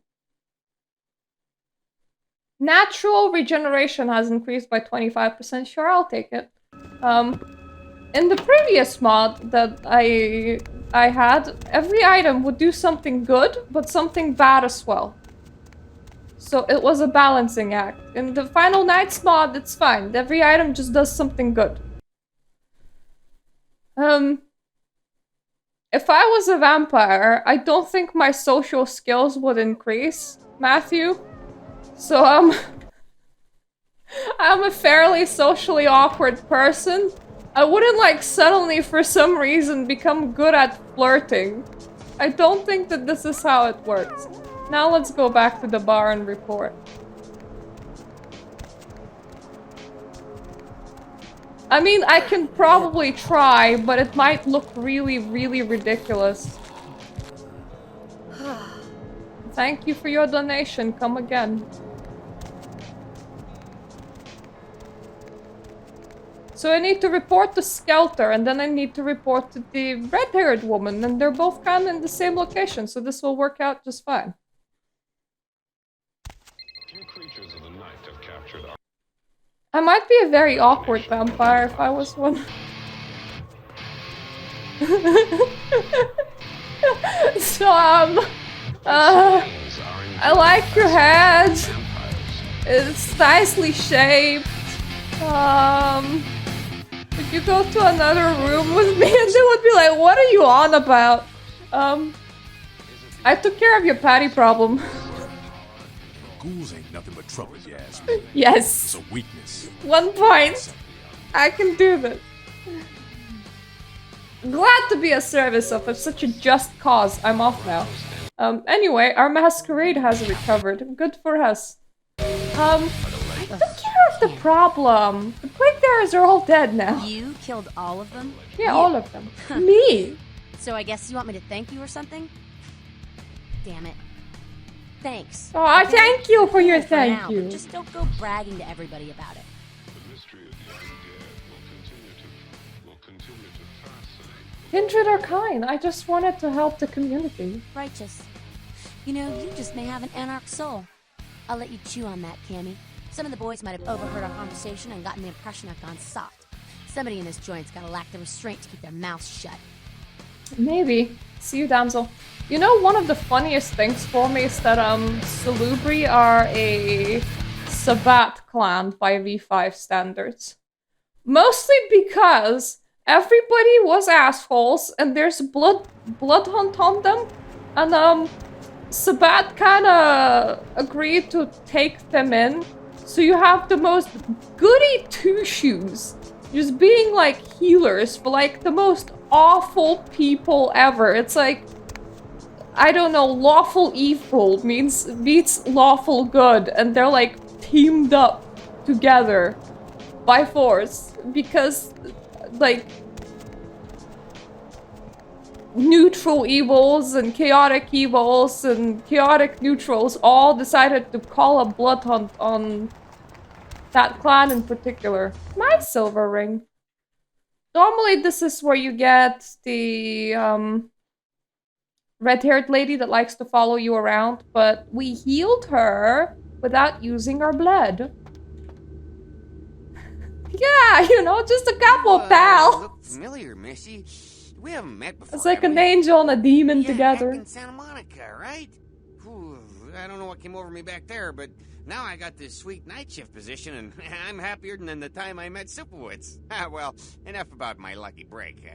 S1: Natural regeneration has increased by 25%. Sure, I'll take it. In the previous mod that I had, every item would do something good, but something bad as well. So it was a balancing act. In the Final Nights mod, it's fine. Every item just does something good. If I was a vampire, I don't think my social skills would increase, Matthew. So, I'm a fairly socially awkward person. I wouldn't, like, suddenly, for some reason, become good at flirting. I don't think that this is how it works. Now let's go back to the bar and report. I mean, I can probably try, but it might look really, really ridiculous. Thank you for your donation. Come again. So I need to report to Skelter, and then I need to report to the red-haired woman, and they're both kind of in the same location, so this will work out just fine. I might be a very awkward vampire if I was one. So, I like your head. It's nicely shaped. Would you go to another room with me? And they would be like, what are you on about? I took care of your patty problem.
S15: Ghouls ain't nothing but trouble, you ask me.
S1: Yes.
S15: It's a weakness.
S1: 1 point. I can do this. Glad to be of service of such a just cause. I'm off now. Anyway, our masquerade has recovered. Good for us. I took care of the problem. The plague bearers are all dead now.
S11: You killed all of them?
S1: Yeah, all of them. Me.
S11: So I guess you want me to thank you or something? Damn it. Thanks.
S1: Oh, thank you for your thank
S11: now,
S1: you.
S11: But just don't go bragging to everybody about it.
S1: Kindred are kind. I just wanted to help the community.
S11: Righteous. You know, you just may have an anarch soul. I'll let you chew on that, Cammy. Some of the boys might have overheard our conversation and gotten the impression I've gone soft. Somebody in this joint's gotta lack the restraint to keep their mouths shut.
S1: Maybe. See you, damsel. You know, one of the funniest things for me is that Salubri are a Sabbat clan by V5 standards. Mostly because everybody was assholes and there's blood hunt on them, and Sabbat kinda agreed to take them in. So you have the most goody two-shoes just being like healers for like the most awful people ever. It's like, I don't know, lawful evil beats lawful good, and they're like teamed up together by force because like neutral evils and chaotic neutrals all decided to call a blood hunt on that clan in particular. My silver ring. Normally this is where you get the red-haired lady that likes to follow you around, but we healed her without using our blood. Yeah, you know, just a couple of pals.
S3: Look familiar, Missy. We haven't met before.
S1: It's like an angel and a demon together.
S3: Back in Santa Monica, right? Whew, I don't know what came over me back there, but now I got this sweet night shift position, and I'm happier than the time I met Supowitz. Well, enough about my lucky break.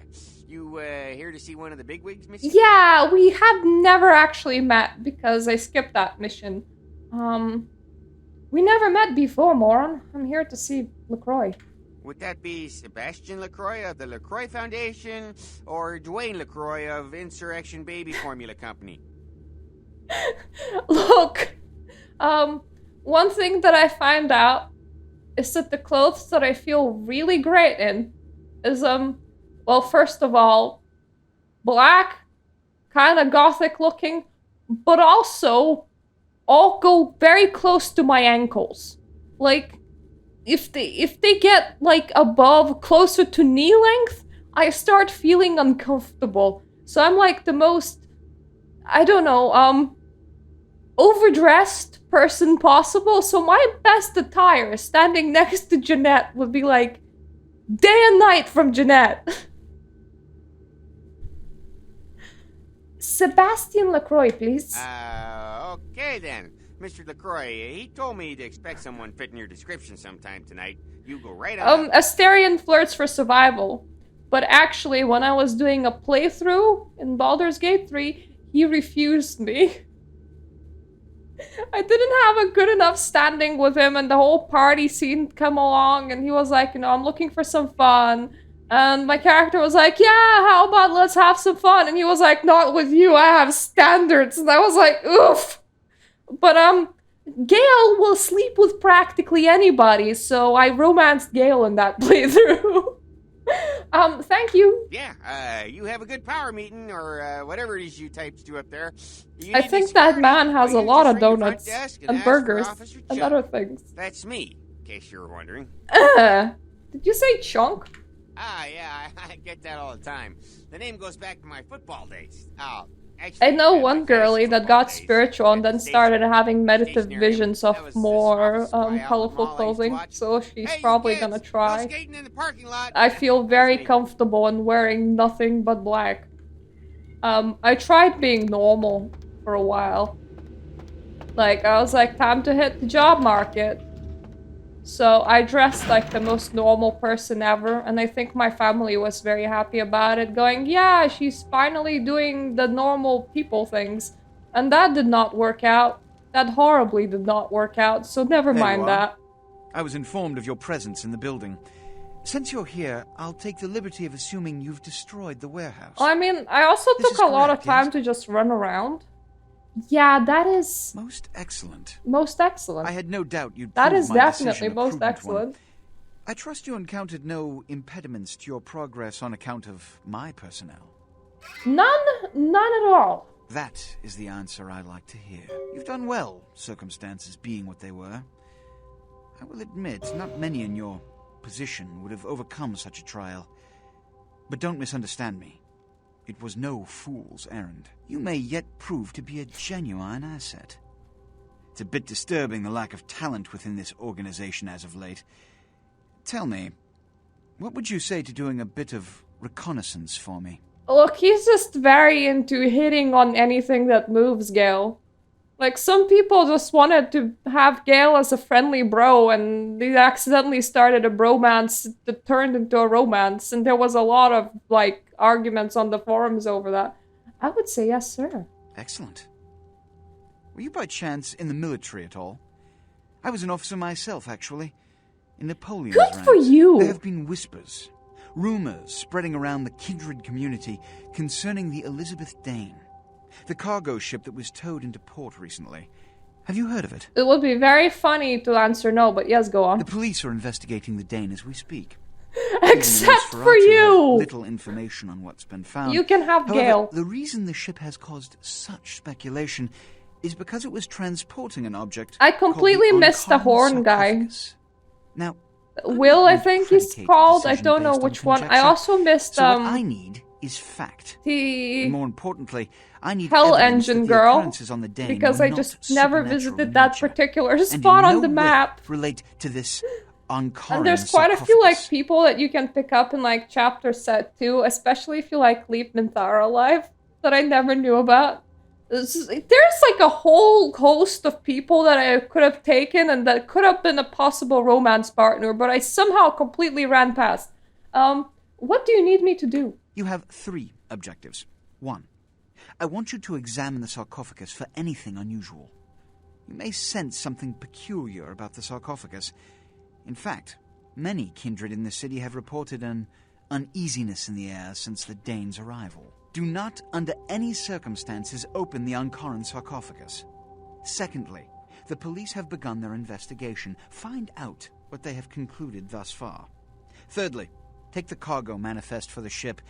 S3: You here to see one of the bigwigs, Missy?
S1: Yeah, we have never actually met because I skipped that mission. We never met before, moron. I'm here to see LaCroix.
S3: Would that be Sebastian LaCroix of the LaCroix Foundation, or Dwayne LaCroix of Insurrection Baby Formula Company?
S1: Look, one thing that I find out is that the clothes that I feel really great in is, well, first of all, black, kind of gothic looking, but also all go very close to my ankles. Like, if they get like above, closer to knee length, I start feeling uncomfortable. So I'm like the most, I don't know, overdressed person possible. So my best attire standing next to Jeanette would be like day and night from Jeanette. Sebastian LaCroix, please.
S3: Okay then. Mr. LaCroix, he told me to expect someone fitting your description sometime tonight. You go right on.
S1: Asterion flirts for survival. But actually, when I was doing a playthrough in Baldur's Gate 3, he refused me. I didn't have a good enough standing with him, and the whole party scene come along, and he was like, you know, I'm looking for some fun. And my character was like, yeah, how about let's have some fun? And he was like, not with you, I have standards. And I was like, oof. But, Gale will sleep with practically anybody, so I romanced Gale in that playthrough. Thank you.
S3: Yeah, you have a good power meeting, or whatever it is you types do up there.
S1: I think that man has a lot of donuts and burgers and other things.
S3: That's me, in case you were wondering.
S1: Did you say chunk?
S3: Yeah, I get that all the time. The name goes back to my football days.
S1: Actually, I know one girlie that got spiritual and then started having meditative visions of more colorful clothing, so she's probably gonna try. I feel very comfortable in wearing nothing but black. I tried being normal for a while. Like, I was like, time to hit the job market. So I dressed like the most normal person ever, and I think my family was very happy about it, going, yeah, she's finally doing the normal people things. And that did not work out. That horribly did not work out, so never mind that.
S22: I was informed of your presence in the building. Since you're here, I'll take the liberty of assuming you've destroyed the warehouse.
S1: I mean, I also took a lot of time to just run around. Yeah, that is...
S22: Most excellent.
S1: Most excellent.
S22: I had no doubt you'd
S1: That
S22: prove
S1: is
S22: my
S1: definitely
S22: decision a
S1: most
S22: prudent
S1: excellent.
S22: one. I trust you encountered no impediments to your progress on account of my personnel.
S1: None at all.
S22: That is the answer I like to hear. You've done well, circumstances being what they were. I will admit, not many in your position would have overcome such a trial. But don't misunderstand me. it was no fool's errand. You may yet prove to be a genuine asset. It's a bit disturbing, the lack of talent within this organization as of late. Tell me, what would you say to doing a bit of reconnaissance for me?
S1: Look, he's just very into hitting on anything that moves, Gale. Like, some people just wanted to have Gale as a friendly bro, and they accidentally started a bromance that turned into a romance, and there was a lot of, like, arguments on the forums over that. I would say yes, sir.
S22: Excellent. Were you by chance in the military at all? I was an officer myself, actually. In Napoleon's
S1: Good
S22: ranks.
S1: for you!
S22: There have been whispers, rumors spreading around the kindred community concerning the Elizabeth Dane, the cargo ship that was towed into port recently. Have you heard of it?
S1: It would be very funny to answer no, but yes, go on.
S22: The police are investigating the Dane as we speak.
S1: Except for you!
S22: Little information on what's been found.
S1: You can have
S22: However,
S1: Gale.
S22: The reason the ship has caused such speculation is because it was transporting an object.
S1: I completely missed the horn guy.
S22: Now,
S1: Will, I think he's called. I don't know which one. I also missed
S22: So what I need is fact.
S1: the
S22: More importantly, I need
S1: Hell
S22: evidence that
S1: Engine
S22: the
S1: girl,
S22: occurrences on the Dane
S1: because
S22: were
S1: I
S22: not
S1: just never
S22: supernatural
S1: visited
S22: in
S1: that
S22: nature,
S1: particular
S22: and
S1: spot
S22: in
S1: on
S22: no
S1: the
S22: way
S1: map.
S22: relate to this Ankaran
S1: And there's quite a few
S22: sarcophagus.
S1: like people that you can pick up in like chapter set 2, especially if you like leave Minthara alive, that I never knew about. There's like a whole host of people that I could have taken and that could have been a possible romance partner, but I somehow completely ran past. What do you need me to do?
S22: You have 3 objectives. 1. I want you to examine the sarcophagus for anything unusual. You may sense something peculiar about the sarcophagus. In fact, many kindred in the city have reported an uneasiness in the air since the Dane's arrival. Do not, under any circumstances, open the Ankaran sarcophagus. Secondly, the police have begun their investigation. Find out what they have concluded thus far. Thirdly, take the cargo manifest for the ship.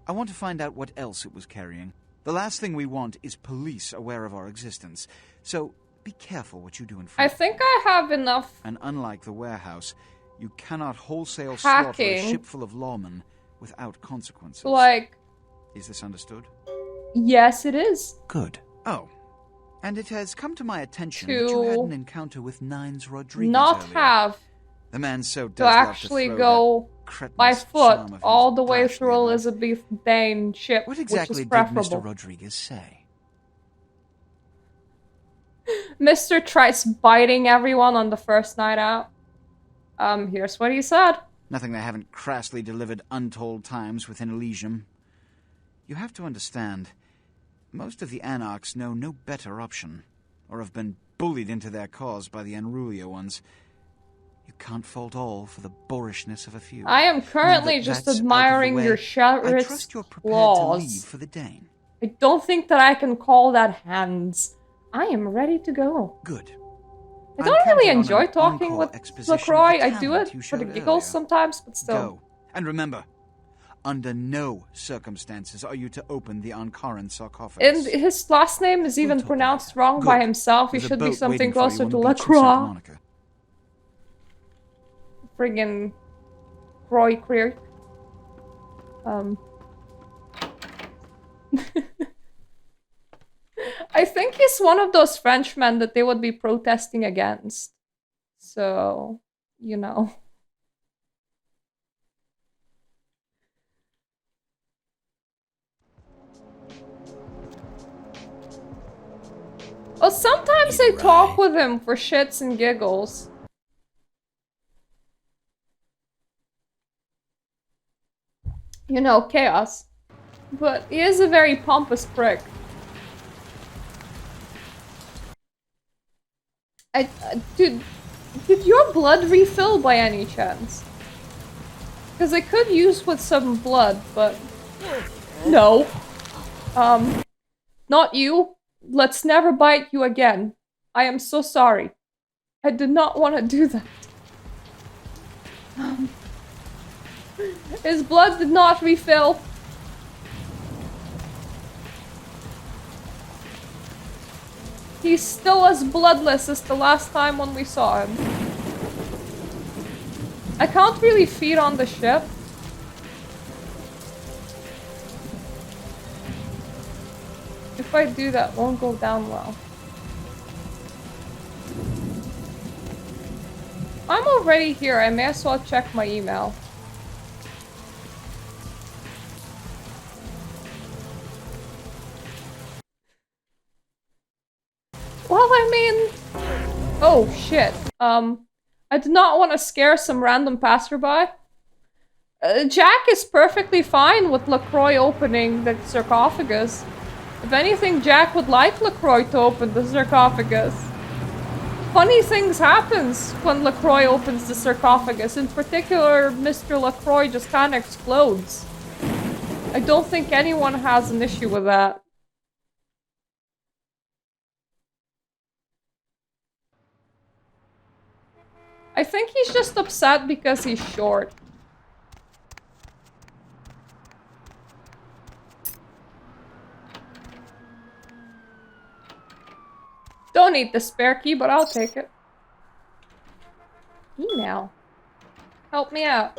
S22: I want to find out what else it was carrying. The last thing we want is police aware of our existence. So be careful what you do in front.
S1: I think I have enough
S22: And unlike the warehouse, you cannot wholesale slaughter a
S1: hacking.
S22: ship full of lawmen without consequences.
S1: Like,
S22: Is this understood?
S1: yes, it is.
S22: Good. Oh, and it has come to my attention that you had an encounter with Nines Rodriguez
S1: Not
S22: earlier.
S1: have
S22: The man so
S1: to
S22: does love
S1: actually
S22: to throw
S1: go
S22: that cretinous
S1: by foot
S22: charm of his
S1: all the way
S22: brashly
S1: through
S22: about.
S1: Elizabeth Dane ship,
S22: What
S1: which
S22: exactly
S1: is
S22: did
S1: preferable.
S22: Mr. Rodriguez say?
S1: Mr. tries biting everyone on the first night out. Here's what he said.
S22: Nothing they haven't crassly delivered untold times within Elysium. You have to understand, most of the Anarchs know no better option, or have been bullied into their cause by the unrulier ones. You can't fault all for the boorishness of a few.
S1: I am currently
S22: Now that
S1: just
S22: that's out of the
S1: admiring
S22: way,
S1: your
S22: I
S1: sheriff's
S22: trust you're prepared to leave
S1: claws.
S22: for the Dane.
S1: I don't think that I can call that hands. I am ready to go.
S22: Good.
S1: I don't really
S22: counting on
S1: enjoy
S22: an
S1: talking
S22: encore
S1: with
S22: exposition of the
S1: LaCroix. I do
S22: talent
S1: it
S22: you
S1: for the
S22: showed
S1: giggles
S22: earlier.
S1: sometimes, but still.
S22: Go. And remember, under no circumstances are you to open the Ankaran sarcophagus.
S1: And his last name is even pronounced wrong by himself. He
S22: There's a
S1: should be
S22: boat
S1: something
S22: waiting for you
S1: closer
S22: on
S1: to
S22: the beach in Santa
S1: LaCroix.
S22: Monica.
S1: Friggin' Croy Creer. I think he's one of those Frenchmen that they would be protesting against. So, you know. Oh, sometimes they talk with him for shits and giggles. You know, chaos. But he is a very pompous prick. Did your blood refill by any chance? Because I could use with some blood, but... No. Not you. Let's never bite you again. I am so sorry. I did not want to do that. His blood did not refill. He's still as bloodless as the last time when we saw him. I can't really feed on the ship. If I do, that won't go down well. I'm already here. I may as well check my email. Well, I mean... Oh, shit. I did not want to scare some random passerby. Jack is perfectly fine with LaCroix opening the sarcophagus. If anything, Jack would like LaCroix to open the sarcophagus. Funny things happens when LaCroix opens the sarcophagus. In particular, Mr. LaCroix just kind of explodes. I don't think anyone has an issue with that. I think he's just upset because he's short. Don't need the spare key, but I'll take it. Email. Help me out.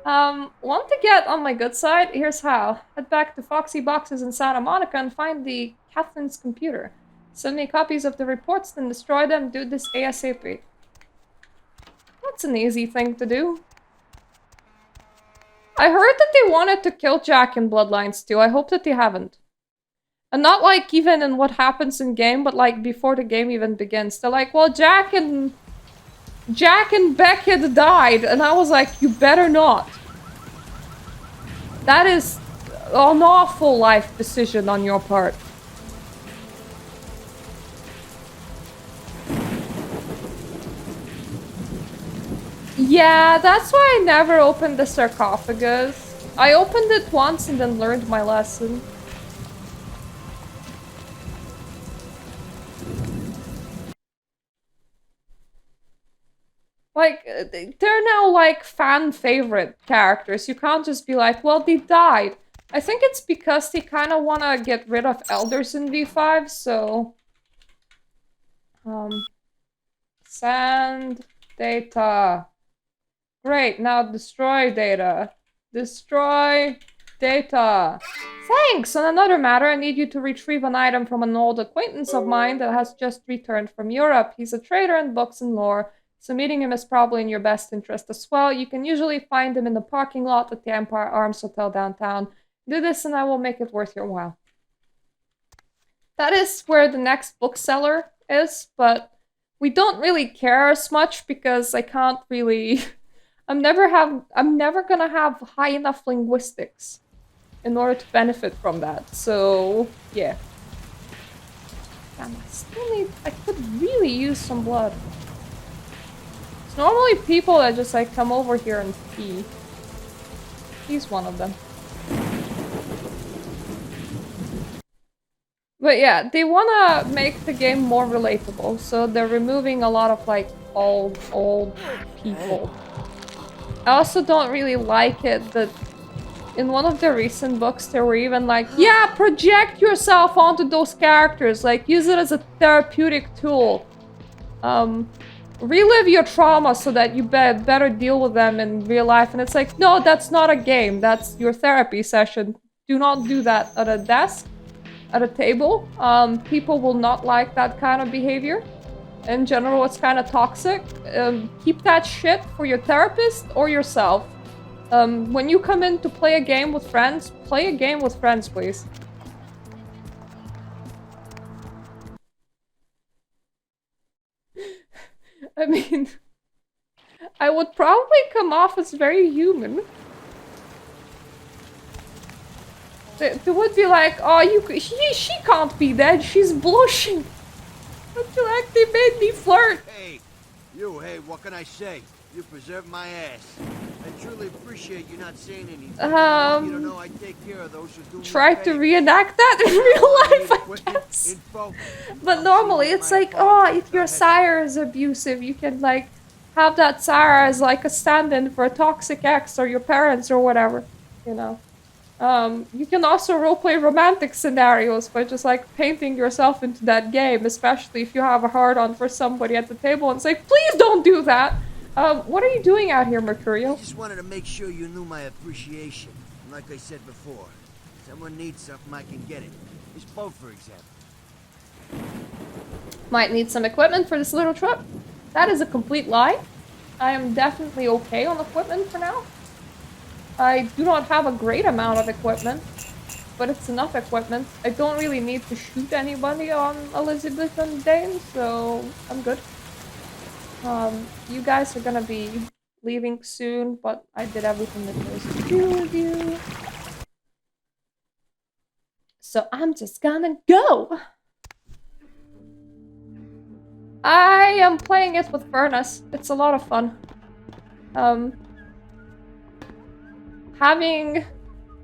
S1: Want to get on my good side? Here's how. Head back to Foxy Boxes in Santa Monica and find the Catherine's computer. Send me copies of the reports, then destroy them. Do this ASAP. That's an easy thing to do. I heard that they wanted to kill Jack in Bloodlines 2. I hope that they haven't. And not like even in what happens in game, but like before the game even begins. They're like, well, Jack and Beckett died. And I was like, you better not. That is an awful life decision on your part. Yeah, that's why I never opened the sarcophagus. I opened it once and then learned my lesson. Like, they're now like fan favorite characters. You can't just be like, well, they died. I think it's because they kind of want to get rid of elders in V5, so... Send data. Great, now destroy data. Destroy data. Thanks! On another matter, I need you to retrieve an item from an old acquaintance of mine that has just returned from Europe. He's a trader in books and lore, so meeting him is probably in your best interest as well. You can usually find him in the parking lot at the Empire Arms Hotel downtown. Do this and I will make it worth your while. That is where the next bookseller is, but we don't really care as much because I can't really... I'm never gonna have high enough linguistics in order to benefit from that, so yeah. Damn, I could really use some blood. It's normally people that just like come over here and pee. He's one of them. But yeah, they wanna make the game more relatable, so they're removing a lot of like old people. I also don't really like it that in one of the recent books they were even like, yeah, project yourself onto those characters, like use it as a therapeutic tool. Relive your trauma so that you better deal with them in real life. And it's like, no, that's not a game, that's your therapy session. Do not do that at a desk, at a table. People will not like that kind of behavior. In general, it's kind of toxic. Keep that shit for your therapist or yourself. When you come in to play a game with friends, play a game with friends, please. I mean, I would probably come off as very human. They would be like, oh, she can't be dead, she's blushing. But you like, they made me flirt.
S5: Hey, what can I say? You preserved my ass. I truly appreciate you not saying anything. I want you to know I take care of those who do me
S1: Tried to reenact that in real life, I guess. But normally it's like, oh, if your sire is abusive, you can like have that sire as like a stand-in for a toxic ex or your parents or whatever, you know. You can also roleplay romantic scenarios by just like painting yourself into that game, especially if you have a hard-on for somebody at the table and say, please don't do that. What are you doing out here, Mercurio?
S5: I just wanted to make sure you knew my appreciation. And like I said before, if someone needs something, I can get it. This boat, for example.
S1: Might need some equipment for this little trip. That is a complete lie. I am definitely okay on equipment for now. I do not have a great amount of equipment, but it's enough equipment. I don't really need to shoot anybody on Elizabethan Dane, so I'm good. You guys are gonna be leaving soon, but I did everything that there was to do with you. So I'm just gonna go. I am playing it with Furnace. It's a lot of fun.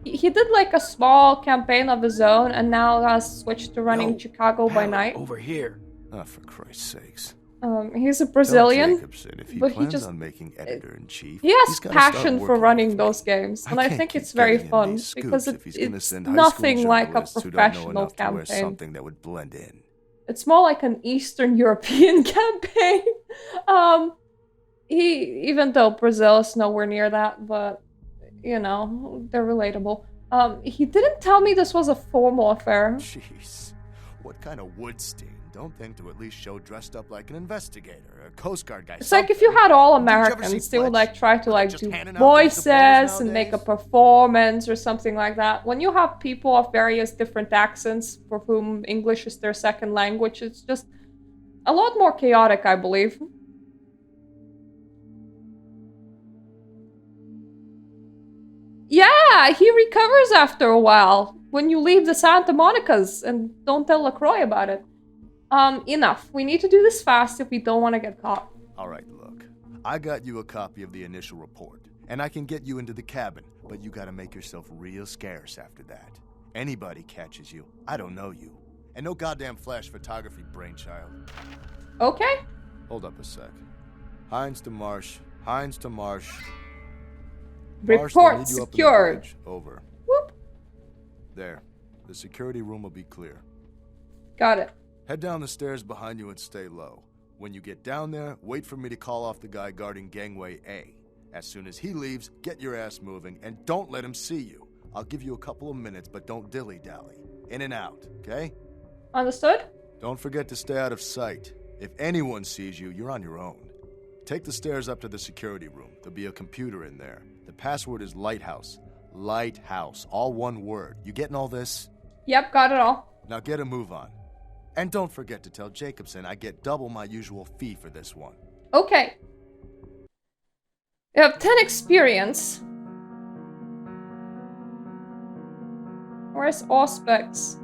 S1: He did like a small campaign of his own and now has switched to running Chicago by night.
S7: Over here. Oh, for Christ's sakes.
S1: He's a Brazilian,
S7: Jacobson, if he
S1: but
S7: plans
S1: he just
S7: on making editor-in-chief,
S1: he has
S7: he's gotta
S1: passion
S7: start
S1: for
S7: working
S1: running
S7: with
S1: those games, and I
S7: can't
S1: think
S7: keep
S1: it's very
S7: getting in
S1: fun
S7: these
S1: because
S7: scoops if he's gonna
S1: it's
S7: send high school
S1: nothing like a
S7: journalists who don't know
S1: professional
S7: enough to wear
S1: campaign.
S7: something that would blend in.
S1: It's more like an Eastern European campaign. Even though Brazil is nowhere near that, but you know, they're relatable. He didn't tell me this was a formal affair.
S7: Jeez, what kind of wood stain? Don't think to at least show dressed up like an investigator, a Coast Guard guy.
S1: It's like if you had all
S7: Did you ever
S1: Americans,
S7: see
S1: they would
S7: Fletch?
S1: like try to like
S7: just
S1: do
S7: handing out those diplomas
S1: voices and make a
S7: nowadays?
S1: performance or something like that. When you have people of various different accents for whom English is their second language, it's just a lot more chaotic, I believe. Yeah, he recovers after a while when you leave the Santa Monica's and don't tell LaCroix about it. Enough. We need to do this fast if we don't want to get caught.
S7: All right, look. I got you a copy of the initial report, and I can get you into the cabin, but you gotta make yourself real scarce after that. Anybody catches you, I don't know you. And no goddamn flash photography brainchild.
S1: Okay.
S7: Hold up a sec. Hines to Marsh. Hines to Marsh.
S1: Report secured.
S7: Over.
S1: Whoop.
S7: There. The security room will be clear.
S1: Got it.
S7: Head down the stairs behind you and stay low. When you get down there, wait for me to call off the guy guarding gangway A. As soon as he leaves, get your ass moving and don't let him see you. I'll give you a couple of minutes, but don't dilly-dally. In and out, okay?
S1: Understood?
S7: Don't forget to stay out of sight. If anyone sees you, you're on your own. Take the stairs up to the security room. There'll be a computer in there. The password is Lighthouse. Lighthouse. All one word. You getting all this?
S1: Yep, got it all.
S7: Now get a move on. And don't forget to tell Jacobson I get double my usual fee for this one.
S1: Okay. You have 10 experience. Where's Auspex?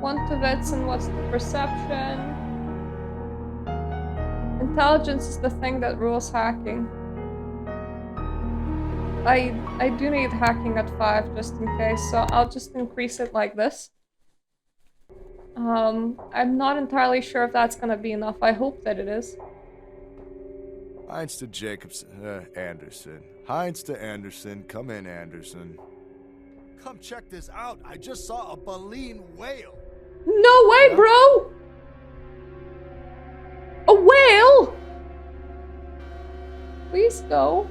S1: Wants and what's the perception? Intelligence is the thing that rules hacking. I do need hacking at 5 just in case, so I'll just increase it like this. I'm not entirely sure if that's gonna be enough. I hope that it is.
S7: Hines to Jacobson. Anderson. Hines to Anderson. Come in, Anderson. Come check this out. I just saw a baleen whale.
S1: No way, bro! A whale? Please go.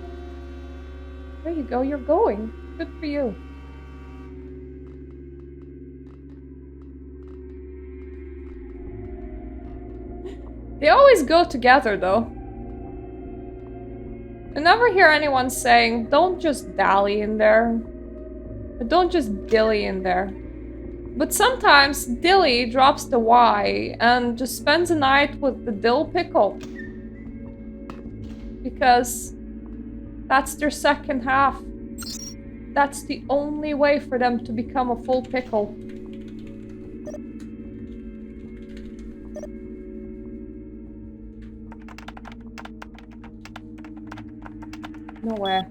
S1: There you go, you're going. Good for you. They always go together, though. I never hear anyone saying, don't just dally in there. Don't just dilly in there. But sometimes Dilly drops the Y and just spends a night with the dill pickle. Because that's their second half. That's the only way for them to become a full pickle. Nowhere.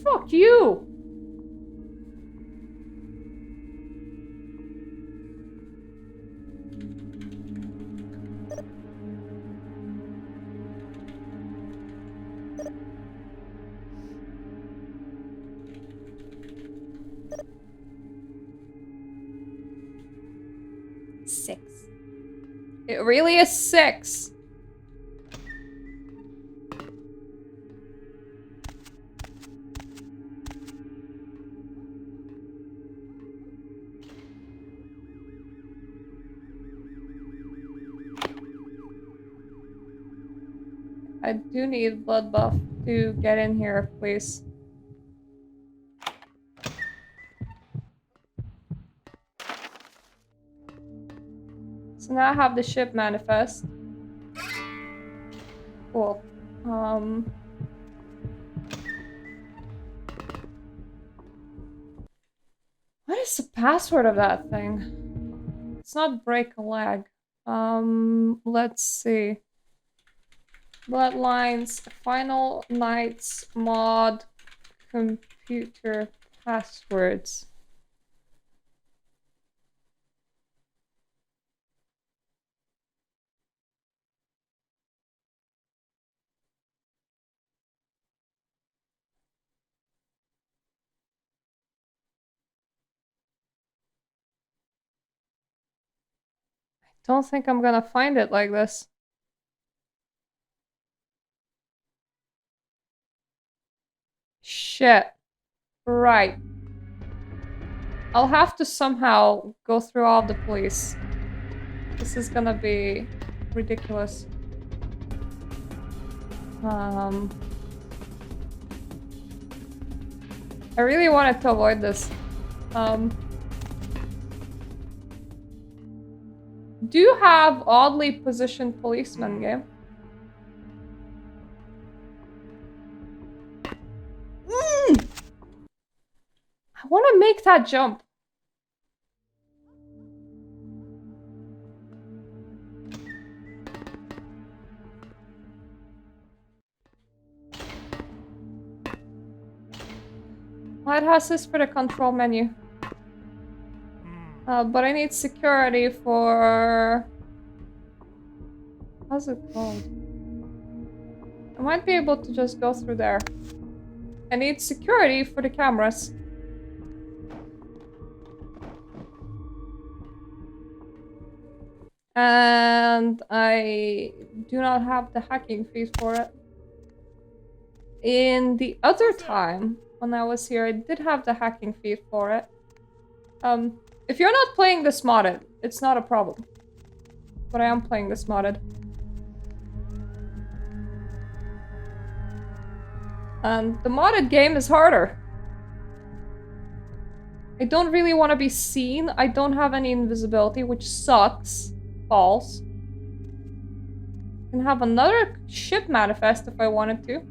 S1: Fuck you! It really is 6. I do need blood buff to get in here, please. So now I have the ship manifest. Cool. What is the password of that thing? It's not break a leg. Let's see. Bloodlines, Final Nights mod, computer passwords. Don't think I'm gonna find it like this. Shit. Right. I'll have to somehow go through all the police. This is gonna be ridiculous. I really wanted to avoid this. Do you have oddly positioned policemen game? I want to make that jump. It has this for the control menu. But I need security for... How's it called? I might be able to just go through there. I need security for the cameras. And I do not have the hacking feed for it. In the other time, when I was here, I did have the hacking feed for it. If you're not playing this modded, it's not a problem. But I am playing this modded. And the modded game is harder. I don't really want to be seen. I don't have any invisibility, which sucks. Balls. I can have another ship manifest if I wanted to.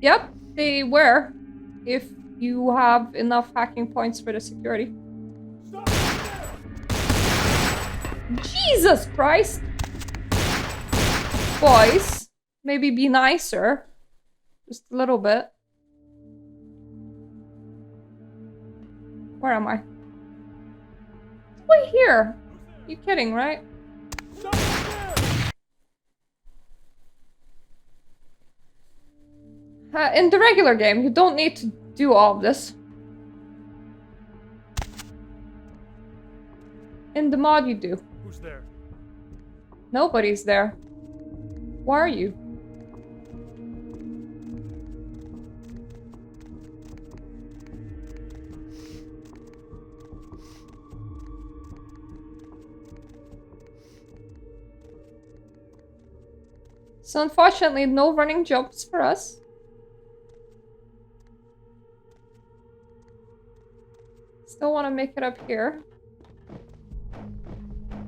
S1: Yep, they were. If you have enough hacking points for the security. Jesus Christ! Boys, maybe be nicer. Just a little bit. Where am I? Wait here. You kidding, right? In the regular game, you don't need to do all of this. In the mod, you do.
S2: Who's there?
S1: Nobody's there. Why are you? So unfortunately, no running jumps for us. Still want to make it up here.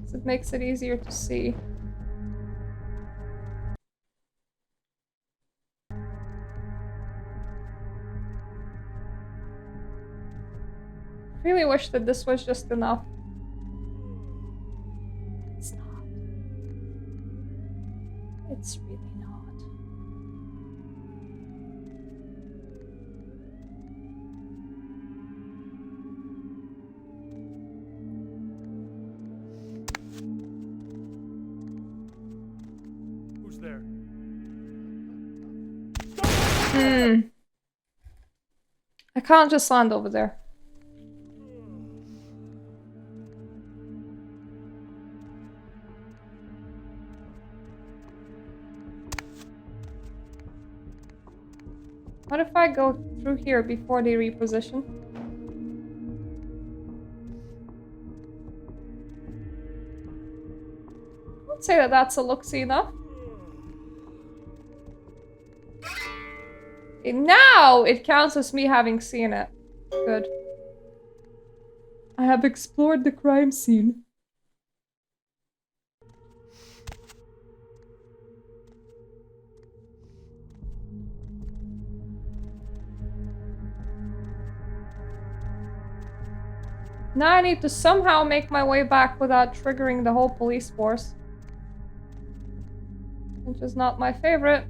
S1: So it makes it easier to see. Really wish that this was just enough. It's not. It's really not.
S2: Who's there?
S1: I can't just land over there. What if I go through here before they reposition? I would say that that's a look-see enough. Now it counts as me having seen it. Good. I have explored the crime scene. Now I need to somehow make my way back without triggering the whole police force. Which is not my favorite.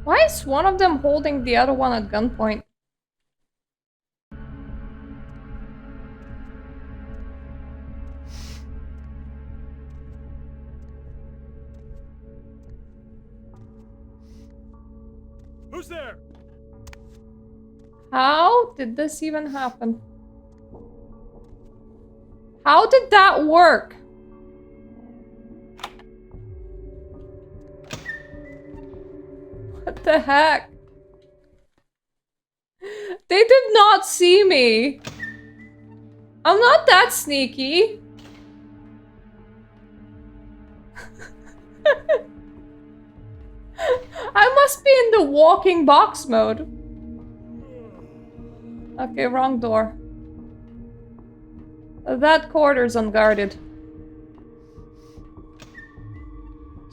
S1: Why is one of them holding the other one at gunpoint?
S2: Who's there?
S1: How did this even happen? How did that work? What the heck? They did not see me. I'm not that sneaky. I must be in the walking box mode. Okay, wrong door. That corridor's unguarded.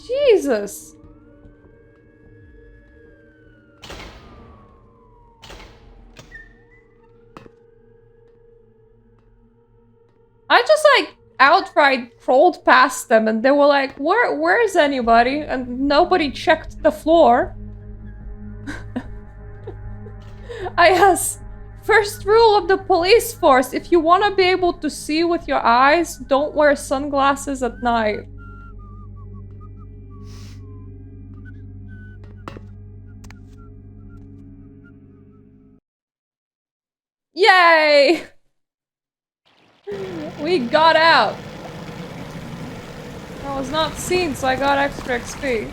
S1: Jesus. I just like outright crawled past them and they were like, where's anybody? And nobody checked the floor. I guess. First rule of the police force, if you want to be able to see with your eyes, don't wear sunglasses at night. Yay! We got out. I was not seen, so I got extra XP.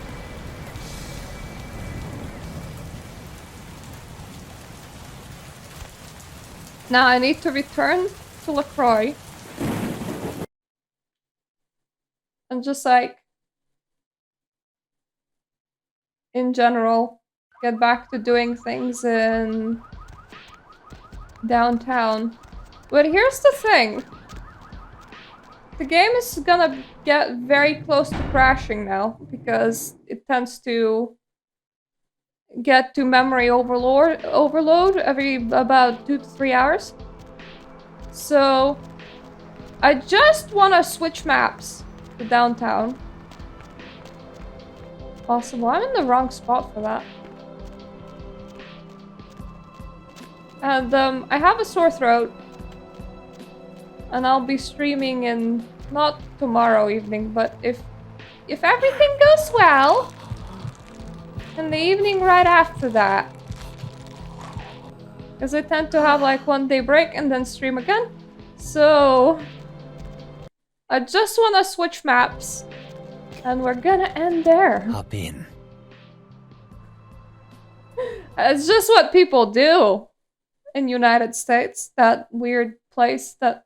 S1: Now I need to return to LaCroix. And just like, in general, get back to doing things in downtown. But here's the thing. The game is gonna get very close to crashing now, because it tends to get to memory overload every about 2 to 3 hours. So I just want to switch maps to downtown. Possible. I'm in the wrong spot for that. And I have a sore throat. And I'll be streaming in not tomorrow evening, but if everything goes well, in the evening right after that. Because I tend to have like 1 day break and then stream again. So I just want to switch maps. And we're gonna end there.
S2: Hop in.
S1: It's just what people do in United States. That weird place that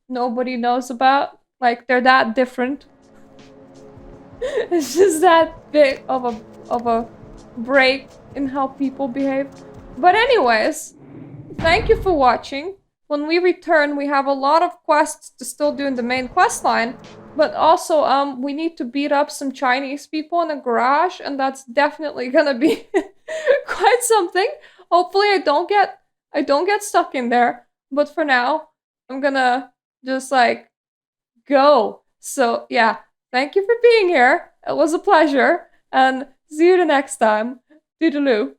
S1: nobody knows about. Like, they're that different. It's just that bit of a break in how people behave. But anyways, thank you for watching. When we return, we have a lot of quests to still do in the main quest line. But also, we need to beat up some Chinese people in a garage, and that's definitely gonna be quite something. Hopefully I don't get stuck in there. But for now, I'm gonna just like go. So yeah, thank you for being here. It was a pleasure, and see you the next time. Toodaloo.